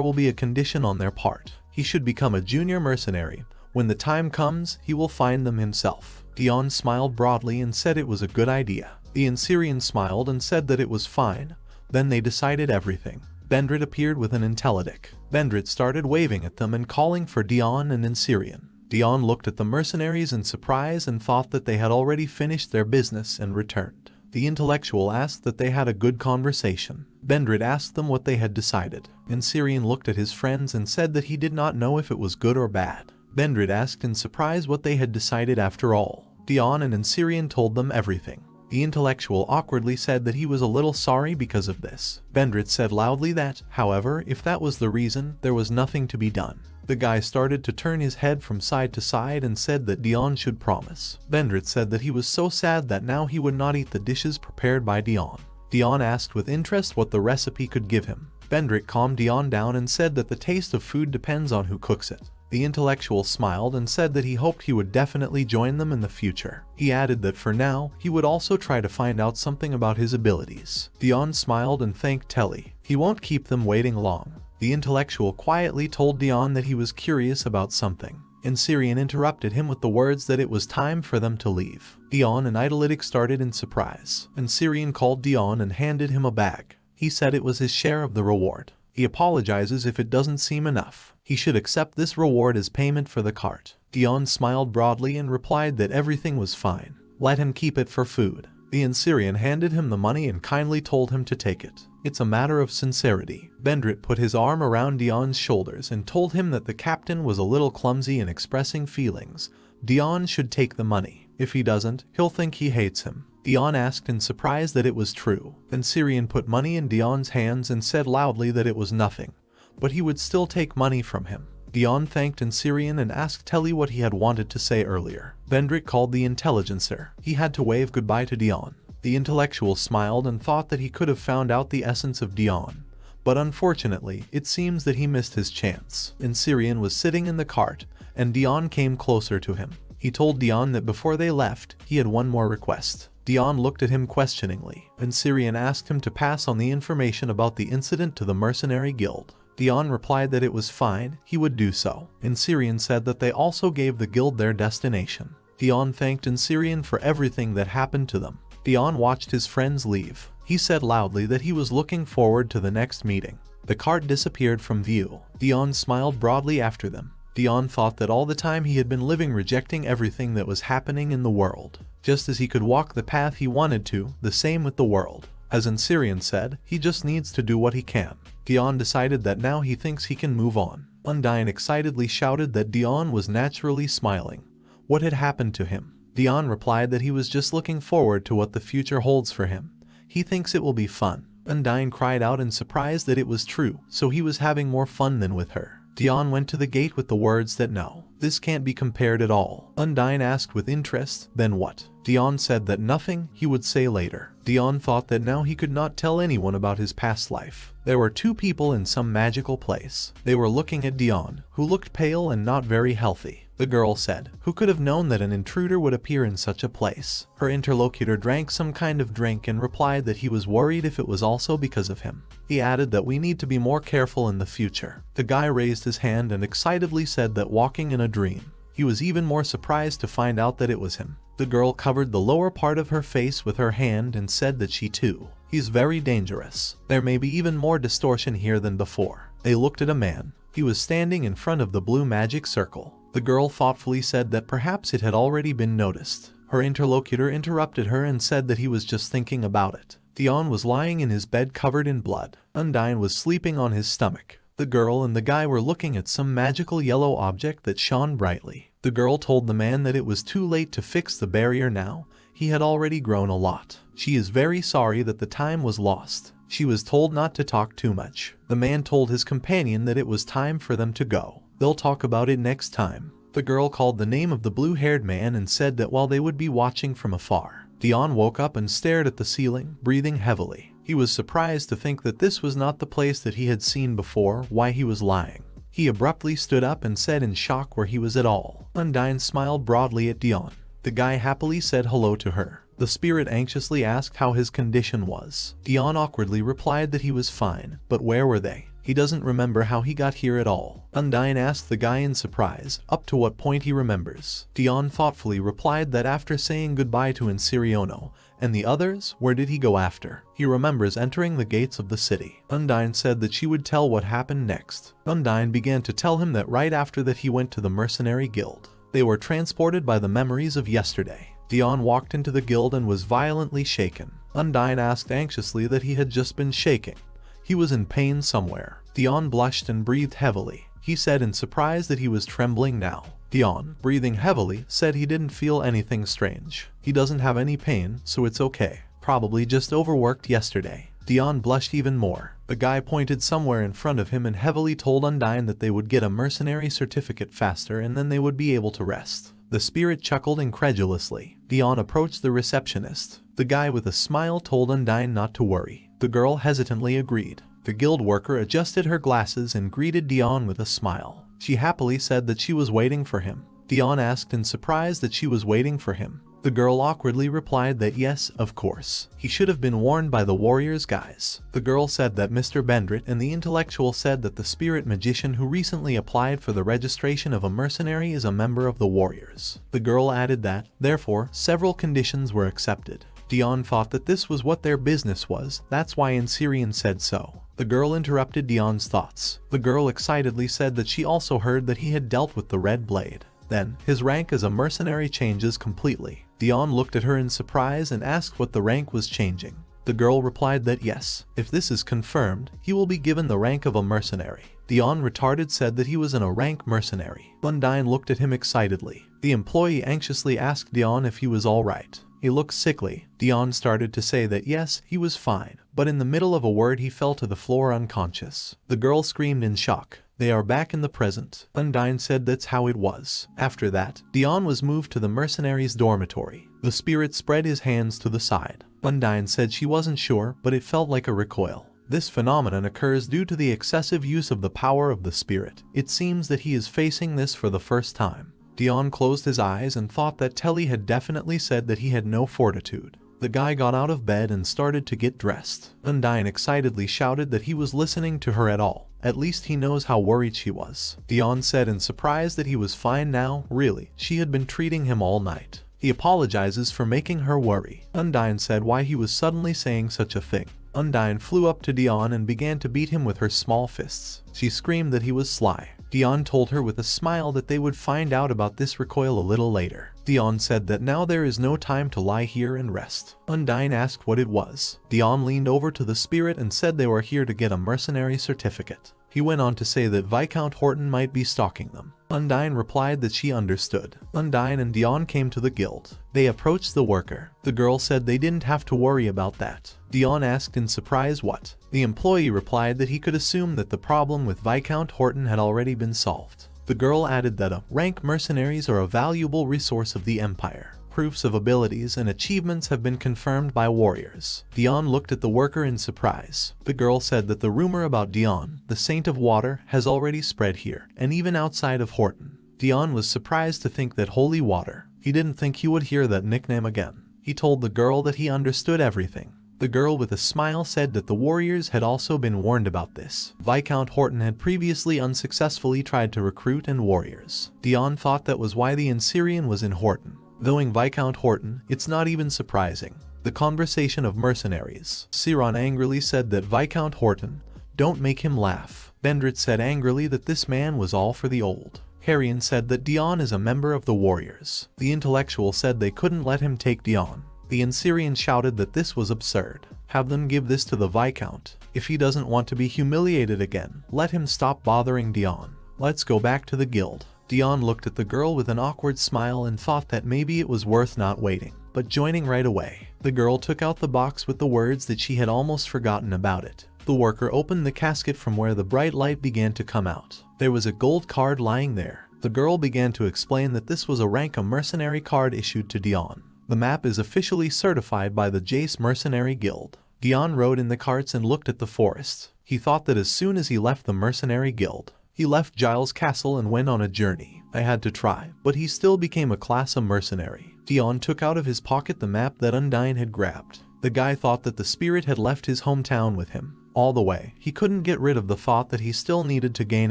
will be a condition on their part. He should become a junior mercenary. When the time comes, he will find them himself. Dion smiled broadly and said it was a good idea. The Ansyrian smiled and said that it was fine. Then they decided everything. Bendrit appeared with an Intellidic. Bendrit started waving at them and calling for Dion and Ansyrian. Dion looked at the mercenaries in surprise and thought that they had already finished their business and returned. The intellectual asked that they had a good conversation. Bendrit asked them what they had decided. Ansyrian looked at his friends and said that he did not know if it was good or bad. Bendrit asked in surprise what they had decided after all. Dion and Ansyrian told them everything. The intellectual awkwardly said that he was a little sorry because of this. Bendrit said loudly that, however, if that was the reason, there was nothing to be done. The guy started to turn his head from side to side and said that Dion should promise. Bendrit said that he was so sad that now he would not eat the dishes prepared by Dion. Dion asked with interest what the recipe could give him. Bendrit calmed Dion down and said that the taste of food depends on who cooks it. The intellectual smiled and said that he hoped he would definitely join them in the future. He added that for now, he would also try to find out something about his abilities. Dion smiled and thanked Telly. He won't keep them waiting long. The intellectual quietly told Dion that he was curious about something. Ansyrian interrupted him with the words that it was time for them to leave. Dion and Idolitic started in surprise. Ansyrian called Dion and handed him a bag. He said it was his share of the reward. He apologizes if it doesn't seem enough. He should accept this reward as payment for the cart. Dion smiled broadly and replied that everything was fine. Let him keep it for food. The Ansyrian handed him the money and kindly told him to take it. It's a matter of sincerity. Bendrit put his arm around Dion's shoulders and told him that the captain was a little clumsy in expressing feelings. Dion should take the money. If he doesn't, he'll think he hates him. Dion asked in surprise that it was true. Ansyrian put money in Dion's hands and said loudly that it was nothing, but he would still take money from him. Dion thanked Ansyrian and asked Telly what he had wanted to say earlier. Bendrit called the Intelligencer. He had to wave goodbye to Dion. The intellectual smiled and thought that he could have found out the essence of Dion. But unfortunately, it seems that he missed his chance. Syrian was sitting in the cart, and Dion came closer to him. He told Dion that before they left, he had one more request. Dion looked at him questioningly, and Syrian asked him to pass on the information about the incident to the mercenary guild. Dion replied that it was fine, he would do so. Syrian said that they also gave the guild their destination. Dion thanked Syrian for everything that happened to them. Dion watched his friends leave. He said loudly that he was looking forward to the next meeting. The cart disappeared from view. Dion smiled broadly after them. Dion thought that all the time he had been living rejecting everything that was happening in the world. Just as he could walk the path he wanted to, the same with the world. As Syrian said, he just needs to do what he can. Dion decided that now he thinks he can move on. Undyne excitedly shouted that Dion was naturally smiling. What had happened to him? Dion replied that he was just looking forward to what the future holds for him. He thinks it will be fun. Undyne cried out in surprise that it was true, so he was having more fun than with her. Dion went to the gate with the words that no, this can't be compared at all. Undyne asked with interest, then what? Dion said that nothing, he would say later. Dion thought that now he could not tell anyone about his past life. There were two people in some magical place. They were looking at Dion, who looked pale and not very healthy. The girl said, who could have known that an intruder would appear in such a place? Her interlocutor drank some kind of drink and replied that he was worried if it was also because of him. He added that we need to be more careful in the future. The guy raised his hand and excitedly said that walking in a dream. He was even more surprised to find out that it was him. The girl covered the lower part of her face with her hand and said that she too. He's very dangerous. There may be even more distortion here than before. They looked at a man. He was standing in front of the blue magic circle. The girl thoughtfully said that perhaps it had already been noticed. Her interlocutor interrupted her and said that he was just thinking about it. Dion was lying in his bed covered in blood. Undyne was sleeping on his stomach. The girl and the guy were looking at some magical yellow object that shone brightly. The girl told the man that it was too late to fix the barrier now. He had already grown a lot. She is very sorry that the time was lost. She was told not to talk too much. The man told his companion that it was time for them to go. They'll talk about it next time. The girl called the name of the blue-haired man and said that while they would be watching from afar. Dion woke up and stared at the ceiling, breathing heavily. He was surprised to think that this was not the place that he had seen before, why he was lying. He abruptly stood up and said in shock where he was at all. Undyne smiled broadly at Dion. The guy happily said hello to her. The spirit anxiously asked how his condition was. Dion awkwardly replied that he was fine, but where were they? He doesn't remember how he got here at all. Undyne asked the guy in surprise, up to what point he remembers. Dion thoughtfully replied that after saying goodbye to Insiriono and the others, where did he go after? He remembers entering the gates of the city. Undyne said that she would tell what happened next. Undyne began to tell him that right after that he went to the mercenary guild. They were transported by the memories of yesterday. Dion walked into the guild and was violently shaken. Undyne asked anxiously that he had just been shaking. He was in pain somewhere. Dion blushed and breathed heavily. He said in surprise that he was trembling now. Dion, breathing heavily, said he didn't feel anything strange. He doesn't have any pain, so it's okay. Probably just overworked yesterday. Dion blushed even more. The guy pointed somewhere in front of him and heavily told Undyne that they would get a mercenary certificate faster and then they would be able to rest. The spirit chuckled incredulously. Dion approached the receptionist. The guy with a smile told Undyne not to worry. The girl hesitantly agreed. The guild worker adjusted her glasses and greeted Dion with a smile. She happily said that she was waiting for him. Dion asked in surprise that she was waiting for him. The girl awkwardly replied that yes, of course. He should have been warned by the warriors guys. The girl said that Mr. Bendrit and the intellectual said that the spirit magician who recently applied for the registration of a mercenary is a member of the warriors. The girl added that, therefore, several conditions were accepted. Dion thought that this was what their business was, that's why Insirian said so. The girl interrupted Dion's thoughts. The girl excitedly said that she also heard that he had dealt with the Red Blade. Then, his rank as a mercenary changes completely. Dion looked at her in surprise and asked what the rank was changing. The girl replied that yes, if this is confirmed, he will be given the rank of a mercenary. Dion retarded said that he was in a rank mercenary. Undyne looked at him excitedly. The employee anxiously asked Dion if he was alright. He looked sickly. Dion started to say that yes, he was fine, but in the middle of a word he fell to the floor unconscious. The girl screamed in shock. They are back in the present. Undyne said that's how it was. After that, Dion was moved to the mercenaries' dormitory. The spirit spread his hands to the side. Undyne said she wasn't sure, but it felt like a recoil. This phenomenon occurs due to the excessive use of the power of the spirit. It seems that he is facing this for the first time. Dion closed his eyes and thought that Telly had definitely said that he had no fortitude. The guy got out of bed and started to get dressed. Undyne excitedly shouted that he was listening to her at all. At least he knows how worried she was. Dion said in surprise that he was fine now. Really, she had been treating him all night. He apologizes for making her worry. Undyne said why he was suddenly saying such a thing. Undyne flew up to Dion and began to beat him with her small fists. She screamed that he was sly. Dion told her with a smile that they would find out about this recoil a little later. Dion said that now there is no time to lie here and rest. Undyne asked what it was. Dion leaned over to the spirit and said they were here to get a mercenary certificate. He went on to say that Viscount Horton might be stalking them. Undyne replied that she understood. Undyne and Dion came to the guild. They approached the worker. The girl said they didn't have to worry about that. Dion asked in surprise what. The employee replied that he could assume that the problem with Viscount Horton had already been solved. The girl added that rank mercenaries are a valuable resource of the Empire. Proofs of abilities and achievements have been confirmed by warriors. Dion looked at the worker in surprise. The girl said that the rumor about Dion, the Saint of Water, has already spread here, and even outside of Horton. Dion was surprised to think that Holy Water. He didn't think he would hear that nickname again. He told the girl that he understood everything. The girl with a smile said that the warriors had also been warned about this. Viscount Horton had previously unsuccessfully tried to recruit warriors. Dion thought that was why the Ensirian was in Horton. Knowing Viscount Horton, it's not even surprising. The conversation of mercenaries. Siron angrily said that Viscount Horton, don't make him laugh. Bendrit said angrily that this man was all for the old. Harrion said that Dion is a member of the warriors. The intellectual said they couldn't let him take Dion. The Ensirian shouted that this was absurd. Have them give this to the Viscount. If he doesn't want to be humiliated again, let him stop bothering Dion. Let's go back to the guild. Dion looked at the girl with an awkward smile and thought that maybe it was worth not waiting, but joining right away. The girl took out the box with the words that she had almost forgotten about it. The worker opened the casket from where the bright light began to come out. There was a gold card lying there. The girl began to explain that this was a rank mercenary card issued to Dion. The map is officially certified by the Jace Mercenary Guild. Dion rode in the carts and looked at the forest. He thought that as soon as he left the Mercenary Guild, he left Giles' castle and went on a journey. I had to try, but he still became a class of mercenary. Dion took out of his pocket the map that Undyne had grabbed. The guy thought that the spirit had left his hometown with him. All the way, he couldn't get rid of the thought that he still needed to gain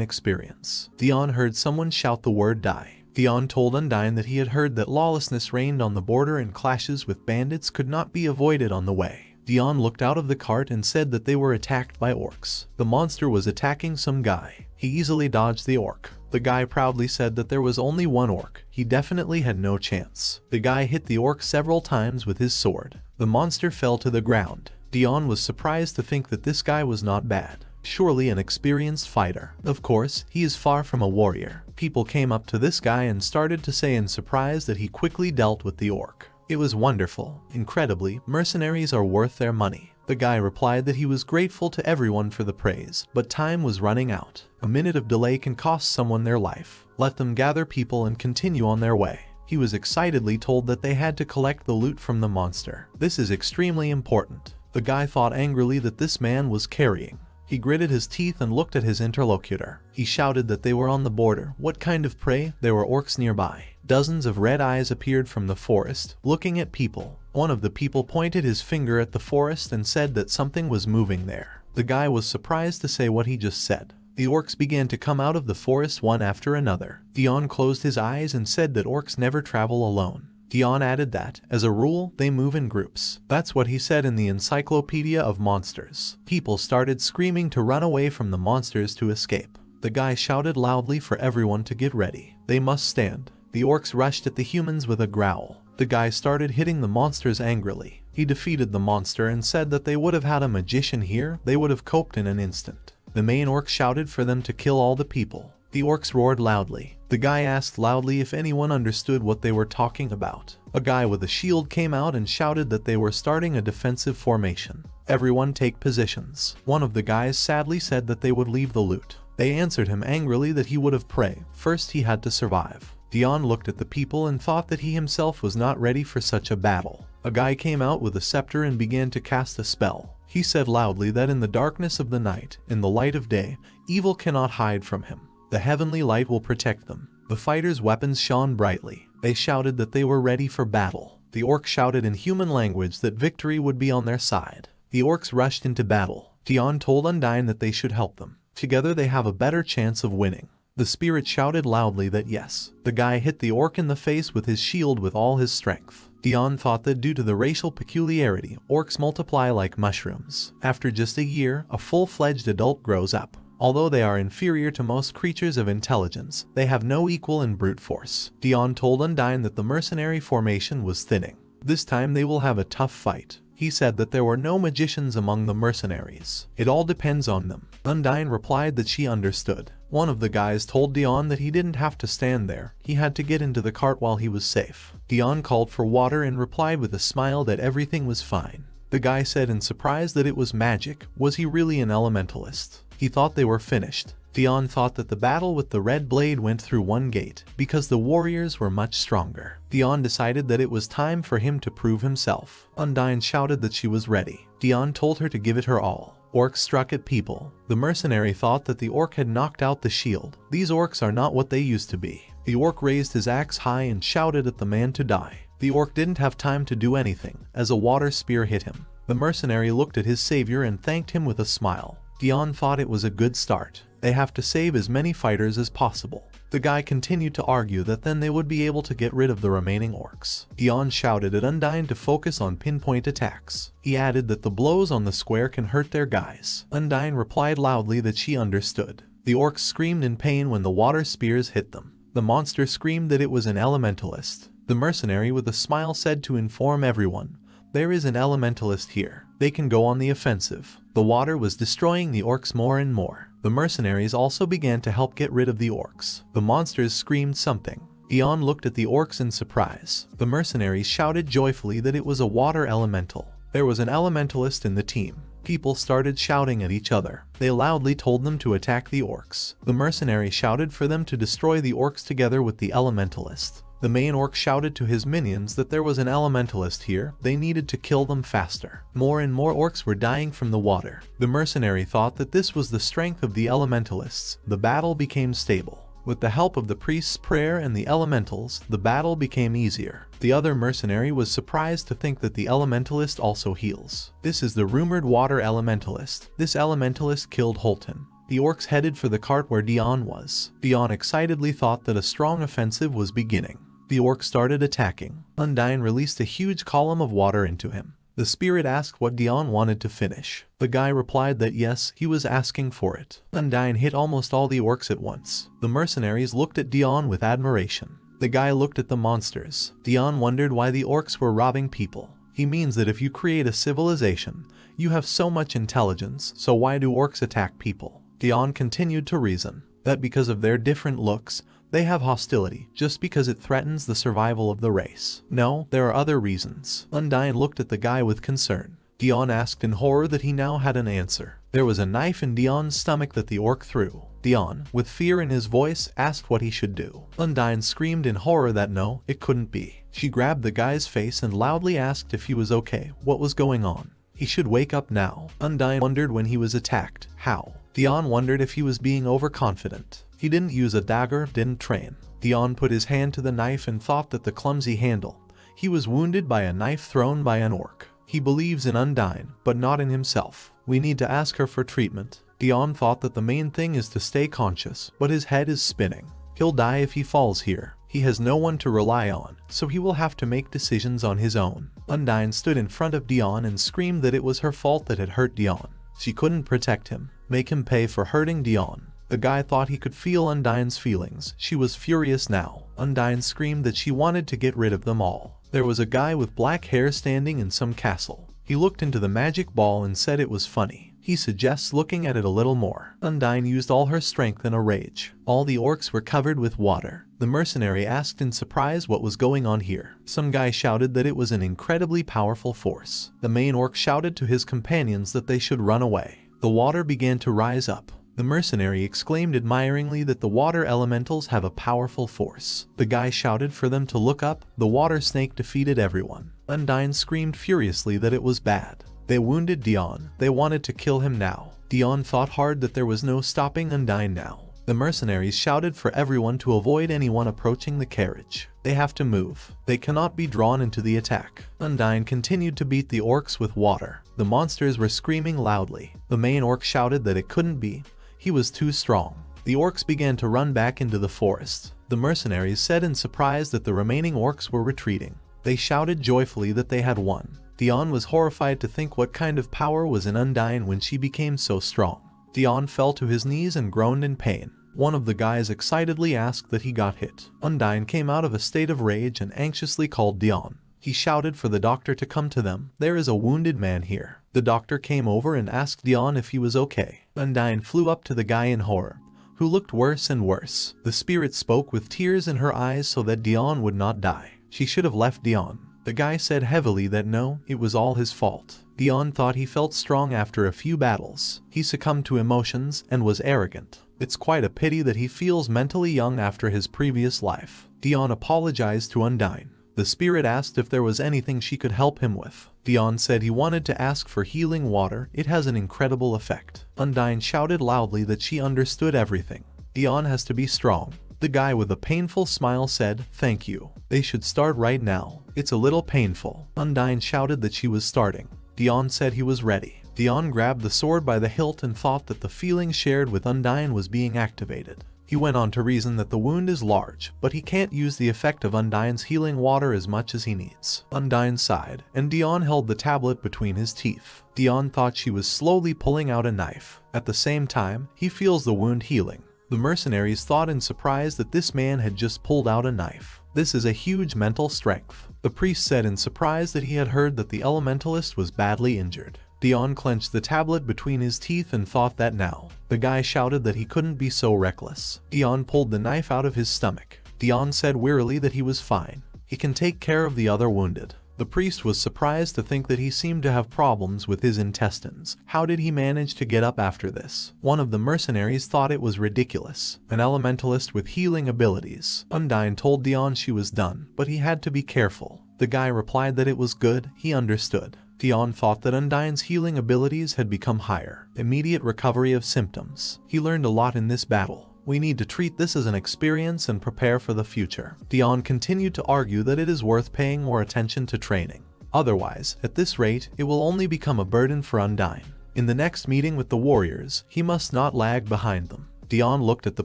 experience. Dion heard someone shout the word die. Dion told Undyne that he had heard that lawlessness reigned on the border and clashes with bandits could not be avoided on the way. Dion looked out of the cart and said that they were attacked by orcs. The monster was attacking some guy. He easily dodged the orc. The guy proudly said that there was only one orc. He definitely had no chance. The guy hit the orc several times with his sword. The monster fell to the ground. Dion was surprised to think that this guy was not bad. Surely an experienced fighter. Of course, he is far from a warrior. People came up to this guy and started to say in surprise that he quickly dealt with the orc. It was wonderful. Incredibly, mercenaries are worth their money. The guy replied that he was grateful to everyone for the praise, but time was running out. A minute of delay can cost someone their life. Let them gather people and continue on their way. He was excitedly told that they had to collect the loot from the monster. This is extremely important. The guy thought angrily that this man was carrying. He gritted his teeth and looked at his interlocutor. He shouted that they were on the border. What kind of prey? There were orcs nearby. Dozens of red eyes appeared from the forest, looking at people. One of the people pointed his finger at the forest and said that something was moving there. The guy was surprised to say what he just said. The orcs began to come out of the forest one after another. Dion closed his eyes and said that orcs never travel alone. Dion added that, as a rule, they move in groups. That's what he said in the Encyclopedia of Monsters. People started screaming to run away from the monsters to escape. The guy shouted loudly for everyone to get ready. They must stand. The orcs rushed at the humans with a growl. The guy started hitting the monsters angrily. He defeated the monster and said that they would have had a magician here, they would have coped in an instant. The main orc shouted for them to kill all the people. The orcs roared loudly. The guy asked loudly if anyone understood what they were talking about. A guy with a shield came out and shouted that they were starting a defensive formation. Everyone take positions. One of the guys sadly said that they would leave the loot. They answered him angrily that he would have prey. First he had to survive. Dion looked at the people and thought that he himself was not ready for such a battle. A guy came out with a scepter and began to cast a spell. He said loudly that in the darkness of the night, in the light of day, evil cannot hide from him. The heavenly light will protect them. The fighters' weapons shone brightly. They shouted that they were ready for battle. The orcs shouted in human language that victory would be on their side. The orcs rushed into battle. Dion told Undyne that they should help them. Together they have a better chance of winning. The spirit shouted loudly that yes. The guy hit the orc in the face with his shield with all his strength. Dion thought that due to the racial peculiarity, orcs multiply like mushrooms. After just a year, a full-fledged adult grows up. Although they are inferior to most creatures of intelligence, they have no equal in brute force. Dion told Undyne that the mercenary formation was thinning. This time they will have a tough fight. He said that there were no magicians among the mercenaries. It all depends on them. Undyne replied that she understood. One of the guys told Dion that he didn't have to stand there. He had to get into the cart while he was safe. Dion called for water and replied with a smile that everything was fine. The guy said in surprise that it was magic. Was he really an elementalist? He thought they were finished. Dion thought that the battle with the red blade went through one gate, because the warriors were much stronger. Dion decided that it was time for him to prove himself. Undyne shouted that she was ready. Dion told her to give it her all. Orcs struck at people. The mercenary thought that the orc had knocked out the shield. These orcs are not what they used to be. The orc raised his axe high and shouted at the man to die. The orc didn't have time to do anything, as a water spear hit him. The mercenary looked at his savior and thanked him with a smile. Dion thought it was a good start. They have to save as many fighters as possible. The guy continued to argue that then they would be able to get rid of the remaining orcs. Dion shouted at Undyne to focus on pinpoint attacks. He added that the blows on the square can hurt their guys. Undyne replied loudly that she understood. The orcs screamed in pain when the water spears hit them. The monster screamed that it was an elementalist. The mercenary with a smile said to inform everyone, "There is an elementalist here. They can go on the offensive." The water was destroying the orcs more and more. The mercenaries also began to help get rid of the orcs. The monsters screamed something. Dion looked at the orcs in surprise. The mercenaries shouted joyfully that it was a water elemental. There was an elementalist in the team. People started shouting at each other. They loudly told them to attack the orcs. The mercenary shouted for them to destroy the orcs together with the elementalist. The main orc shouted to his minions that there was an elementalist here. They needed to kill them faster. More and more orcs were dying from the water. The mercenary thought that this was the strength of the elementalists. The battle became stable. With the help of the priest's prayer and the elementals, the battle became easier. The other mercenary was surprised to think that the elementalist also heals. This is the rumored water elementalist. This elementalist killed Holton. The orcs headed for the cart where Dion was. Dion excitedly thought that a strong offensive was beginning. The orcs started attacking. Undyne released a huge column of water into him. The spirit asked what Dion wanted to finish. The guy replied that yes, he was asking for it. Undyne hit almost all the orcs at once. The mercenaries looked at Dion with admiration. The guy looked at the monsters. Dion wondered why the orcs were robbing people. He means that if you create a civilization, you have so much intelligence, so why do orcs attack people? Dion continued to reason that because of their different looks, they have hostility, just because it threatens the survival of the race. No, there are other reasons. Undyne looked at the guy with concern. Dion asked in horror that he now had an answer. There was a knife in Dion's stomach that the orc threw. Dion, with fear in his voice, asked what he should do. Undyne screamed in horror that no, it couldn't be. She grabbed the guy's face and loudly asked if he was okay, what was going on. He should wake up now. Undyne wondered when he was attacked. How? Dion wondered if he was being overconfident. He didn't use a dagger, didn't train. Dion put his hand to the knife and thought that the clumsy handle. He was wounded by a knife thrown by an orc. He believes in Undyne, but not in himself. We need to ask her for treatment. Dion thought that the main thing is to stay conscious, but his head is spinning. He'll die if he falls here. He has no one to rely on, so he will have to make decisions on his own. Undyne stood in front of Dion and screamed that it was her fault that had hurt Dion. She couldn't protect him, make him pay for hurting Dion. The guy thought he could feel Undyne's feelings. She was furious now. Undyne screamed that she wanted to get rid of them all. There was a guy with black hair standing in some castle. He looked into the magic ball and said it was funny. He suggests looking at it a little more. Undyne used all her strength in a rage. All the orcs were covered with water. The mercenary asked in surprise what was going on here. Some guy shouted that it was an incredibly powerful force. The main orc shouted to his companions that they should run away. The water began to rise up. The mercenary exclaimed admiringly that the water elementals have a powerful force. The guy shouted for them to look up. The water snake defeated everyone. Undyne screamed furiously that it was bad. They wounded Dion. They wanted to kill him now. Dion thought hard that there was no stopping Undyne now. The mercenaries shouted for everyone to avoid anyone approaching the carriage. They have to move. They cannot be drawn into the attack. Undyne continued to beat the orcs with water. The monsters were screaming loudly. The main orc shouted that it couldn't be. He was too strong. The orcs began to run back into the forest. The mercenaries said in surprise that the remaining orcs were retreating. They shouted joyfully that they had won. Dion was horrified to think what kind of power was in Undyne when she became so strong. Dion fell to his knees and groaned in pain. One of the guys excitedly asked that he got hit. Undyne came out of a state of rage and anxiously called Dion. He shouted for the doctor to come to them. There is a wounded man here. The doctor came over and asked Dion if he was okay. Undyne flew up to the guy in horror, who looked worse and worse. The spirit spoke with tears in her eyes so that Dion would not die. She should have left Dion. The guy said heavily that no, it was all his fault. Dion thought he felt strong after a few battles. He succumbed to emotions and was arrogant. It's quite a pity that he feels mentally young after his previous life. Dion apologized to Undyne. The spirit asked if there was anything she could help him with. Dion said he wanted to ask for healing water. It has an incredible effect. Undyne shouted loudly that she understood everything. Dion has to be strong. The guy with a painful smile said, "Thank you. They should start right now. It's a little painful." Undyne shouted that she was starting. Dion said he was ready. Dion grabbed the sword by the hilt and thought that the feeling shared with Undyne was being activated. He went on to reason that the wound is large, but he can't use the effect of Undyne's healing water as much as he needs. Undyne sighed, and Dion held the tablet between his teeth. Dion thought she was slowly pulling out a knife. At the same time, he feels the wound healing. The mercenaries thought in surprise that this man had just pulled out a knife. This is a huge mental strength. The priest said in surprise that he had heard that the elementalist was badly injured. Dion clenched the tablet between his teeth and thought that now. The guy shouted that he couldn't be so reckless. Dion pulled the knife out of his stomach. Dion said wearily that he was fine. He can take care of the other wounded. The priest was surprised to think that he seemed to have problems with his intestines. How did he manage to get up after this? One of the mercenaries thought it was ridiculous. An elementalist with healing abilities. Undyne told Dion she was done, but he had to be careful. The guy replied that it was good. He understood. Dion thought that Undyne's healing abilities had become higher. Immediate recovery of symptoms. He learned a lot in this battle. We need to treat this as an experience and prepare for the future. Dion continued to argue that it is worth paying more attention to training. Otherwise, at this rate, it will only become a burden for Undyne. In the next meeting with the warriors, he must not lag behind them. Dion looked at the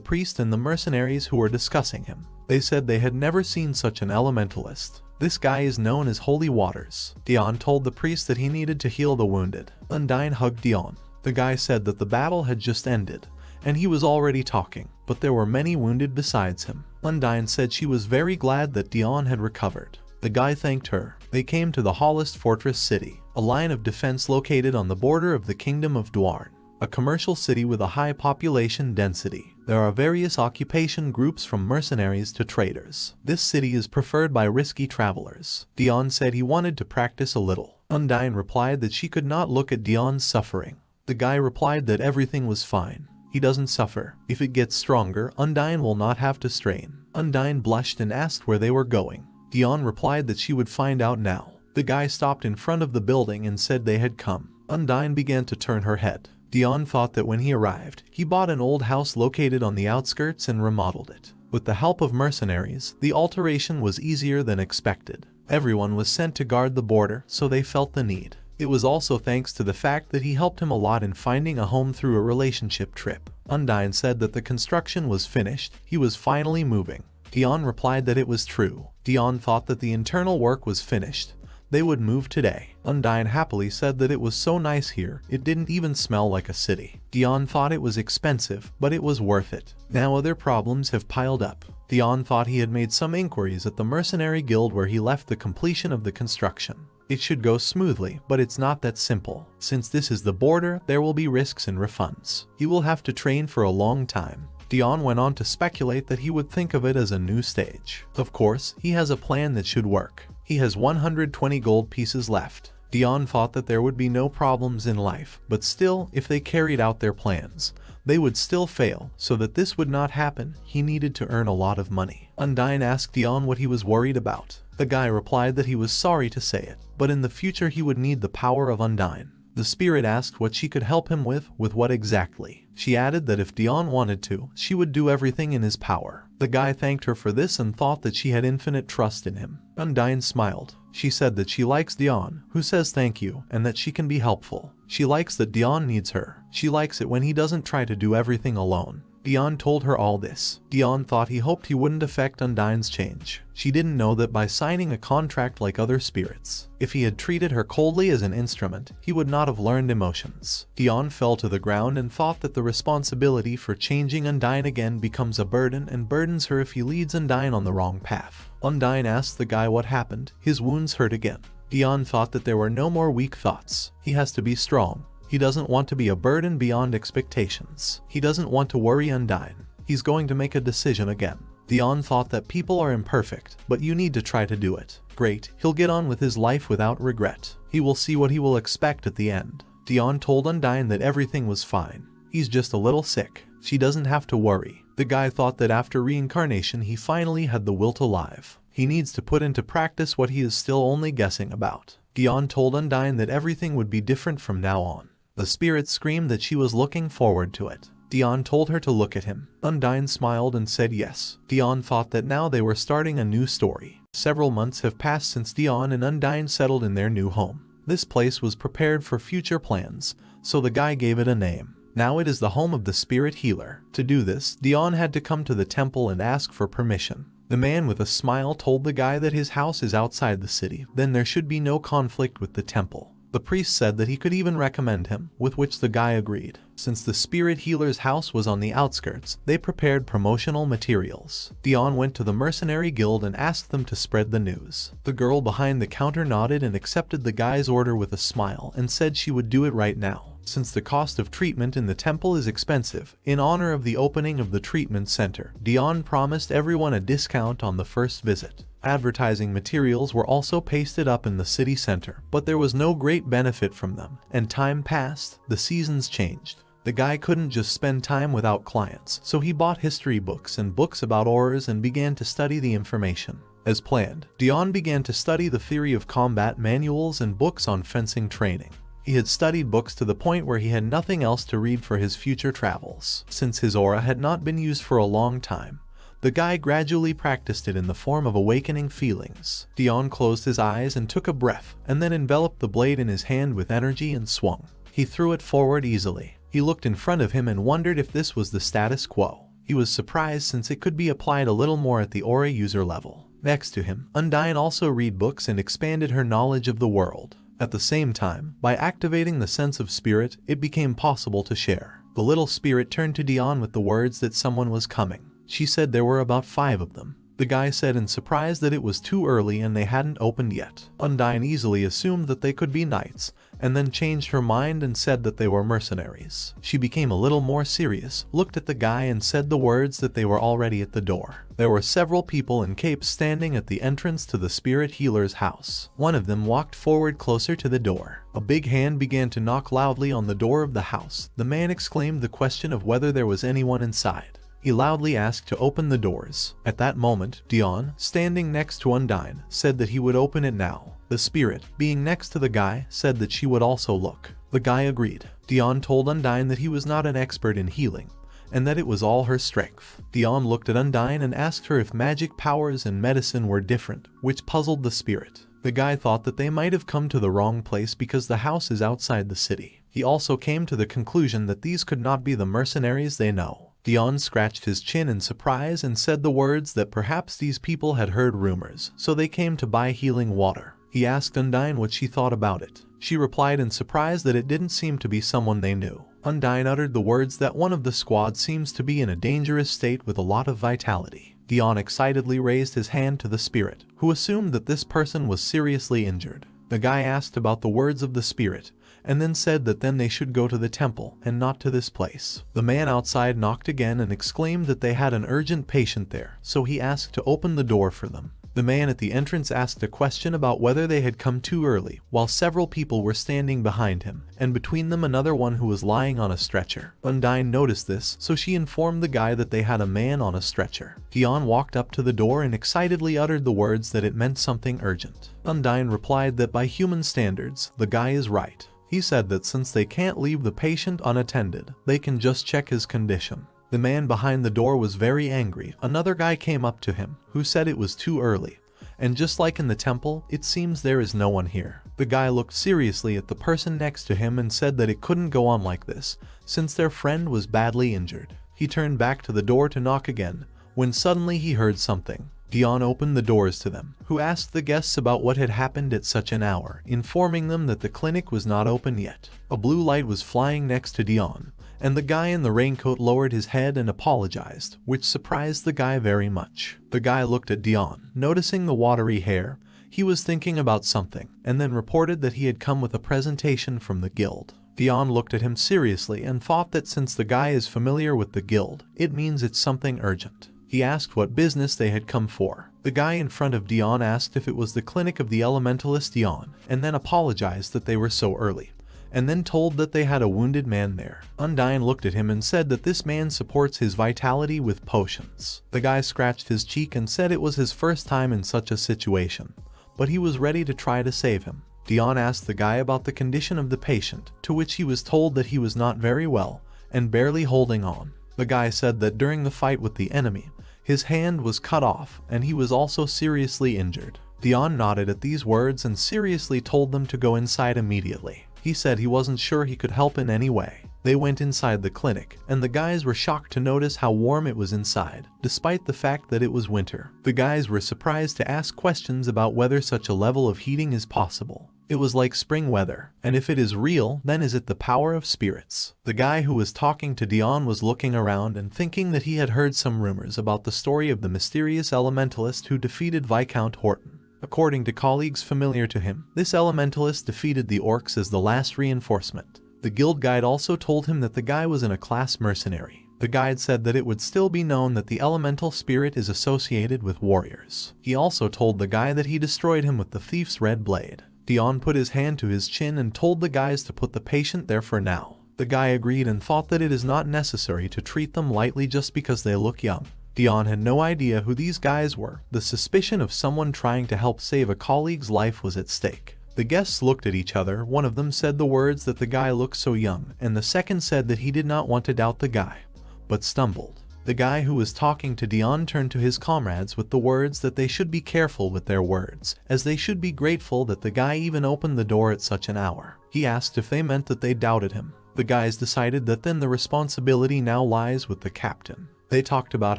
priest and the mercenaries who were discussing him. They said they had never seen such an elementalist. This guy is known as Holy Waters. Dion told the priest that he needed to heal the wounded. Undyne hugged Dion. The guy said that the battle had just ended, and he was already talking, but there were many wounded besides him. Undyne said she was very glad that Dion had recovered. The guy thanked her. They came to the Hallest Fortress City, a line of defense located on the border of the Kingdom of Dwarn, a commercial city with a high population density. There are various occupation groups from mercenaries to traders. This city is preferred by risky travelers. Dion said he wanted to practice a little. Undyne replied that she could not look at Dion's suffering. The guy replied that everything was fine. He doesn't suffer. If it gets stronger, Undyne will not have to strain. Undyne blushed and asked where they were going. Dion replied that she would find out now. The guy stopped in front of the building and said they had come. Undyne began to turn her head. Dion thought that when he arrived, he bought an old house located on the outskirts and remodeled it. With the help of mercenaries, the alteration was easier than expected. Everyone was sent to guard the border, so they felt the need. It was also thanks to the fact that he helped him a lot in finding a home through a relationship trip. Undyne said that the construction was finished. He was finally moving. Dion replied that it was true. Dion thought that the internal work was finished. They would move today. Undyne happily said that it was so nice here, it didn't even smell like a city. Dion thought it was expensive, but it was worth it. Now other problems have piled up. Dion thought he had made some inquiries at the mercenary guild where he left the completion of the construction. It should go smoothly, but it's not that simple. Since this is the border, there will be risks and refunds. He will have to train for a long time. Dion went on to speculate that he would think of it as a new stage. Of course, he has a plan that should work. He has 120 gold pieces left. Dion thought that there would be no problems in life, but still, if they carried out their plans, they would still fail. So that this would not happen, he needed to earn a lot of money. Undyne asked Dion what he was worried about. The guy replied that he was sorry to say it, but in the future he would need the power of Undyne. The spirit asked what she could help him with what exactly. She added that if Dion wanted to, she would do everything in his power. The guy thanked her for this and thought that she had infinite trust in him. Undyne smiled. She said that she likes Dion, who says thank you, and that she can be helpful. She likes that Dion needs her. She likes it when he doesn't try to do everything alone. Dion told her all this. Dion thought he hoped he wouldn't affect Undyne's change. She didn't know that by signing a contract like other spirits, if he had treated her coldly as an instrument, he would not have learned emotions. Dion fell to the ground and thought that the responsibility for changing Undyne again becomes a burden and burdens her if he leads Undyne on the wrong path. Undyne asked the guy what happened. His wounds hurt again. Dion thought that there were no more weak thoughts. He has to be strong. He doesn't want to be a burden beyond expectations. He doesn't want to worry Undyne. He's going to make a decision again. Dion thought that people are imperfect, but you need to try to do it. Great, he'll get on with his life without regret. He will see what he will expect at the end. Dion told Undyne that everything was fine. He's just a little sick. She doesn't have to worry. The guy thought that after reincarnation he finally had the will to live. He needs to put into practice what he is still only guessing about. Dion told Undyne that everything would be different from now on. The spirit screamed that she was looking forward to it. Dion told her to look at him. Undyne smiled and said yes. Dion thought that now they were starting a new story. Several months have passed since Dion and Undyne settled in their new home. This place was prepared for future plans, so the guy gave it a name. Now it is the home of the spirit healer. To do this, Dion had to come to the temple and ask for permission. The man with a smile told the guy that his house is outside the city, then there should be no conflict with the temple. The priest said that he could even recommend him, with which the guy agreed. Since the spirit healer's house was on the outskirts, they prepared promotional materials. Dion went to the mercenary guild and asked them to spread the news. The girl behind the counter nodded and accepted the guy's order with a smile and said she would do it right now. Since the cost of treatment in the temple is expensive, in honor of the opening of the treatment center, Dion promised everyone a discount on the first visit. Advertising materials were also pasted up in the city center, but there was no great benefit from them, and time passed, the seasons changed. The guy couldn't just spend time without clients, so he bought history books and books about auras and began to study the information. As planned, Dion began to study the theory of combat manuals and books on fencing training. He had studied books to the point where he had nothing else to read for his future travels. Since his aura had not been used for a long time, the guy gradually practiced it in the form of awakening feelings. Dion closed his eyes and took a breath, and then enveloped the blade in his hand with energy and swung. He threw it forward easily. He looked in front of him and wondered if this was the status quo. He was surprised since it could be applied a little more at the aura user level. Next to him, Undyne also read books and expanded her knowledge of the world. At the same time, by activating the sense of spirit, it became possible to share. The little spirit turned to Dion with the words that someone was coming. She said there were about 5 of them. The guy said in surprise that it was too early and they hadn't opened yet. Undyne easily assumed that they could be knights, and then changed her mind and said that they were mercenaries. She became a little more serious, looked at the guy and said the words that they were already at the door. There were several people in capes standing at the entrance to the spirit healer's house. One of them walked forward closer to the door. A big hand began to knock loudly on the door of the house. The man exclaimed the question of whether there was anyone inside. He loudly asked to open the doors. At that moment, Dion, standing next to Undyne, said that he would open it now. The spirit, being next to the guy, said that she would also look. The guy agreed. Dion told Undyne that he was not an expert in healing, and that it was all her strength. Dion looked at Undyne and asked her if magic powers and medicine were different, which puzzled the spirit. The guy thought that they might have come to the wrong place because the house is outside the city. He also came to the conclusion that these could not be the mercenaries they know. Dion scratched his chin in surprise and said the words that perhaps these people had heard rumors, so they came to buy healing water. He asked Undyne what she thought about it. She replied in surprise that it didn't seem to be someone they knew. Undyne uttered the words that one of the squad seems to be in a dangerous state with a lot of vitality. Dion excitedly raised his hand to the spirit, who assumed that this person was seriously injured. The guy asked about the words of the spirit, and then said that then they should go to the temple and not to this place. The man outside knocked again and exclaimed that they had an urgent patient there, so he asked to open the door for them. The man at the entrance asked a question about whether they had come too early, while several people were standing behind him, and between them another one who was lying on a stretcher. Undine noticed this, so she informed the guy that they had a man on a stretcher. Dion walked up to the door and excitedly uttered the words that it meant something urgent. Undine replied that by human standards, the guy is right. He said that since they can't leave the patient unattended, they can just check his condition. The man behind the door was very angry. Another guy came up to him, who said it was too early. And just like in the temple, it seems there is no one here. The guy looked seriously at the person next to him and said that it couldn't go on like this, since their friend was badly injured. He turned back to the door to knock again, when suddenly he heard something. Dion opened the doors to them, who asked the guests about what had happened at such an hour, informing them that the clinic was not open yet. A blue light was flying next to Dion, and the guy in the raincoat lowered his head and apologized, which surprised the guy very much. The guy looked at Dion, noticing the watery hair. He was thinking about something, and then reported that he had come with a presentation from the guild. Dion looked at him seriously and thought that since the guy is familiar with the guild, it means it's something urgent. He asked what business they had come for. The guy in front of Dion asked if it was the clinic of the elementalist Dion, and then apologized that they were so early, and then told that they had a wounded man there. Undine looked at him and said that this man supports his vitality with potions. The guy scratched his cheek and said it was his first time in such a situation, but he was ready to try to save him. Dion asked the guy about the condition of the patient, to which he was told that he was not very well, and barely holding on. The guy said that during the fight with the enemy, his hand was cut off, and he was also seriously injured. Dion nodded at these words and seriously told them to go inside immediately. He said he wasn't sure he could help in any way. They went inside the clinic, and the guys were shocked to notice how warm it was inside, despite the fact that it was winter. The guys were surprised to ask questions about whether such a level of heating is possible. It was like spring weather, and if it is real, then is it the power of spirits? The guy who was talking to Dion was looking around and thinking that he had heard some rumors about the story of the mysterious elementalist who defeated Viscount Horton. According to colleagues familiar to him, this elementalist defeated the orcs as the last reinforcement. The guild guide also told him that the guy was in a class mercenary. The guide said that it would still be known that the elemental spirit is associated with warriors. He also told the guy that he destroyed him with the thief's red blade. Dion put his hand to his chin and told the guys to put the patient there for now. The guy agreed and thought that it is not necessary to treat them lightly just because they look young. Dion had no idea who these guys were. The suspicion of someone trying to help save a colleague's life was at stake. The guests looked at each other. One of them said the words that the guy looked so young, and the second said that he did not want to doubt the guy, but stumbled. The guy who was talking to Dion turned to his comrades with the words that they should be careful with their words, as they should be grateful that the guy even opened the door at such an hour. He asked if they meant that they doubted him. The guys decided that then the responsibility now lies with the captain. They talked about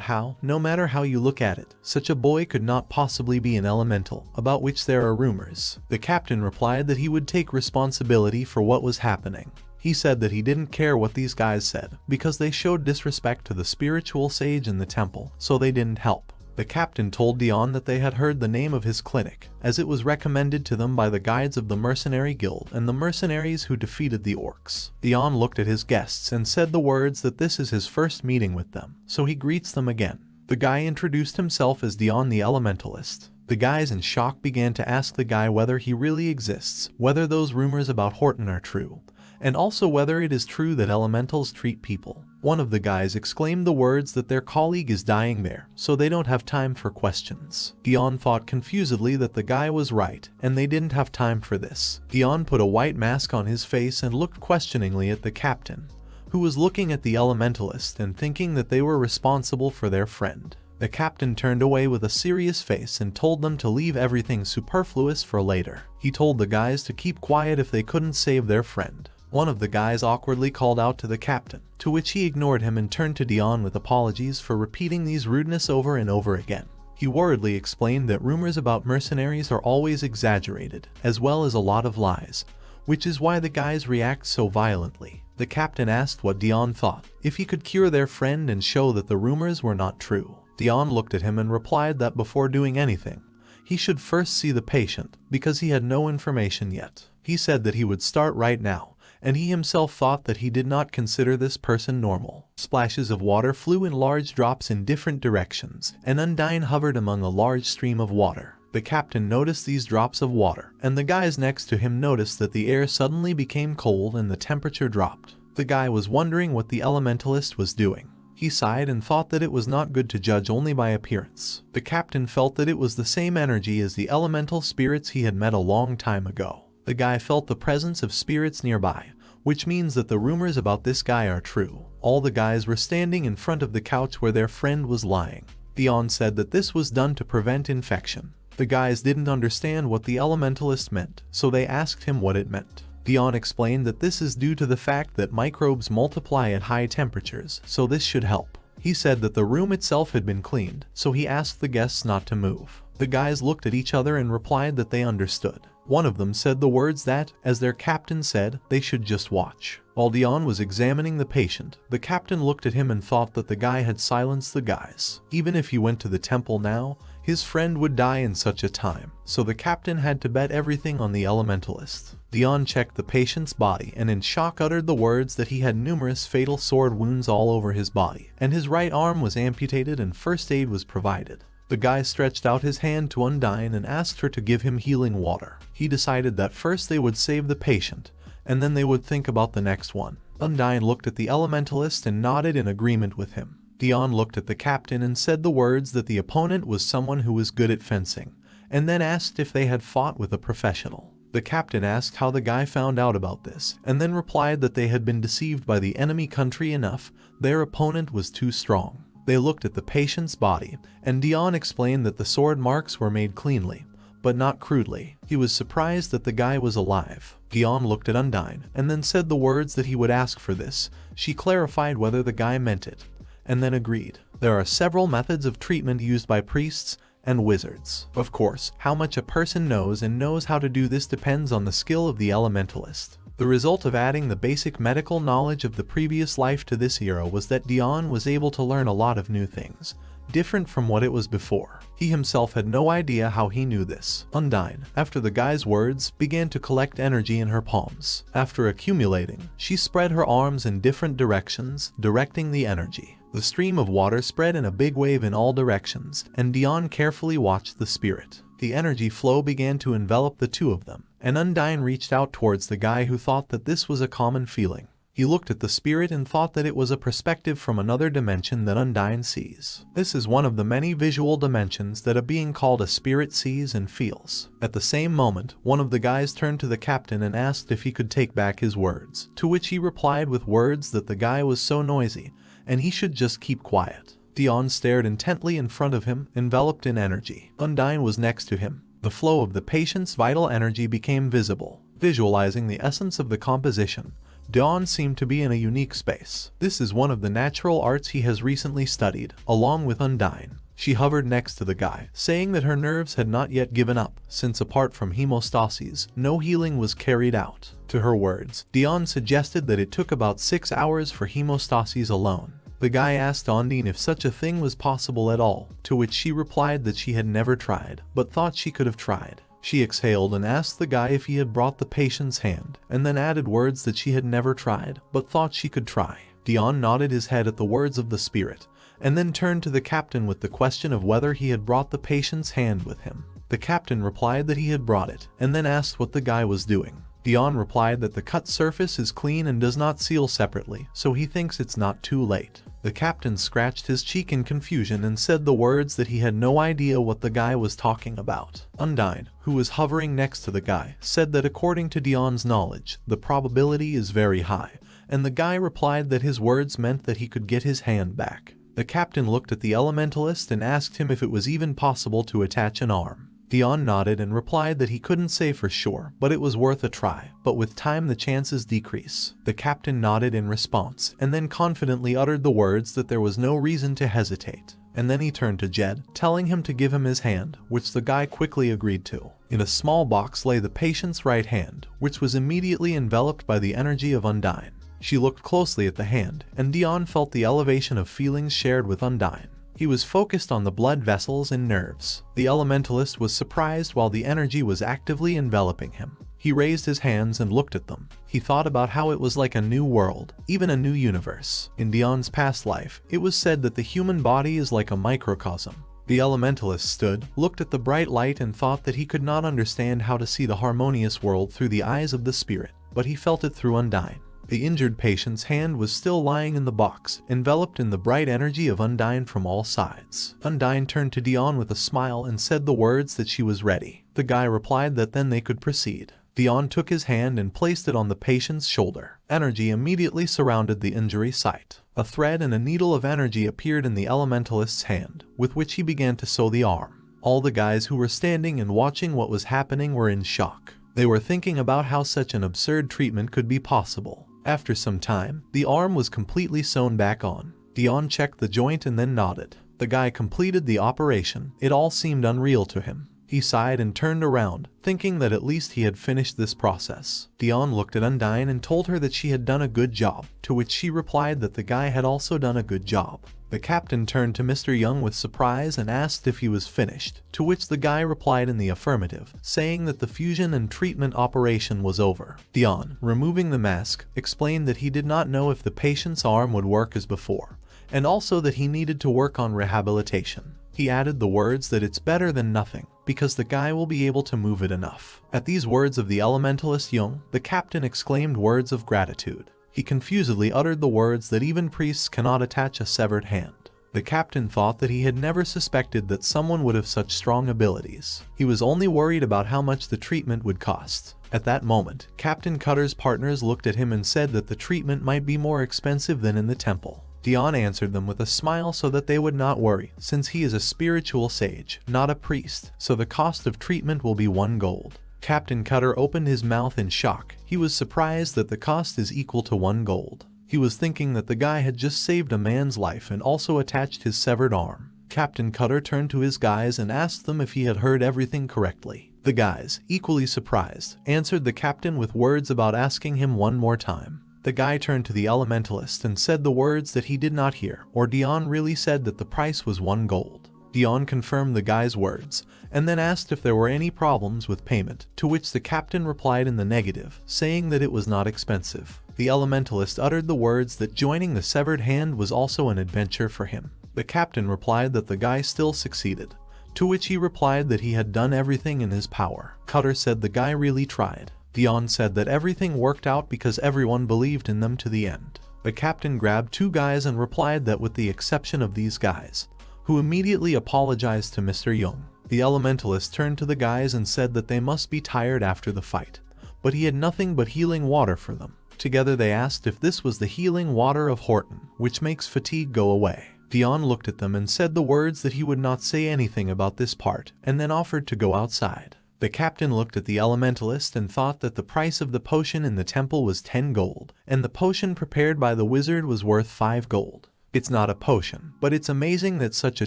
how, no matter how you look at it, such a boy could not possibly be an elemental, about which there are rumors. The captain replied that he would take responsibility for what was happening. He said that he didn't care what these guys said, because they showed disrespect to the spiritual sage in the temple, so they didn't help. The captain told Dion that they had heard the name of his clinic, as it was recommended to them by the guides of the mercenary guild and the mercenaries who defeated the orcs. Dion looked at his guests and said the words that this is his first meeting with them, so he greets them again. The guy introduced himself as Dion the Elementalist. The guys in shock began to ask the guy whether he really exists, whether those rumors about Horton are true, and also whether it is true that elementals treat people. One of the guys exclaimed the words that their colleague is dying there, so they don't have time for questions. Dion thought confusedly that the guy was right, and they didn't have time for this. Dion put a white mask on his face and looked questioningly at the captain, who was looking at the elementalist and thinking that they were responsible for their friend. The captain turned away with a serious face and told them to leave everything superfluous for later. He told the guys to keep quiet if they couldn't save their friend. One of the guys awkwardly called out to the captain, to which he ignored him and turned to Dion with apologies for repeating these rudeness over and over again. He worriedly explained that rumors about mercenaries are always exaggerated, as well as a lot of lies, which is why the guys react so violently. The captain asked what Dion thought, if he could cure their friend and show that the rumors were not true. Dion looked at him and replied that before doing anything, he should first see the patient, because he had no information yet. He said that he would start right now, and he himself thought that he did not consider this person normal. Splashes of water flew in large drops in different directions, and Undyne hovered among a large stream of water. The captain noticed these drops of water, and the guys next to him noticed that the air suddenly became cold and the temperature dropped. The guy was wondering what the elementalist was doing. He sighed and thought that it was not good to judge only by appearance. The captain felt that it was the same energy as the elemental spirits he had met a long time ago. The guy felt the presence of spirits nearby, which means that the rumors about this guy are true. All the guys were standing in front of the couch where their friend was lying. Dion said that this was done to prevent infection. The guys didn't understand what the elementalist meant, so they asked him what it meant. Dion explained that this is due to the fact that microbes multiply at high temperatures, so this should help. He said that the room itself had been cleaned, so he asked the guests not to move. The guys looked at each other and replied that they understood. One of them said the words that, as their captain said, they should just watch. While Dion was examining the patient, the captain looked at him and thought that the guy had silenced the guys. Even if he went to the temple now, his friend would die in such a time, so the captain had to bet everything on the elementalist. Dion checked the patient's body and in shock uttered the words that he had numerous fatal sword wounds all over his body, and his right arm was amputated and first aid was provided. The guy stretched out his hand to Undyne and asked her to give him healing water. He decided that first they would save the patient, and then they would think about the next one. Undyne looked at the elementalist and nodded in agreement with him. Dion looked at the captain and said the words that the opponent was someone who was good at fencing, and then asked if they had fought with a professional. The captain asked how the guy found out about this, and then replied that they had been deceived by the enemy country enough, their opponent was too strong. They looked at the patient's body, and Dion explained that the sword marks were made cleanly, but not crudely. He was surprised that the guy was alive. Dion looked at Undyne, and then said the words that he would ask for this. She clarified whether the guy meant it, and then agreed. There are several methods of treatment used by priests and wizards. Of course, how much a person knows and knows how to do this depends on the skill of the elementalist. The result of adding the basic medical knowledge of the previous life to this era was that Dion was able to learn a lot of new things, different from what it was before. He himself had no idea how he knew this. Undyne, after the guy's words, began to collect energy in her palms. After accumulating, she spread her arms in different directions, directing the energy. The stream of water spread in a big wave in all directions, and Dion carefully watched the spirit. The energy flow began to envelop the two of them, and Undyne reached out towards the guy who thought that this was a common feeling. He looked at the spirit and thought that it was a perspective from another dimension that Undyne sees. This is one of the many visual dimensions that a being called a spirit sees and feels. At the same moment, one of the guys turned to the captain and asked if he could take back his words, to which he replied with words that the guy was so noisy, and he should just keep quiet. Dion stared intently in front of him, enveloped in energy. Undyne was next to him. The flow of the patient's vital energy became visible. Visualizing the essence of the composition, Dion seemed to be in a unique space. This is one of the natural arts he has recently studied, along with Undyne. She hovered next to the guy, saying that her nerves had not yet given up, since apart from hemostasis, no healing was carried out. To her words, Dion suggested that it took about 6 hours for hemostasis alone. The guy asked Undyne if such a thing was possible at all, to which she replied that she had never tried, but thought she could have tried. She exhaled and asked the guy if he had brought the patient's hand, and then added words that she had never tried, but thought she could try. Dion nodded his head at the words of the spirit, and then turned to the captain with the question of whether he had brought the patient's hand with him. The captain replied that he had brought it, and then asked what the guy was doing. Dion replied that the cut surface is clean and does not seal separately, so he thinks it's not too late. The captain scratched his cheek in confusion and said the words that he had no idea what the guy was talking about. Undyne, who was hovering next to the guy, said that according to Dion's knowledge, the probability is very high, and the guy replied that his words meant that he could get his hand back. The captain looked at the elementalist and asked him if it was even possible to attach an arm. Dion nodded and replied that he couldn't say for sure, but it was worth a try, but with time the chances decrease. The captain nodded in response, and then confidently uttered the words that there was no reason to hesitate. And then he turned to Jed, telling him to give him his hand, which the guy quickly agreed to. In a small box lay the patient's right hand, which was immediately enveloped by the energy of Undyne. She looked closely at the hand, and Dion felt the elevation of feelings shared with Undyne. He was focused on the blood vessels and nerves. The elementalist was surprised while the energy was actively enveloping him. He raised his hands and looked at them. He thought about how it was like a new world, even a new universe. In Dion's past life, it was said that the human body is like a microcosm. The elementalist stood, looked at the bright light and thought that he could not understand how to see the harmonious world through the eyes of the spirit, but he felt it through Undyne. The injured patient's hand was still lying in the box, enveloped in the bright energy of Undyne from all sides. Undyne turned to Dion with a smile and said the words that she was ready. The guy replied that then they could proceed. Dion took his hand and placed it on the patient's shoulder. Energy immediately surrounded the injury site. A thread and a needle of energy appeared in the elementalist's hand, with which he began to sew the arm. All the guys who were standing and watching what was happening were in shock. They were thinking about how such an absurd treatment could be possible. After some time, the arm was completely sewn back on. Dion checked the joint and then nodded. The guy completed the operation. It all seemed unreal to him. He sighed and turned around, thinking that at least he had finished this process. Dion looked at Undyne and told her that she had done a good job, to which she replied that the guy had also done a good job. The captain turned to Mr. Young with surprise and asked if he was finished, to which the guy replied in the affirmative, saying that the fusion and treatment operation was over. Dion, removing the mask, explained that he did not know if the patient's arm would work as before, and also that he needed to work on rehabilitation. He added the words that it's better than nothing, because the guy will be able to move it enough. At these words of the elementalist Young, the captain exclaimed words of gratitude. He confusedly uttered the words that even priests cannot attach a severed hand. The captain thought that he had never suspected that someone would have such strong abilities. He was only worried about how much the treatment would cost. At that moment, Captain Cutter's partners looked at him and said that the treatment might be more expensive than in the temple. Dion answered them with a smile so that they would not worry, since he is a spiritual sage, not a priest, so the cost of treatment will be 1 gold. Captain Cutter opened his mouth in shock. He was surprised that the cost is equal to 1 gold. He was thinking that the guy had just saved a man's life and also attached his severed arm. Captain Cutter turned to his guys and asked them if he had heard everything correctly. The guys, equally surprised, answered the captain with words about asking him one more time. The guy turned to the elementalist and said the words that he did not hear, or Dion really said that the price was 1 gold. Dion confirmed the guy's words, and then asked if there were any problems with payment, to which the captain replied in the negative, saying that it was not expensive. The elementalist uttered the words that joining the severed hand was also an adventure for him. The captain replied that the guy still succeeded, to which he replied that he had done everything in his power. Cutter said the guy really tried. Dion said that everything worked out because everyone believed in them to the end. The captain grabbed 2 guys and replied that with the exception of these guys, who immediately apologized to Mr. Young. The elementalist turned to the guys and said that they must be tired after the fight, but he had nothing but healing water for them. Together they asked if this was the healing water of Horton, which makes fatigue go away. Dion looked at them and said the words that he would not say anything about this part, and then offered to go outside. The captain looked at the elementalist and thought that the price of the potion in the temple was 10 gold, and the potion prepared by the wizard was worth 5 gold. It's not a potion, but it's amazing that such a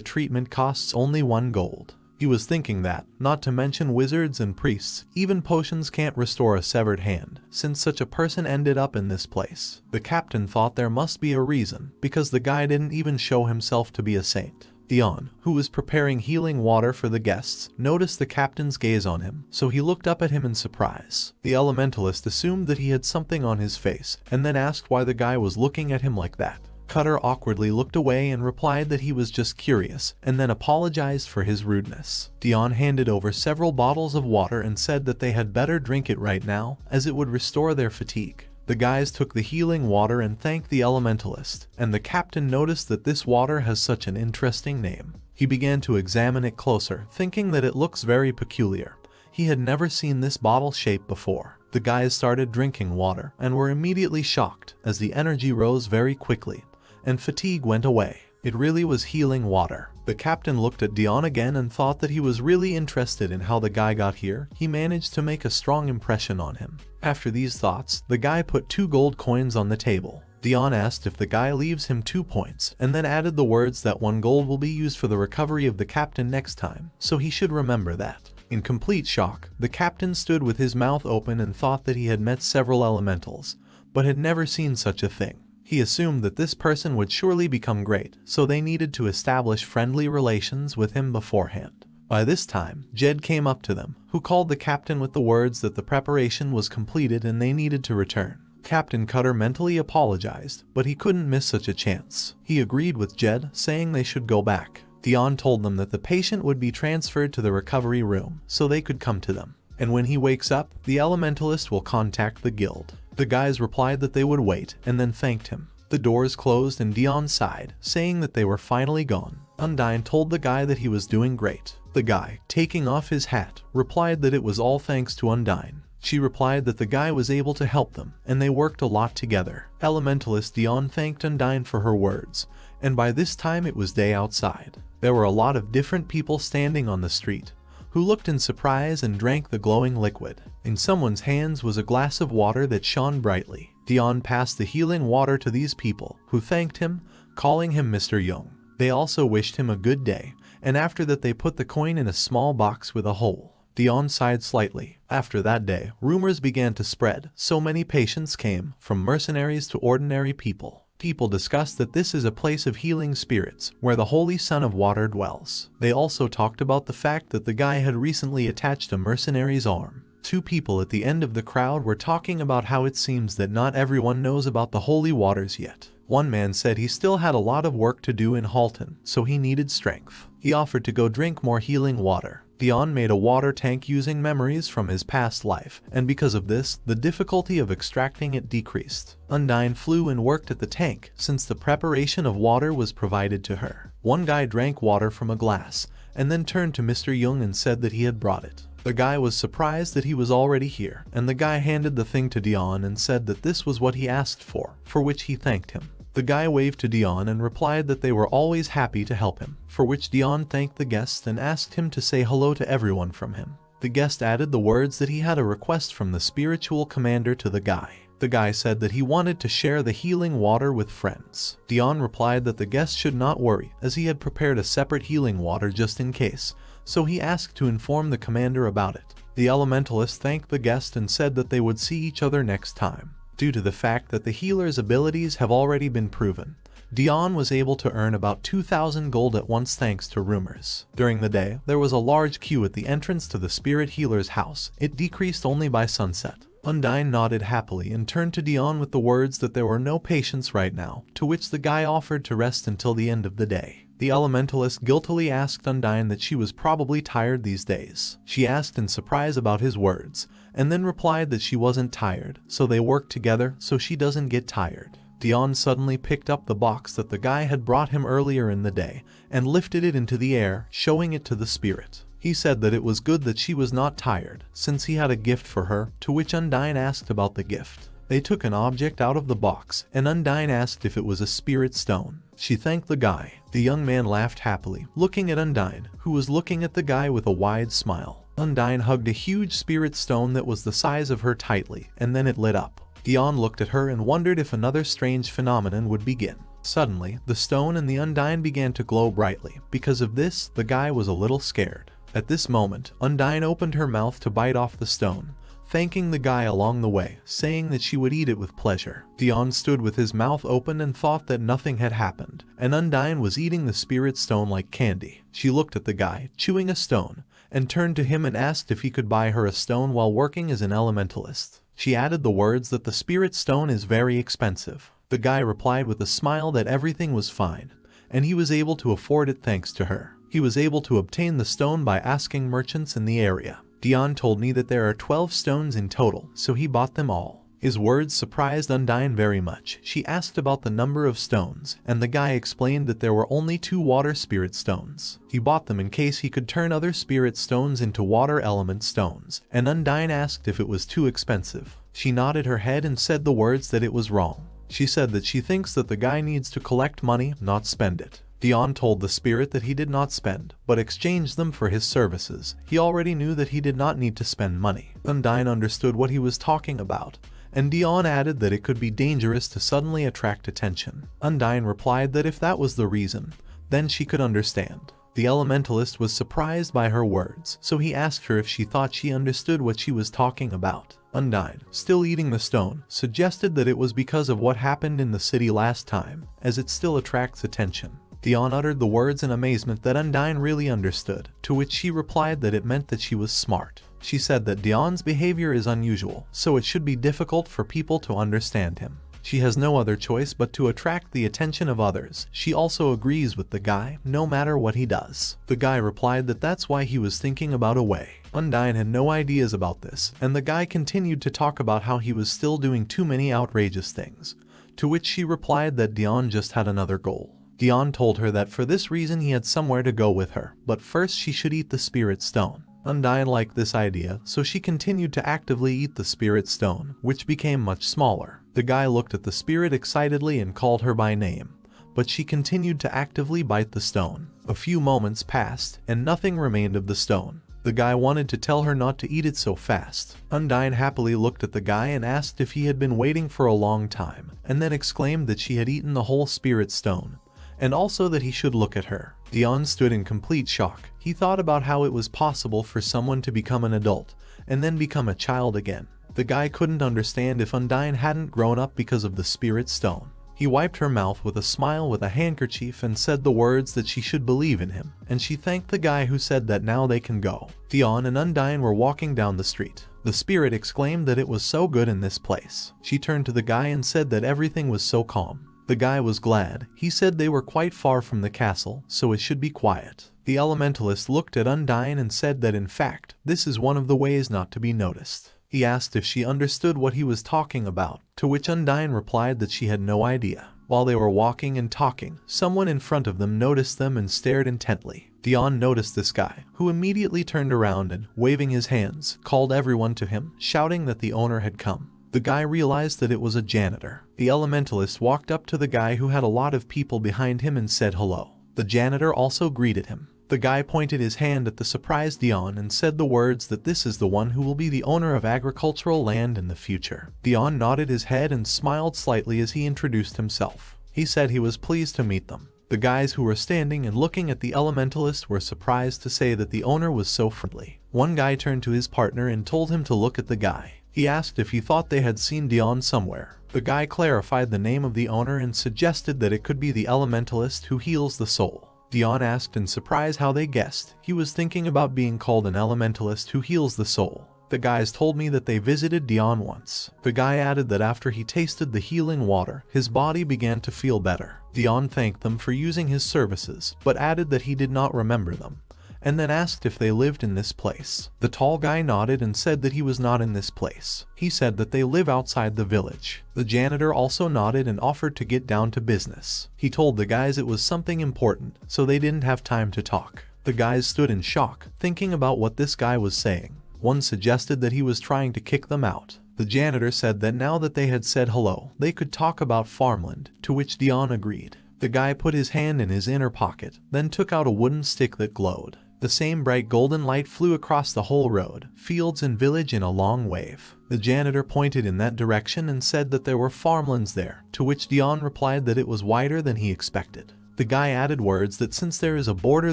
treatment costs only 1 gold. He was thinking that, not to mention wizards and priests, even potions can't restore a severed hand, since such a person ended up in this place. The captain thought there must be a reason, because the guy didn't even show himself to be a saint. Dion, who was preparing healing water for the guests, noticed the captain's gaze on him, so he looked up at him in surprise. The elementalist assumed that he had something on his face, and then asked why the guy was looking at him like that. Cutter awkwardly looked away and replied that he was just curious, and then apologized for his rudeness. Dion handed over several bottles of water and said that they had better drink it right now, as it would restore their fatigue. The guys took the healing water and thanked the elementalist, and the captain noticed that this water has such an interesting name. He began to examine it closer, thinking that it looks very peculiar. He had never seen this bottle shape before. The guys started drinking water, and were immediately shocked, as the energy rose very quickly, and fatigue went away. It really was healing water. The captain looked at Dion again and thought that he was really interested in how the guy got here. He managed to make a strong impression on him. After these thoughts, the guy put 2 gold coins on the table. Dion asked if the guy leaves him 2 points, and then added the words that 1 gold will be used for the recovery of the captain next time, so he should remember that. In complete shock, the captain stood with his mouth open and thought that he had met several elementals, but had never seen such a thing. He assumed that this person would surely become great, so they needed to establish friendly relations with him beforehand. By this time, Jed came up to them, who called the captain with the words that the preparation was completed and they needed to return. Captain Cutter mentally apologized, but he couldn't miss such a chance. He agreed with Jed, saying they should go back. Dion told them that the patient would be transferred to the recovery room, so they could come to them. And when he wakes up, the elementalist will contact the guild. The guys replied that they would wait, and then thanked him. The doors closed and Dion sighed, saying that they were finally gone. Undyne told the guy that he was doing great. The guy, taking off his hat, replied that it was all thanks to Undyne. She replied that the guy was able to help them, and they worked a lot together. Elementalist Dion thanked Undyne for her words, and by this time it was day outside. There were a lot of different people standing on the street, who looked in surprise and drank the glowing liquid. In someone's hands was a glass of water that shone brightly. Dion passed the healing water to these people, who thanked him, calling him Mr. Young. They also wished him a good day, and after that they put the coin in a small box with a hole. Dion sighed slightly. After that day, rumors began to spread. So many patients came, from mercenaries to ordinary people. People discussed that this is a place of healing spirits, where the Holy Son of Water dwells. They also talked about the fact that the guy had recently attached a mercenary's arm. Two people at the end of the crowd were talking about how it seems that not everyone knows about the holy waters yet. One man said he still had a lot of work to do in Halton, so he needed strength. He offered to go drink more healing water. Dion made a water tank using memories from his past life, and because of this, the difficulty of extracting it decreased. Undyne flew and worked at the tank, since the preparation of water was provided to her. One guy drank water from a glass, and then turned to Mr. Young and said that he had brought it. The guy was surprised that he was already here, and the guy handed the thing to Dion and said that this was what he asked for which he thanked him. The guy waved to Dion and replied that they were always happy to help him, for which Dion thanked the guest and asked him to say hello to everyone from him. The guest added the words that he had a request from the spiritual commander to the guy. The guy said that he wanted to share the healing water with friends. Dion replied that the guest should not worry, as he had prepared a separate healing water just in case, so he asked to inform the commander about it. The elementalist thanked the guest and said that they would see each other next time. Due to the fact that the healer's abilities have already been proven, Dion was able to earn about 2,000 gold at once thanks to rumors. During the day, there was a large queue at the entrance to the spirit healer's house. It decreased only by sunset. Undyne nodded happily and turned to Dion with the words that there were no patients right now, to which the guy offered to rest until the end of the day. The elementalist guiltily asked Undyne that she was probably tired these days. She asked in surprise about his words, and then replied that she wasn't tired, so they worked together so she doesn't get tired. Dion suddenly picked up the box that the guy had brought him earlier in the day, and lifted it into the air, showing it to the spirit. He said that it was good that she was not tired, since he had a gift for her, to which Undyne asked about the gift. They took an object out of the box, and Undyne asked if it was a spirit stone. She thanked the guy. The young man laughed happily, looking at Undyne, who was looking at the guy with a wide smile. Undyne hugged a huge spirit stone that was the size of her tightly, and then it lit up. Dion looked at her and wondered if another strange phenomenon would begin. Suddenly, the stone and the Undyne began to glow brightly. Because of this, the guy was a little scared. At this moment, Undyne opened her mouth to bite off the stone, thanking the guy along the way, saying that she would eat it with pleasure. Dion stood with his mouth open and thought that nothing had happened, and Undyne was eating the spirit stone like candy. She looked at the guy, chewing a stone, and turned to him and asked if he could buy her a stone while working as an elementalist. She added the words that the spirit stone is very expensive. The guy replied with a smile that everything was fine, and he was able to afford it thanks to her. He was able to obtain the stone by asking merchants in the area. Dion told me that there are 12 stones in total, so he bought them all. His words surprised Undyne very much. She asked about the number of stones, and the guy explained that there were only 2 water spirit stones. He bought them in case he could turn other spirit stones into water element stones, and Undyne asked if it was too expensive. She nodded her head and said the words that it was wrong. She said that she thinks that the guy needs to collect money, not spend it. Dion told the spirit that he did not spend, but exchanged them for his services. He already knew that he did not need to spend money. Undyne understood what he was talking about, and Dion added that it could be dangerous to suddenly attract attention. Undyne replied that if that was the reason, then she could understand. The elementalist was surprised by her words, so he asked her if she thought she understood what she was talking about. Undyne, still eating the stone, suggested that it was because of what happened in the city last time, as it still attracts attention. Dion uttered the words in amazement that Undyne really understood, to which she replied that it meant that she was smart. She said that Dion's behavior is unusual, so it should be difficult for people to understand him. She has no other choice but to attract the attention of others. She also agrees with the guy, no matter what he does. The guy replied that that's why he was thinking about a way. Undyne had no ideas about this, and the guy continued to talk about how he was still doing too many outrageous things, to which she replied that Dion just had another goal. Dion told her that for this reason he had somewhere to go with her, but first she should eat the spirit stone. Undyne liked this idea, so she continued to actively eat the spirit stone, which became much smaller. The guy looked at the spirit excitedly and called her by name, but she continued to actively bite the stone. A few moments passed, and nothing remained of the stone. The guy wanted to tell her not to eat it so fast. Undyne happily looked at the guy and asked if he had been waiting for a long time, and then exclaimed that she had eaten the whole spirit stone, and also that he should look at her. Dion stood in complete shock. He thought about how it was possible for someone to become an adult, and then become a child again. The guy couldn't understand if Undyne hadn't grown up because of the spirit stone. He wiped her mouth with a smile with a handkerchief and said the words that she should believe in him, and she thanked the guy who said that now they can go. Dion and Undyne were walking down the street. The spirit exclaimed that it was so good in this place. She turned to the guy and said that everything was so calm. The guy was glad. He said they were quite far from the castle, so it should be quiet. The elementalist looked at Undyne and said that in fact, this is one of the ways not to be noticed. He asked if she understood what he was talking about, to which Undyne replied that she had no idea. While they were walking and talking, someone in front of them noticed them and stared intently. Dion noticed this guy, who immediately turned around and, waving his hands, called everyone to him, shouting that the owner had come. The guy realized that it was a janitor. The elementalist walked up to the guy who had a lot of people behind him and said hello. The janitor also greeted him. The guy pointed his hand at the surprised Dion and said the words that this is the one who will be the owner of agricultural land in the future. Dion nodded his head and smiled slightly as he introduced himself. He said he was pleased to meet them. The guys who were standing and looking at the elementalist were surprised to say that the owner was so friendly. One guy turned to his partner and told him to look at the guy. He asked if he thought they had seen Dion somewhere. The guy clarified the name of the owner and suggested that it could be the elementalist who heals the soul. Dion asked in surprise how they guessed. He was thinking about being called an elementalist who heals the soul. The guys told me that they visited Dion once. The guy added that after he tasted the healing water, his body began to feel better. Dion thanked them for using his services, but added that he did not remember them, and then asked if they lived in this place. The tall guy nodded and said that he was not in this place. He said that they live outside the village. The janitor also nodded and offered to get down to business. He told the guys it was something important, so they didn't have time to talk. The guys stood in shock, thinking about what this guy was saying. One suggested that he was trying to kick them out. The janitor said that now that they had said hello, they could talk about farmland, to which Dion agreed. The guy put his hand in his inner pocket, then took out a wooden stick that glowed. The same bright golden light flew across the whole road, fields and village in a long wave. The janitor pointed in that direction and said that there were farmlands there, to which Dion replied that it was wider than he expected. The guy added words that since there is a border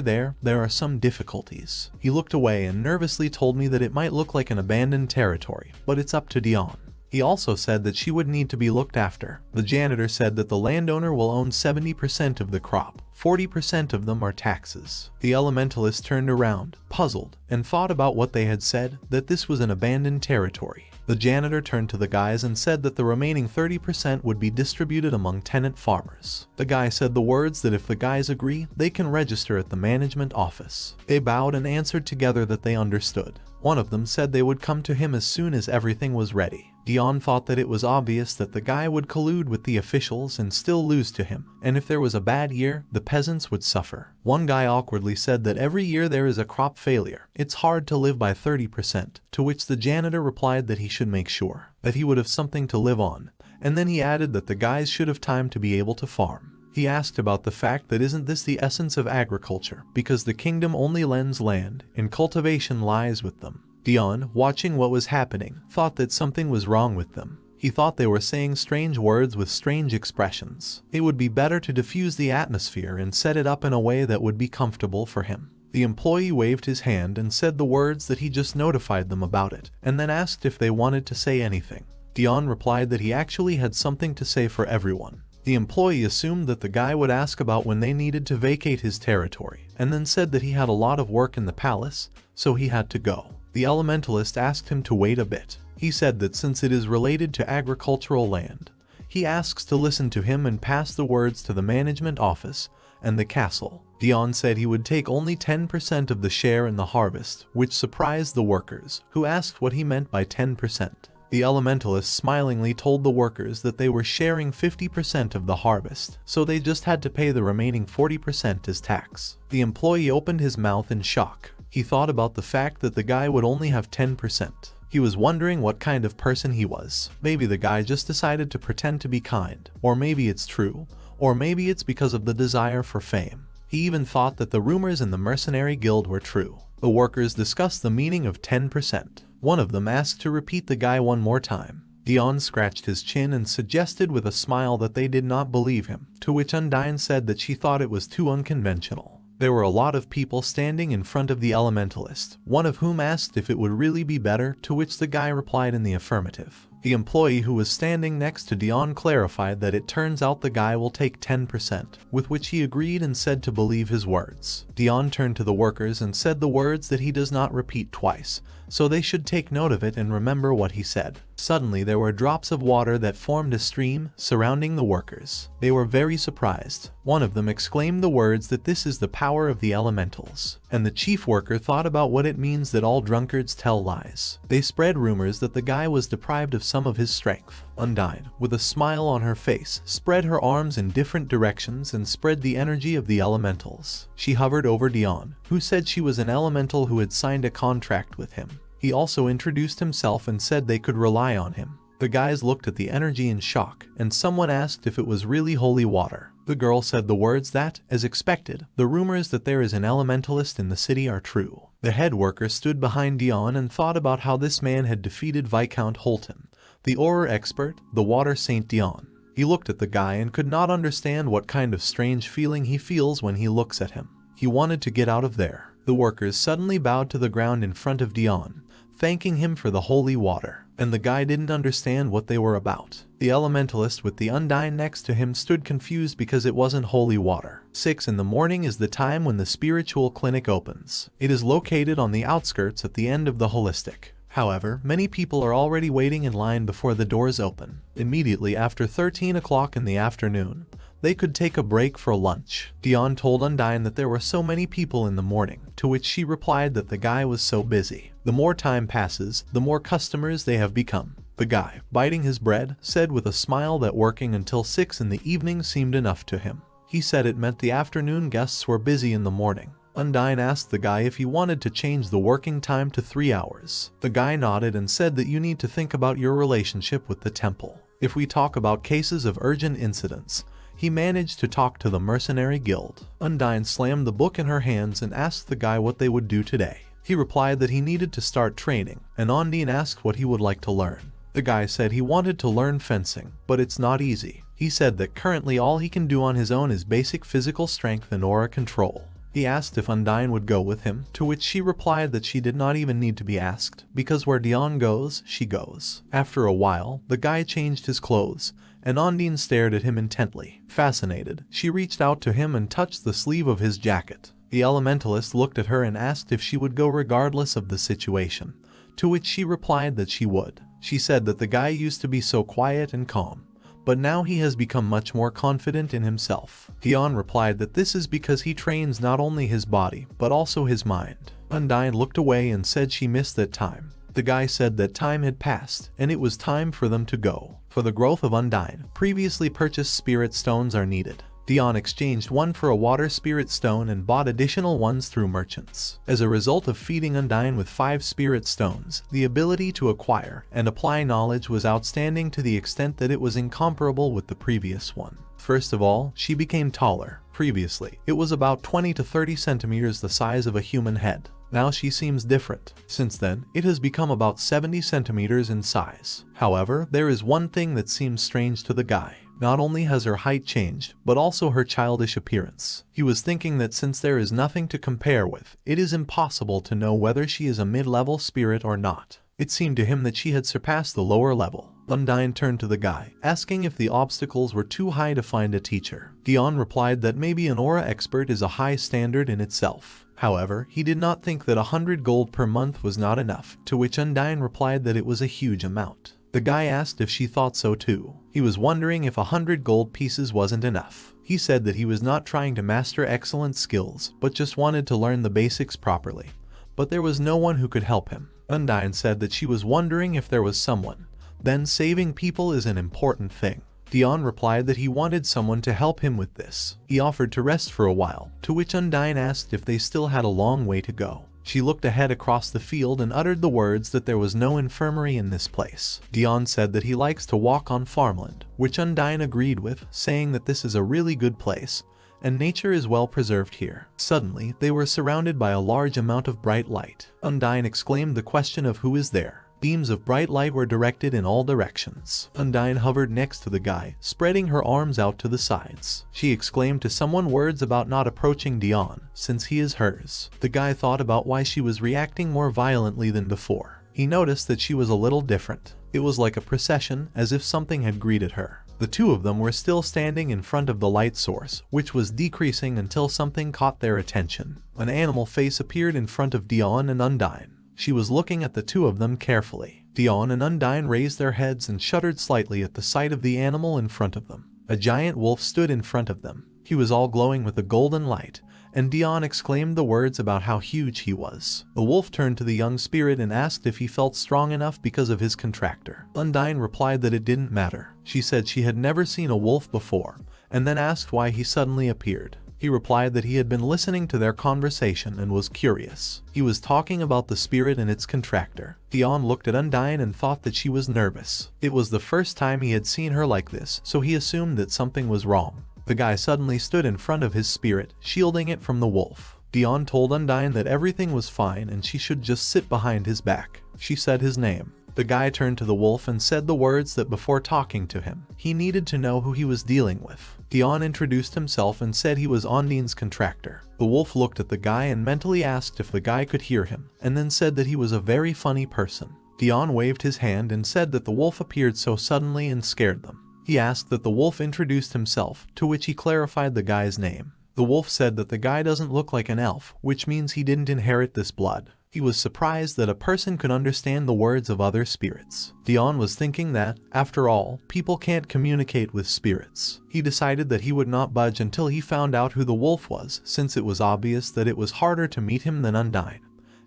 there are some difficulties. He looked away and nervously told me that it might look like an abandoned territory, but it's up to Dion. He also said that she would need to be looked after. The janitor said that the landowner will own 70% of the crop. 40% of them are taxes. The elementalist turned around, puzzled, and thought about what they had said, that this was an abandoned territory. The janitor turned to the guys and said that the remaining 30% would be distributed among tenant farmers. The guy said the words that if the guys agree, they can register at the management office. They bowed and answered together that they understood. One of them said they would come to him as soon as everything was ready. Dion thought that it was obvious that the guy would collude with the officials and still lose to him, and if there was a bad year, the peasants would suffer. One guy awkwardly said that every year there is a crop failure. It's hard to live by 30%, to which the janitor replied that he should make sure that he would have something to live on, and then he added that the guys should have time to be able to farm. He asked about the fact that isn't this the essence of agriculture, because the kingdom only lends land, and cultivation lies with them. Dion, watching what was happening, thought that something was wrong with them. He thought they were saying strange words with strange expressions. It would be better to diffuse the atmosphere and set it up in a way that would be comfortable for him. The employee waved his hand and said the words that he just notified them about it, and then asked if they wanted to say anything. Dion replied that he actually had something to say for everyone. The employee assumed that the guy would ask about when they needed to vacate his territory, and then said that he had a lot of work in the palace, so he had to go. The elementalist asked him to wait a bit. He said that since it is related to agricultural land, he asks to listen to him and pass the words to the management office and the castle. Dion said he would take only 10% of the share in the harvest, which surprised the workers, who asked what he meant by 10%. The elementalist smilingly told the workers that they were sharing 50% of the harvest, so they just had to pay the remaining 40% as tax. The employee opened his mouth in shock. He thought about the fact that the guy would only have 10%. He was wondering what kind of person he was. Maybe the guy just decided to pretend to be kind, or maybe it's true, or maybe it's because of the desire for fame. He even thought that the rumors in the mercenary guild were true. The workers discussed the meaning of 10%. One of them asked to repeat the guy one more time. Dion scratched his chin and suggested with a smile that they did not believe him, to which Undyne said that she thought it was too unconventional. There were a lot of people standing in front of the elementalist, one of whom asked if it would really be better, to which the guy replied in the affirmative. The employee who was standing next to Dion clarified that it turns out the guy will take 10%, with which he agreed and said to believe his words. Dion turned to the workers and said the words that he does not repeat twice, so they should take note of it and remember what he said. Suddenly there were drops of water that formed a stream surrounding the workers. They were very surprised. One of them exclaimed the words that this is the power of the elementals, and the chief worker thought about what it means that all drunkards tell lies. They spread rumors that the guy was deprived of some of his strength. Undyne, with a smile on her face, spread her arms in different directions and spread the energy of the elementals. She hovered over Dion, who said she was an elemental who had signed a contract with him. He also introduced himself and said they could rely on him. The guys looked at the energy in shock, and someone asked if it was really holy water. The girl said the words that, as expected, the rumors that there is an elementalist in the city are true. The head worker stood behind Dion and thought about how this man had defeated Viscount Holton, the aura expert, the water saint Dion. He looked at the guy and could not understand what kind of strange feeling he feels when he looks at him. He wanted to get out of there. The workers suddenly bowed to the ground in front of Dion, thanking him for the holy water, and the guy didn't understand what they were about. The elementalist with the Undyne next to him stood confused because it wasn't holy water. 6 in the morning is the time when the spiritual clinic opens. It is located on the outskirts at the end of the holistic. However, many people are already waiting in line before the doors open. Immediately after 13 o'clock in the afternoon, they could take a break for lunch. Dion told Undyne that there were so many people in the morning, to which she replied that the guy was so busy. The more time passes, the more customers they have become. The guy, biting his bread, said with a smile that working until 6 in the evening seemed enough to him. He said it meant the afternoon guests were busy in the morning. Undyne asked the guy if he wanted to change the working time to 3 hours. The guy nodded and said that you need to think about your relationship with the temple. If we talk about cases of urgent incidents, he managed to talk to the mercenary guild. Undyne slammed the book in her hands and asked the guy what they would do today. He replied that he needed to start training, and Undyne asked what he would like to learn. The guy said he wanted to learn fencing, but it's not easy. He said that currently all he can do on his own is basic physical strength and aura control. He asked if Undyne would go with him, to which she replied that she did not even need to be asked, because where Dion goes, she goes. After a while, the guy changed his clothes, and Undyne stared at him intently. Fascinated, she reached out to him and touched the sleeve of his jacket. The elementalist looked at her and asked if she would go regardless of the situation, to which she replied that she would. She said that the guy used to be so quiet and calm, but now he has become much more confident in himself. Dion replied that this is because he trains not only his body, but also his mind. Undyne looked away and said she missed that time. The guy said that time had passed, and it was time for them to go. For the growth of Undyne, previously purchased spirit stones are needed. Dion exchanged one for a water spirit stone and bought additional ones through merchants. As a result of feeding Undyne with 5 spirit stones, the ability to acquire and apply knowledge was outstanding to the extent that it was incomparable with the previous one. First of all, she became taller. Previously, it was about 20 to 30 centimeters the size of a human head. Now she seems different. Since then, it has become about 70 centimeters in size. However, there is one thing that seems strange to the guy. Not only has her height changed, but also her childish appearance. He was thinking that since there is nothing to compare with, it is impossible to know whether she is a mid-level spirit or not. It seemed to him that she had surpassed the lower level. Undyne turned to the guy, asking if the obstacles were too high to find a teacher. Dion replied that maybe an aura expert is a high standard in itself. However, he did not think that 100 gold per month was not enough, to which Undyne replied that it was a huge amount. The guy asked if she thought so too. He was wondering if 100 gold pieces wasn't enough. He said that he was not trying to master excellent skills, but just wanted to learn the basics properly. But there was no one who could help him. Undyne said that she was wondering if there was someone. Then saving people is an important thing. Dion replied that he wanted someone to help him with this. He offered to rest for a while, to which Undyne asked if they still had a long way to go. She looked ahead across the field and uttered the words that there was no infirmary in this place. Dion said that he likes to walk on farmland, which Undyne agreed with, saying that this is a really good place, and nature is well preserved here. Suddenly, they were surrounded by a large amount of bright light. Undyne exclaimed the question of who is there. Beams of bright light were directed in all directions. Undyne hovered next to the guy, spreading her arms out to the sides. She exclaimed to someone words about not approaching Dion, since he is hers. The guy thought about why she was reacting more violently than before. He noticed that she was a little different. It was like a procession, as if something had greeted her. The two of them were still standing in front of the light source, which was decreasing until something caught their attention. An animal face appeared in front of Dion and Undyne. She was looking at the two of them carefully. Dion and Undyne raised their heads and shuddered slightly at the sight of the animal in front of them. A giant wolf stood in front of them. He was all glowing with a golden light, and Dion exclaimed the words about how huge he was. The wolf turned to the young spirit and asked if he felt strong enough because of his contractor. Undyne replied that it didn't matter. She said she had never seen a wolf before, and then asked why he suddenly appeared. He replied that he had been listening to their conversation and was curious. He was talking about the spirit and its contractor. Dion looked at Undyne and thought that she was nervous. It was the first time he had seen her like this, so he assumed that something was wrong. The guy suddenly stood in front of his spirit, shielding it from the wolf. Dion told Undyne that everything was fine and she should just sit behind his back. She said his name. The guy turned to the wolf and said the words that before talking to him, he needed to know who he was dealing with. Dion introduced himself and said he was Undyne's contractor. The wolf looked at the guy and mentally asked if the guy could hear him, and then said that he was a very funny person. Dion waved his hand and said that the wolf appeared so suddenly and scared them. He asked that the wolf introduced himself, to which he clarified the guy's name. The wolf said that the guy doesn't look like an elf, which means he didn't inherit this blood. He was surprised that a person could understand the words of other spirits. Dion was thinking that, after all, people can't communicate with spirits. He decided that he would not budge until he found out who the wolf was, since it was obvious that it was harder to meet him than Undyne,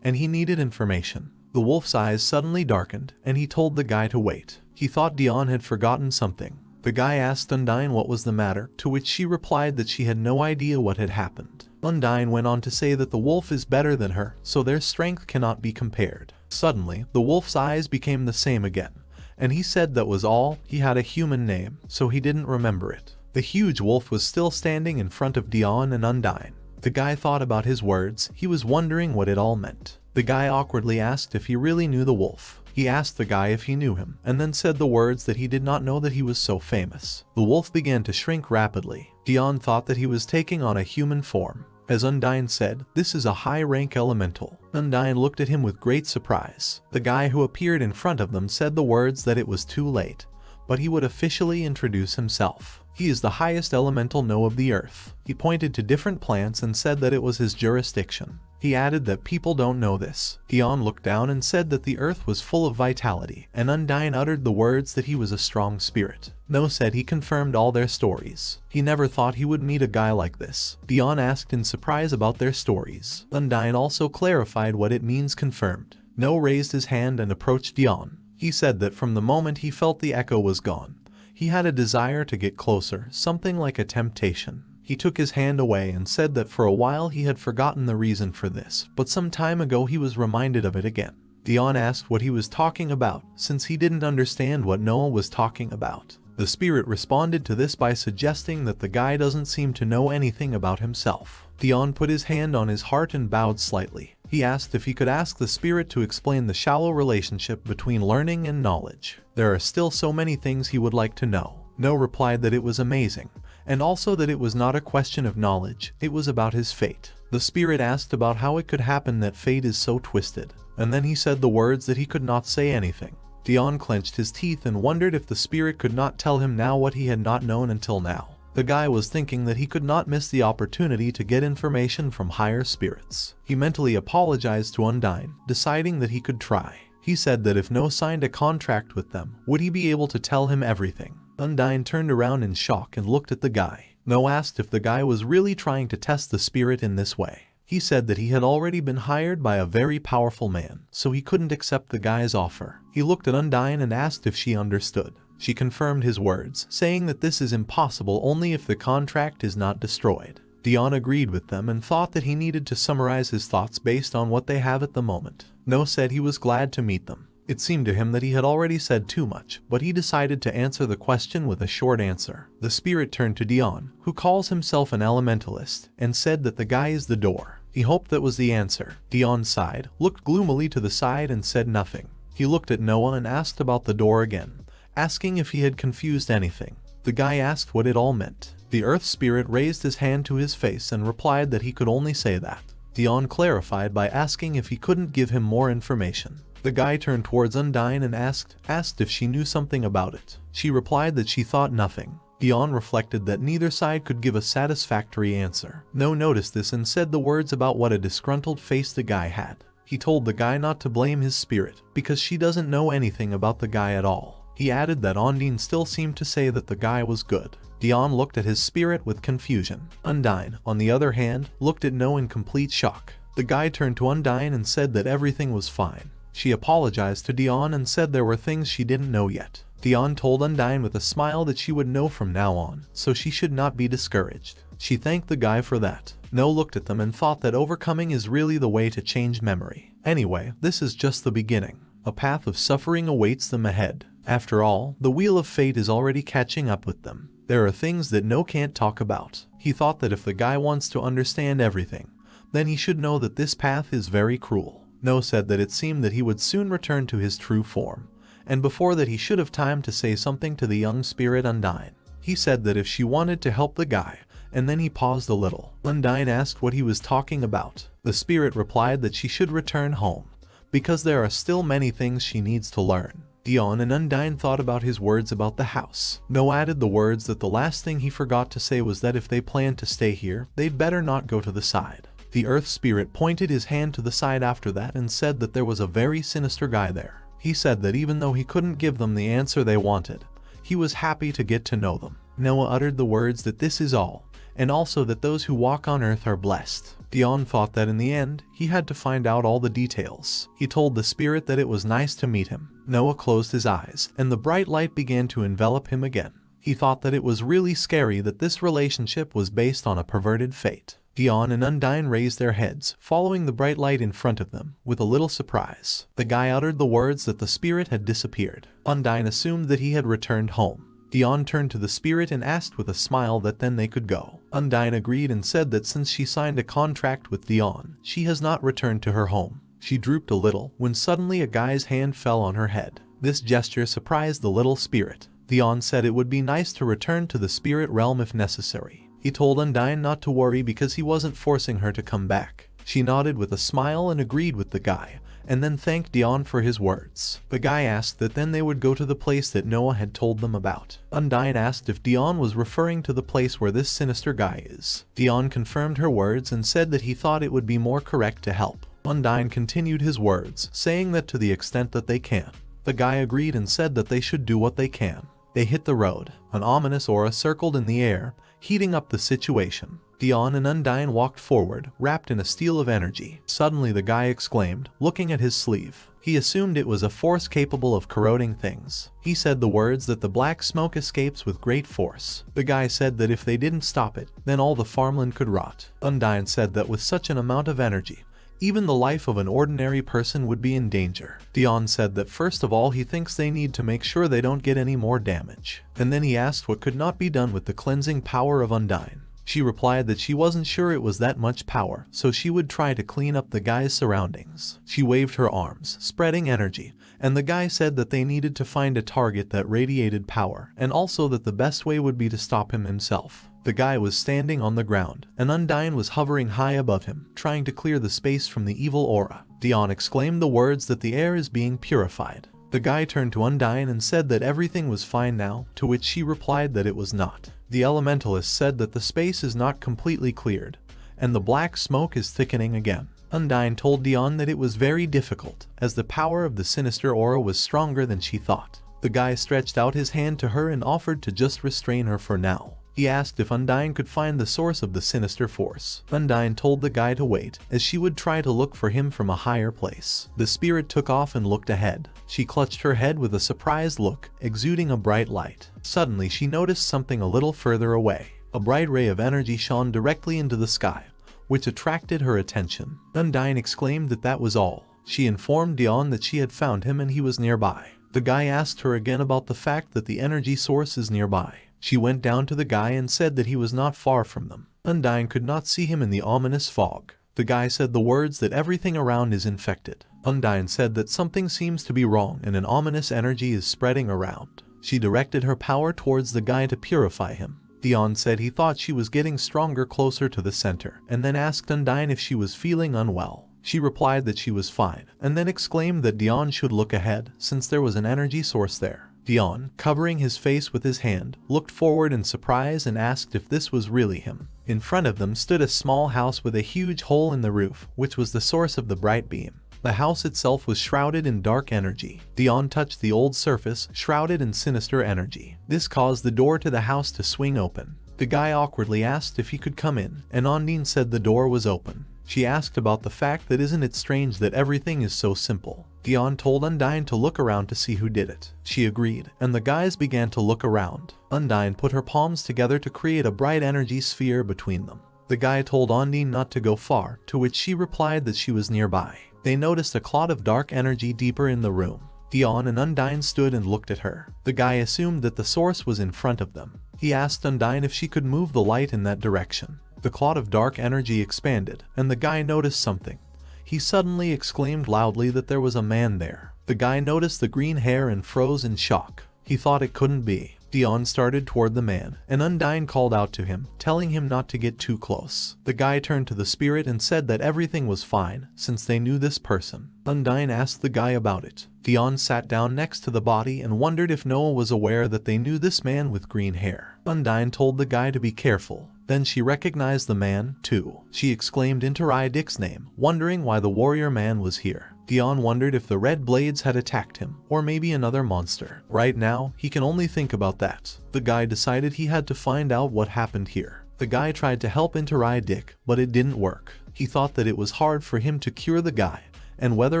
and he needed information. The wolf's eyes suddenly darkened, and he told the guy to wait. He thought Dion had forgotten something. The guy asked Undyne what was the matter, to which she replied that she had no idea what had happened. Undyne went on to say that the wolf is better than her, so their strength cannot be compared. Suddenly, the wolf's eyes became the same again, and he said that was all. He had a human name, so he didn't remember it. The huge wolf was still standing in front of Dion and Undyne. The guy thought about his words. He was wondering what it all meant. The guy awkwardly asked if he really knew the wolf. He asked the guy if he knew him, and then said the words that he did not know that he was so famous. The wolf began to shrink rapidly. Dion thought that he was taking on a human form. As Undyne said, "This is a high-rank elemental." Undyne looked at him with great surprise. The guy who appeared in front of them said the words that it was too late, but he would officially introduce himself. He is the highest elemental know of the earth. He pointed to different plants and said that it was his jurisdiction. He added that people don't know this. Dion looked down and said that the earth was full of vitality, and Undyne uttered the words that he was a strong spirit. No said he confirmed all their stories. He never thought he would meet a guy like this. Dion asked in surprise about their stories. Undyne also clarified what it means confirmed. No raised his hand and approached Dion. He said that from the moment he felt the echo was gone, he had a desire to get closer, something like a temptation. He took his hand away and said that for a while he had forgotten the reason for this, but some time ago he was reminded of it again. Dion asked what he was talking about, since he didn't understand what Noah was talking about. The spirit responded to this by suggesting that the guy doesn't seem to know anything about himself. Dion put his hand on his heart and bowed slightly. He asked if he could ask the spirit to explain the shallow relationship between learning and knowledge. There are still so many things he would like to know. No replied that it was amazing, and also that it was not a question of knowledge, it was about his fate. The spirit asked about how it could happen that fate is so twisted, and then he said the words that he could not say anything. Dion clenched his teeth and wondered if the spirit could not tell him now what he had not known until now. The guy was thinking that he could not miss the opportunity to get information from higher spirits. He mentally apologized to Undyne, deciding that he could try. He said that if No signed a contract with them, would he be able to tell him everything? Undyne turned around in shock and looked at the guy. No asked if the guy was really trying to test the spirit in this way. He said that he had already been hired by a very powerful man, so he couldn't accept the guy's offer. He looked at Undyne and asked if she understood. She confirmed his words, saying that this is impossible only if the contract is not destroyed. Dion agreed with them and thought that he needed to summarize his thoughts based on what they have at the moment. No said he was glad to meet them. It seemed to him that he had already said too much, but he decided to answer the question with a short answer. The spirit turned to Dion, who calls himself an elementalist, and said that the guy is the door. He hoped that was the answer. Dion sighed, looked gloomily to the side and said nothing. He looked at Noah and asked about the door again, asking if he had confused anything. The guy asked what it all meant. The earth spirit raised his hand to his face and replied that he could only say that. Dion clarified by asking if he couldn't give him more information. The guy turned towards Undyne and asked if she knew something about it. She replied that she thought nothing. Dion reflected that neither side could give a satisfactory answer. No noticed this and said the words about what a disgruntled face the guy had. He told the guy not to blame his spirit, because she doesn't know anything about the guy at all. He added that Undyne still seemed to say that the guy was good. Dion looked at his spirit with confusion. Undyne, on the other hand, looked at No in complete shock. The guy turned to Undyne and said that everything was fine. She apologized to Dion and said there were things she didn't know yet. Dion told Undyne with a smile that she would know from now on, so she should not be discouraged. She thanked the guy for that. No looked at them and thought that overcoming is really the way to change memory. Anyway, this is just the beginning. A path of suffering awaits them ahead. After all, the wheel of fate is already catching up with them. There are things that No can't talk about. He thought that if the guy wants to understand everything, then he should know that this path is very cruel. No said that it seemed that he would soon return to his true form, and before that he should have time to say something to the young spirit Undyne. He said that if she wanted to help the guy, and then he paused a little. Undyne asked what he was talking about. The spirit replied that she should return home, because there are still many things she needs to learn. Dion and Undyne thought about his words about the house. No added the words that the last thing he forgot to say was that if they planned to stay here, they'd better not go to the side. The earth spirit pointed his hand to the side after that and said that there was a very sinister guy there. He said that even though he couldn't give them the answer they wanted, he was happy to get to know them. Noah uttered the words that this is all, and also that those who walk on earth are blessed. Dion thought that in the end, he had to find out all the details. He told the spirit that it was nice to meet him. Noah closed his eyes, and the bright light began to envelop him again. He thought that it was really scary that this relationship was based on a perverted fate. Dion and Undyne raised their heads, following the bright light in front of them, with a little surprise. The guy uttered the words that the spirit had disappeared. Undyne assumed that he had returned home. Dion turned to the spirit and asked with a smile that then they could go. Undyne agreed and said that since she signed a contract with Dion, she has not returned to her home. She drooped a little, when suddenly a guy's hand fell on her head. This gesture surprised the little spirit. Dion said it would be nice to return to the spirit realm if necessary. He told Undyne not to worry because he wasn't forcing her to come back. She nodded with a smile and agreed with the guy, and then thanked Dion for his words. The guy asked that then they would go to the place that Noah had told them about. Undyne asked if Dion was referring to the place where this sinister guy is. Dion confirmed her words and said that he thought it would be more correct to help. Undyne continued his words, saying that to the extent that they can. The guy agreed and said that they should do what they can. They hit the road. An ominous aura circled in the air, heating up the situation. Dion and Undyne walked forward, wrapped in a steel of energy. Suddenly the guy exclaimed, looking at his sleeve. He assumed it was a force capable of corroding things. He said the words that the black smoke escapes with great force. The guy said that if they didn't stop it, then all the farmland could rot. Undyne said that with such an amount of energy, even the life of an ordinary person would be in danger. Dion said that first of all he thinks they need to make sure they don't get any more damage. And then he asked what could not be done with the cleansing power of Undyne. She replied that she wasn't sure it was that much power, so she would try to clean up the guy's surroundings. She waved her arms, spreading energy, and the guy said that they needed to find a target that radiated power, and also that the best way would be to stop him himself. The guy was standing on the ground, and Undyne was hovering high above him, trying to clear the space from the evil aura. Dion exclaimed the words that the air is being purified. The guy turned to Undyne and said that everything was fine now, to which she replied that it was not. The elementalist said that the space is not completely cleared, and the black smoke is thickening again. Undyne told Dion that it was very difficult, as the power of the sinister aura was stronger than she thought. The guy stretched out his hand to her and offered to just restrain her for now. He asked if Undyne could find the source of the sinister force. Undyne told the guy to wait, as she would try to look for him from a higher place. The spirit took off and looked ahead. She clutched her head with a surprised look, exuding a bright light. Suddenly she noticed something a little further away. A bright ray of energy shone directly into the sky, which attracted her attention. Undyne exclaimed that that was all. She informed Dion that she had found him and he was nearby. The guy asked her again about the fact that the energy source is nearby. She went down to the guy and said that he was not far from them. Undyne could not see him in the ominous fog. The guy said the words that everything around is infected. Undyne said that something seems to be wrong and an ominous energy is spreading around. She directed her power towards the guy to purify him. Dion said he thought she was getting stronger closer to the center, and then asked Undyne if she was feeling unwell. She replied that she was fine, and then exclaimed that Dion should look ahead, since there was an energy source there. Dion, covering his face with his hand, looked forward in surprise and asked if this was really him. In front of them stood a small house with a huge hole in the roof, which was the source of the bright beam. The house itself was shrouded in dark energy. Dion touched the old surface, shrouded in sinister energy. This caused the door to the house to swing open. The guy awkwardly asked if he could come in, and Undyne said the door was open. She asked about the fact that isn't it strange that everything is so simple. Dion told Undyne to look around to see who did it. She agreed, and the guys began to look around. Undyne put her palms together to create a bright energy sphere between them. The guy told Undyne not to go far, to which she replied that she was nearby. They noticed a clot of dark energy deeper in the room. Dion and Undyne stood and looked at her. The guy assumed that the source was in front of them. He asked Undyne if she could move the light in that direction. The clot of dark energy expanded, and the guy noticed something. He suddenly exclaimed loudly that there was a man there. The guy noticed the green hair and froze in shock. He thought it couldn't be. Dion started toward the man, and Undyne called out to him, telling him not to get too close. The guy turned to the spirit and said that everything was fine, since they knew this person. Undyne asked the guy about it. Dion sat down next to the body and wondered if Noah was aware that they knew this man with green hair. Undyne told the guy to be careful. Then she recognized the man, too. She exclaimed Dick's name, wondering why the warrior man was here. Dion wondered if the red blades had attacked him, or maybe another monster. Right now, he can only think about that. The guy decided he had to find out what happened here. The guy tried to help Dick, but it didn't work. He thought that it was hard for him to cure the guy, and whether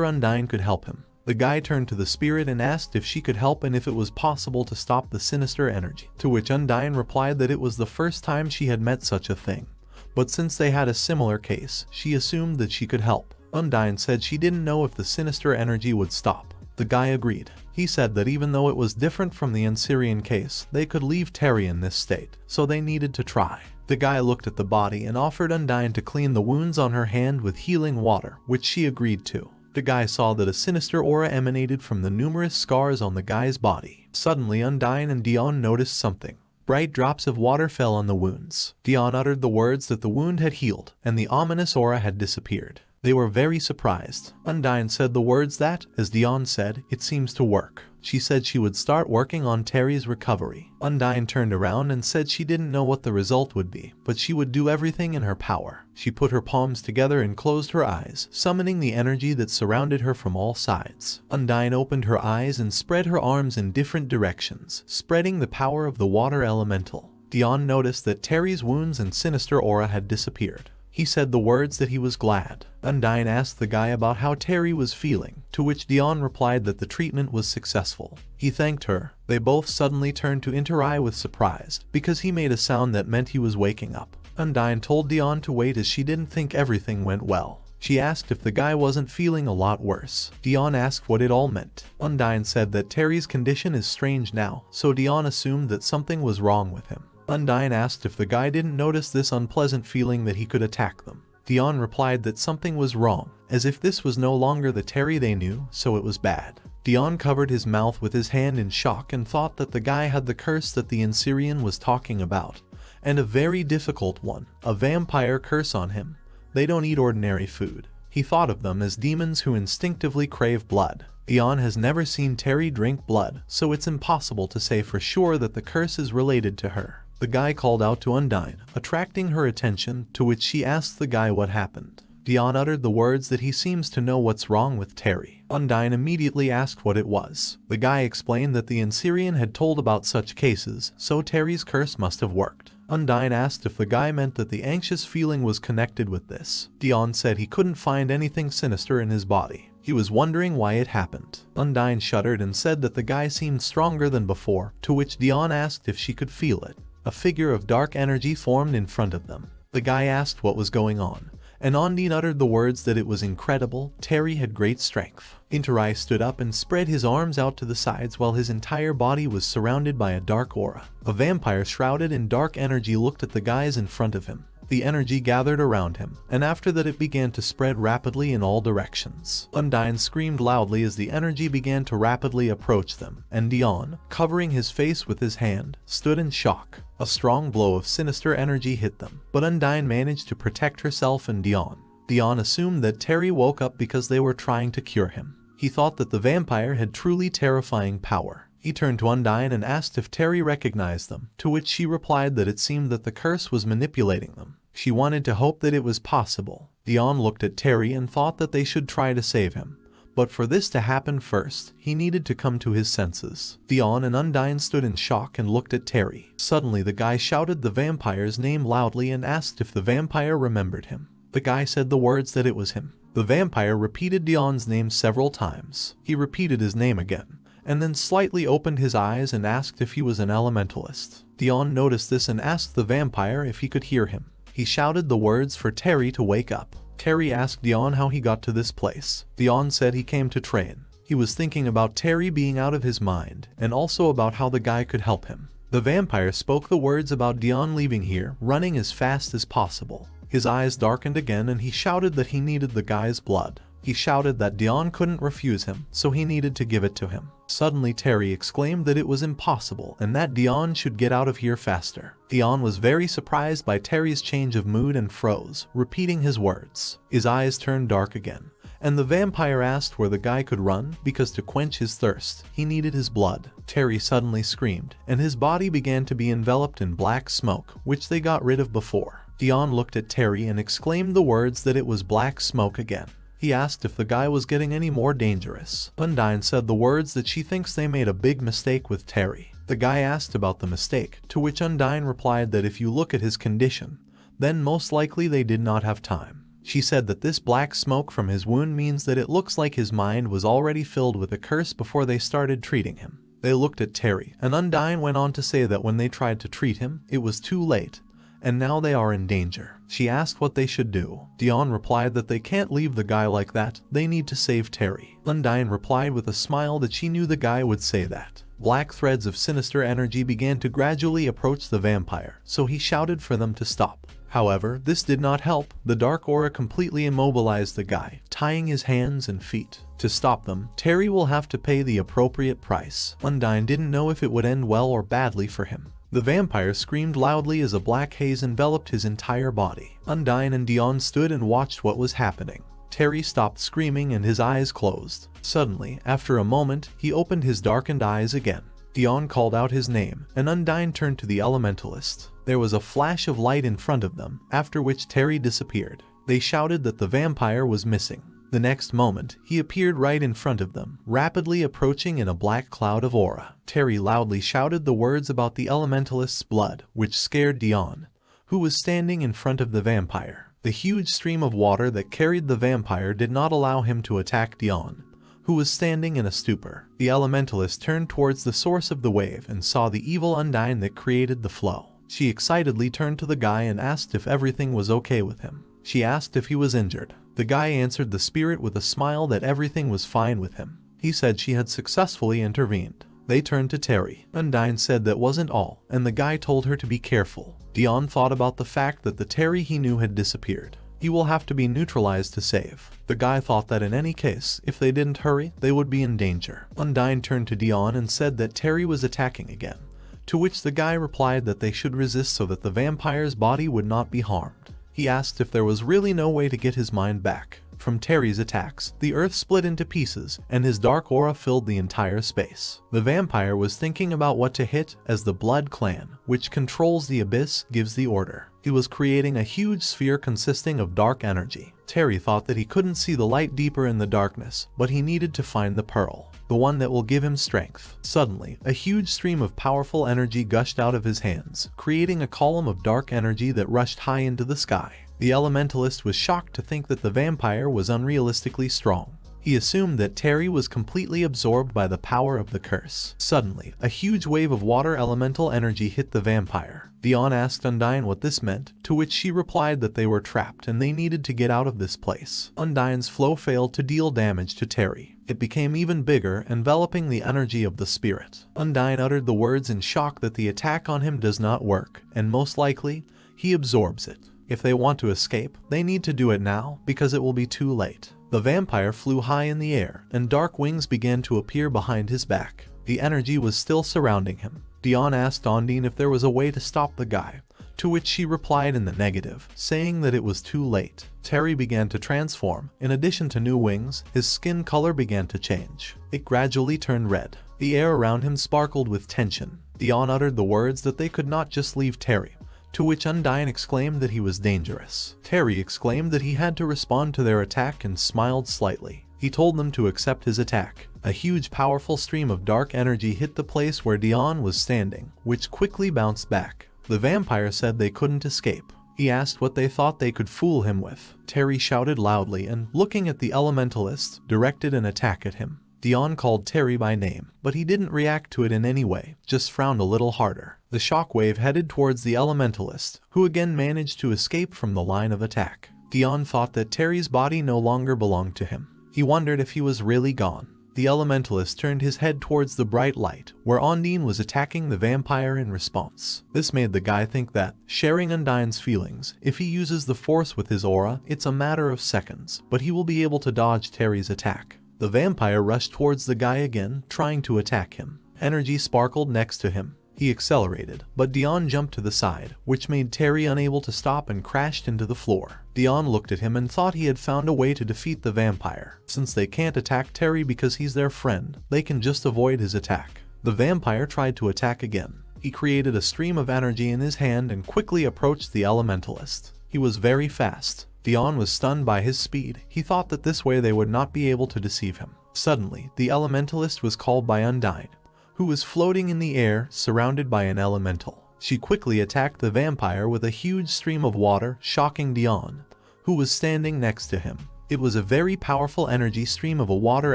Undyne could help him. The guy turned to the spirit and asked if she could help and if it was possible to stop the sinister energy, to which Undyne replied that it was the first time she had met such a thing. But since they had a similar case, she assumed that she could help. Undyne said she didn't know if the sinister energy would stop. The guy agreed. He said that even though it was different from the Ansirian case, they could leave Terry in this state, so they needed to try. The guy looked at the body and offered Undyne to clean the wounds on her hand with healing water, which she agreed to. The guy saw that a sinister aura emanated from the numerous scars on the guy's body. Suddenly Undyne and Dion noticed something. Bright drops of water fell on the wounds. Dion uttered the words that the wound had healed, and the ominous aura had disappeared. They were very surprised. Undyne said the words that, as Dion said, it seems to work. She said she would start working on Terry's recovery. Undyne turned around and said she didn't know what the result would be, but she would do everything in her power. She put her palms together and closed her eyes, summoning the energy that surrounded her from all sides. Undyne opened her eyes and spread her arms in different directions, spreading the power of the water elemental. Dion noticed that Terry's wounds and sinister aura had disappeared. He said the words that he was glad. Undyne asked the guy about how Terry was feeling, to which Dion replied that the treatment was successful. He thanked her. They both suddenly turned to Intereye with surprise, because he made a sound that meant he was waking up. Undyne told Dion to wait as she didn't think everything went well. She asked if the guy wasn't feeling a lot worse. Dion asked what it all meant. Undyne said that Terry's condition is strange now, so Dion assumed that something was wrong with him. Undyne asked if the guy didn't notice this unpleasant feeling that he could attack them. Dion replied that something was wrong, as if this was no longer the Terry they knew, so it was bad. Dion covered his mouth with his hand in shock and thought that the guy had the curse that the Ansirian was talking about, and a very difficult one, a vampire curse on him. They don't eat ordinary food. He thought of them as demons who instinctively crave blood. Dion has never seen Terry drink blood, so it's impossible to say for sure that the curse is related to her. The guy called out to Undyne, attracting her attention, to which she asked the guy what happened. Dion uttered the words that he seems to know what's wrong with Terry. Undyne immediately asked what it was. The guy explained that the Ansirian had told about such cases, so Terry's curse must have worked. Undyne asked if the guy meant that the anxious feeling was connected with this. Dion said he couldn't find anything sinister in his body. He was wondering why it happened. Undyne shuddered and said that the guy seemed stronger than before, to which Dion asked if she could feel it. A figure of dark energy formed in front of them. The guy asked what was going on, and Undyne uttered the words that it was incredible. Terry had great strength. Interai stood up and spread his arms out to the sides while his entire body was surrounded by a dark aura. A vampire shrouded in dark energy looked at the guys in front of him. The energy gathered around him, and after that it began to spread rapidly in all directions. Undyne screamed loudly as the energy began to rapidly approach them, and Dion, covering his face with his hand, stood in shock. A strong blow of sinister energy hit them, but Undyne managed to protect herself and Dion. Dion assumed that Terry woke up because they were trying to cure him. He thought that the vampire had truly terrifying power. He turned to Undyne and asked if Terry recognized them, to which she replied that it seemed that the curse was manipulating them. She wanted to hope that it was possible. Dion looked at Terry and thought that they should try to save him. But for this to happen first, he needed to come to his senses. Dion and Undyne stood in shock and looked at Terry. Suddenly the guy shouted the vampire's name loudly and asked if the vampire remembered him. The guy said the words that it was him. The vampire repeated Dion's name several times. He repeated his name again, and then slightly opened his eyes and asked if he was an elementalist. Dion noticed this and asked the vampire if he could hear him. He shouted the words for Terry to wake up. Terry asked Dion how he got to this place. Dion said he came to train. He was thinking about Terry being out of his mind, and also about how the guy could help him. The vampire spoke the words about Dion leaving here, running as fast as possible. His eyes darkened again and he shouted that he needed the guy's blood. He shouted that Dion couldn't refuse him, so he needed to give it to him. Suddenly Terry exclaimed that it was impossible and that Dion should get out of here faster. Dion was very surprised by Terry's change of mood and froze, repeating his words. His eyes turned dark again, and the vampire asked where the guy could run, because to quench his thirst, he needed his blood. Terry suddenly screamed, and his body began to be enveloped in black smoke, which they got rid of before. Dion looked at Terry and exclaimed the words that it was black smoke again. He asked if the guy was getting any more dangerous. Undyne said the words that she thinks they made a big mistake with Terry. The guy asked about the mistake, to which Undyne replied that if you look at his condition, then most likely they did not have time. She said that this black smoke from his wound means that it looks like his mind was already filled with a curse before they started treating him. They looked at Terry, and Undyne went on to say that when they tried to treat him, it was too late, and now they are in danger. She asked what they should do. Dion replied that they can't leave the guy like that, they need to save Terry. Undyne replied with a smile that she knew the guy would say that. Black threads of sinister energy began to gradually approach the vampire, so he shouted for them to stop. However, this did not help. The dark aura completely immobilized the guy, tying his hands and feet. To stop them, Terry will have to pay the appropriate price. Undyne didn't know if it would end well or badly for him. The vampire screamed loudly as a black haze enveloped his entire body. Undyne and Dion stood and watched what was happening. Terry stopped screaming and his eyes closed. Suddenly, after a moment, he opened his darkened eyes again. Dion called out his name, and Undyne turned to the elementalist. There was a flash of light in front of them, after which Terry disappeared. They shouted that the vampire was missing. The next moment, he appeared right in front of them, rapidly approaching in a black cloud of aura. Terry loudly shouted the words about the elementalist's blood, which scared Dion, who was standing in front of the vampire. The huge stream of water that carried the vampire did not allow him to attack Dion, who was standing in a stupor. The elementalist turned towards the source of the wave and saw the evil Undyne that created the flow. She excitedly turned to the guy and asked if everything was okay with him. She asked if he was injured. The guy answered the spirit with a smile that everything was fine with him. He said she had successfully intervened. They turned to Terry. Undyne said that wasn't all, and the guy told her to be careful. Dion thought about the fact that the Terry he knew had disappeared. He will have to be neutralized to save. The guy thought that in any case, if they didn't hurry, they would be in danger. Undyne turned to Dion and said that Terry was attacking again, to which the guy replied that they should resist so that the vampire's body would not be harmed. He asked if there was really no way to get his mind back. From Terry's attacks, the earth split into pieces, and his dark aura filled the entire space. The vampire was thinking about what to hit as the Blood Clan, which controls the abyss, gives the order. He was creating a huge sphere consisting of dark energy. Terry thought that he couldn't see the light deeper in the darkness, but he needed to find the pearl, the one that will give him strength. Suddenly, a huge stream of powerful energy gushed out of his hands, creating a column of dark energy that rushed high into the sky. The elementalist was shocked to think that the vampire was unrealistically strong. He assumed that Terry was completely absorbed by the power of the curse. Suddenly, a huge wave of water elemental energy hit the vampire. Dion asked Undyne what this meant, to which she replied that they were trapped and they needed to get out of this place. Undyne's flow failed to deal damage to Terry. It became even bigger, enveloping the energy of the spirit. Undyne uttered the words in shock that the attack on him does not work, and most likely, he absorbs it. If they want to escape, they need to do it now, because it will be too late. The vampire flew high in the air, and dark wings began to appear behind his back. The energy was still surrounding him. Dion asked Undyne if there was a way to stop the guy, to which she replied in the negative, saying that it was too late. Terry began to transform. In addition to new wings, his skin color began to change. It gradually turned red. The air around him sparkled with tension. Dion uttered the words that they could not just leave Terry, to which Undyne exclaimed that he was dangerous. Terry exclaimed that he had to respond to their attack and smiled slightly. He told them to accept his attack. A huge powerful stream of dark energy hit the place where Dion was standing, which quickly bounced back. The vampire said they couldn't escape. He asked what they thought they could fool him with. Terry shouted loudly and, looking at the elementalist, directed an attack at him. Dion called Terry by name, but he didn't react to it in any way, just frowned a little harder. The shockwave headed towards the elementalist, who again managed to escape from the line of attack. Dion thought that Terry's body no longer belonged to him. He wondered if he was really gone. The elementalist turned his head towards the bright light, where Undyne was attacking the vampire in response. This made the guy think that, sharing Undyne's feelings, if he uses the force with his aura, it's a matter of seconds, but he will be able to dodge Terry's attack. The vampire rushed towards the guy again, trying to attack him. Energy sparkled next to him. He accelerated, but Dion jumped to the side, which made Terry unable to stop and crashed into the floor. Dion looked at him and thought he had found a way to defeat the vampire. Since they can't attack Terry because he's their friend, they can just avoid his attack. The vampire tried to attack again. He created a stream of energy in his hand and quickly approached the elementalist. He was very fast. Dion was stunned by his speed. He thought that this way they would not be able to deceive him. Suddenly, the elementalist was called by Undyne, who was floating in the air, surrounded by an elemental. She quickly attacked the vampire with a huge stream of water, shocking Dion, who was standing next to him. It was a very powerful energy stream of a water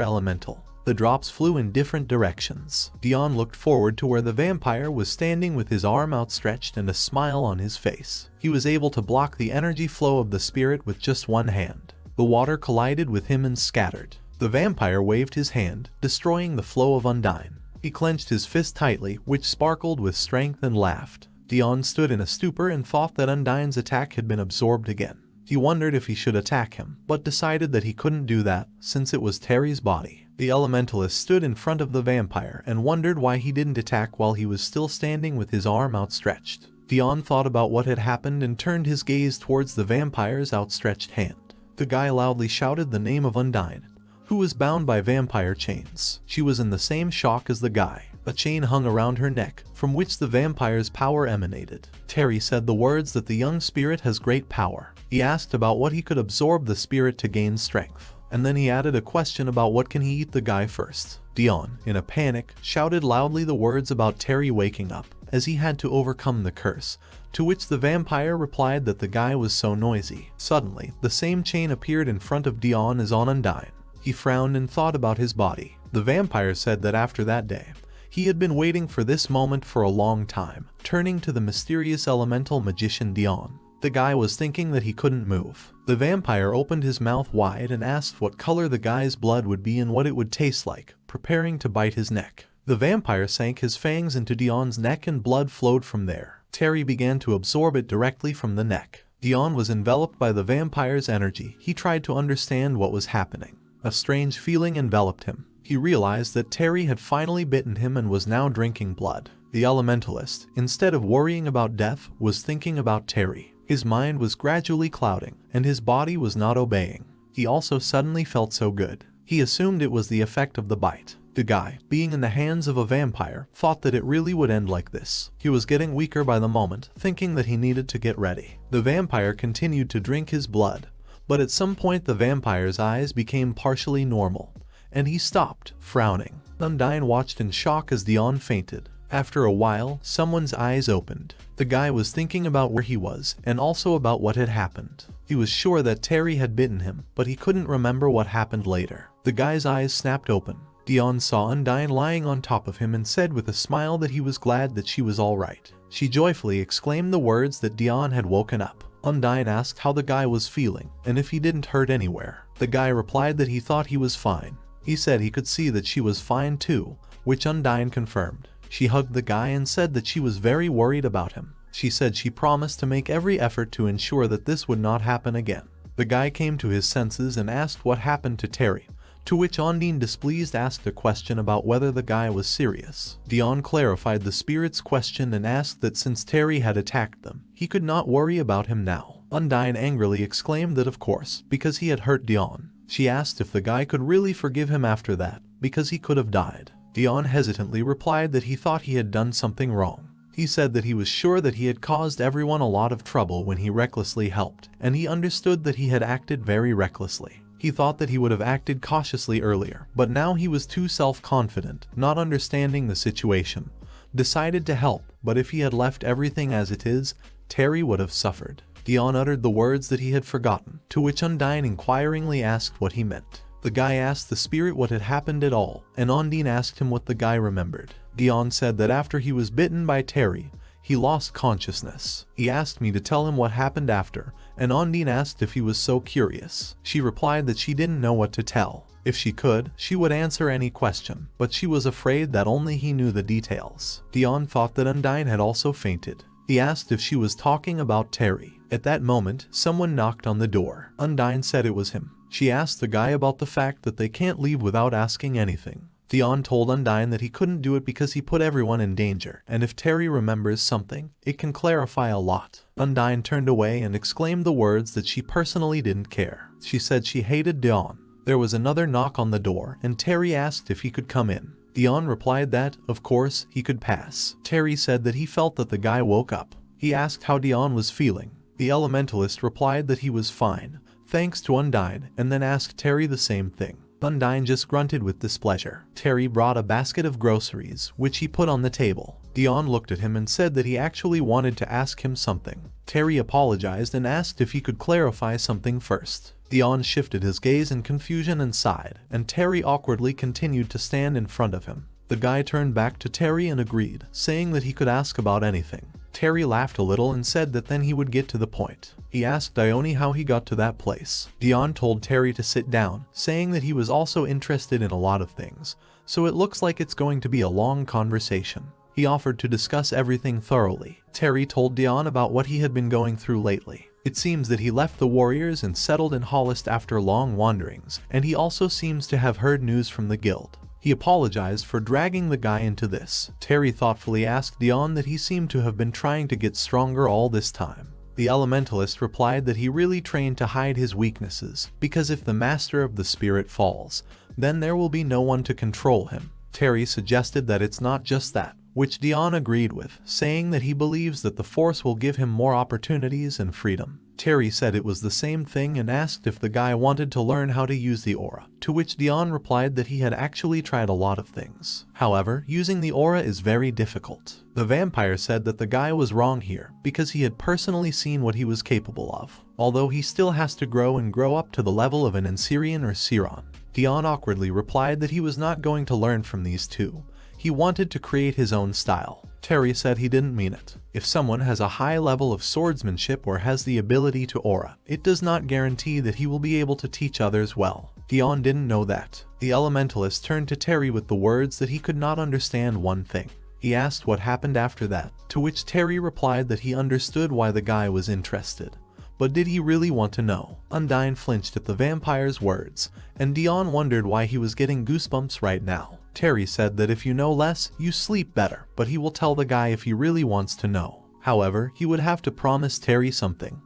elemental. The drops flew in different directions. Dion looked forward to where the vampire was standing with his arm outstretched and a smile on his face. He was able to block the energy flow of the spirit with just one hand. The water collided with him and scattered. The vampire waved his hand, destroying the flow of Undyne. He clenched his fist tightly, which sparkled with strength, and laughed. Dion stood in a stupor and thought that Undyne's attack had been absorbed again. He wondered if he should attack him, but decided that he couldn't do that, since it was Terry's body. The elementalist stood in front of the vampire and wondered why he didn't attack while he was still standing with his arm outstretched. Dion thought about what had happened and turned his gaze towards the vampire's outstretched hand. The guy loudly shouted the name of Undyne, who was bound by vampire chains. She was in the same shock as the guy. A chain hung around her neck, from which the vampire's power emanated. Terry said the words that the young spirit has great power. He asked about what he could absorb the spirit to gain strength. And then he added a question about what can he eat the guy first. Dion, in a panic, shouted loudly the words about Terry waking up, as he had to overcome the curse, to which the vampire replied that the guy was so noisy. Suddenly, the same chain appeared in front of Dion as on Undyne. He frowned and thought about his body. The vampire said that after that day, he had been waiting for this moment for a long time, turning to the mysterious elemental magician Dion. The guy was thinking that he couldn't move. The vampire opened his mouth wide and asked what color the guy's blood would be and what it would taste like, preparing to bite his neck. The vampire sank his fangs into Dion's neck and blood flowed from there. Terry began to absorb it directly from the neck. Dion was enveloped by the vampire's energy. He tried to understand what was happening. A strange feeling enveloped him. He realized that Terry had finally bitten him and was now drinking blood. The elementalist, instead of worrying about death, was thinking about Terry. His mind was gradually clouding, and his body was not obeying. He also suddenly felt so good. He assumed it was the effect of the bite. The guy, being in the hands of a vampire, thought that it really would end like this. He was getting weaker by the moment, thinking that he needed to get ready. The vampire continued to drink his blood, but at some point the vampire's eyes became partially normal, and he stopped, frowning. Undyne watched in shock as Dion fainted. After a while, someone's eyes opened. The guy was thinking about where he was, and also about what had happened. He was sure that Terry had bitten him, but he couldn't remember what happened later. The guy's eyes snapped open. Dion saw Undyne lying on top of him and said with a smile that he was glad that she was alright. She joyfully exclaimed the words that Dion had woken up. Undyne asked how the guy was feeling, and if he didn't hurt anywhere. The guy replied that he thought he was fine. He said he could see that she was fine too, which Undyne confirmed. She hugged the guy and said that she was very worried about him. She said she promised to make every effort to ensure that this would not happen again. The guy came to his senses and asked what happened to Terry, to which Undyne, displeased, asked a question about whether the guy was serious. Dion clarified the spirit's question and asked that since Terry had attacked them, he could not worry about him now. Undyne angrily exclaimed that of course, because he had hurt Dion. She asked if the guy could really forgive him after that, because he could have died. Dion hesitantly replied that he thought he had done something wrong. He said that he was sure that he had caused everyone a lot of trouble when he recklessly helped, and he understood that he had acted very recklessly. He thought that he would have acted cautiously earlier, but now he was too self-confident, not understanding the situation. Decided to help, but if he had left everything as it is, Terry would have suffered. Dion uttered the words that he had forgotten, to which Undyne inquiringly asked what he meant. The guy asked the spirit what had happened at all, and Undyne asked him what the guy remembered. Dion said that after he was bitten by Terry, he lost consciousness. He asked me to tell him what happened after, and Undyne asked if he was so curious. She replied that she didn't know what to tell. If she could, she would answer any question, but she was afraid that only he knew the details. Dion thought that Undyne had also fainted. He asked if she was talking about Terry. At that moment, someone knocked on the door. Undyne said it was him. She asked the guy about the fact that they can't leave without asking anything. Dion told Undyne that he couldn't do it because he put everyone in danger, and if Terry remembers something, it can clarify a lot. Undyne turned away and exclaimed the words that she personally didn't care. She said she hated Dion. There was another knock on the door, and Terry asked if he could come in. Dion replied that, of course, he could pass. Terry said that he felt that the guy woke up. He asked how Dion was feeling. The elementalist replied that he was fine, thanks to Undyne, and then asked Terry the same thing. Undyne just grunted with displeasure. Terry brought a basket of groceries, which he put on the table. Dion looked at him and said that he actually wanted to ask him something. Terry apologized and asked if he could clarify something first. Dion shifted his gaze in confusion and sighed, and Terry awkwardly continued to stand in front of him. The guy turned back to Terry and agreed, saying that he could ask about anything. Terry laughed a little and said that then he would get to the point. He asked Dione how he got to that place. Dion told Terry to sit down, saying that he was also interested in a lot of things, so it looks like it's going to be a long conversation. He offered to discuss everything thoroughly. Terry told Dion about what he had been going through lately. It seems that he left the warriors and settled in Hollist after long wanderings, and he also seems to have heard news from the guild. He apologized for dragging the guy into this. Terry thoughtfully asked Dion that he seemed to have been trying to get stronger all this time. The elementalist replied that he really trained to hide his weaknesses, because if the master of the spirit falls, then there will be no one to control him. Terry suggested that it's not just that, which Dion agreed with, saying that he believes that the Force will give him more opportunities and freedom. Terry said it was the same thing and asked if the guy wanted to learn how to use the aura, to which Dion replied that he had actually tried a lot of things. However, using the aura is very difficult. The vampire said that the guy was wrong here, because he had personally seen what he was capable of, although he still has to grow and grow up to the level of an Ensirian or Siron. Dion awkwardly replied that he was not going to learn from these two. He wanted to create his own style. Terry said he didn't mean it. If someone has a high level of swordsmanship or has the ability to aura, it does not guarantee that he will be able to teach others well. Dion didn't know that. The elementalist turned to Terry with the words that he could not understand one thing. He asked what happened after that, to which Terry replied that he understood why the guy was interested. But did he really want to know? Undyne flinched at the vampire's words, and Dion wondered why he was getting goosebumps right now. Terry said that if you know less, you sleep better, but he will tell the guy if he really wants to know. However, he would have to promise Terry something.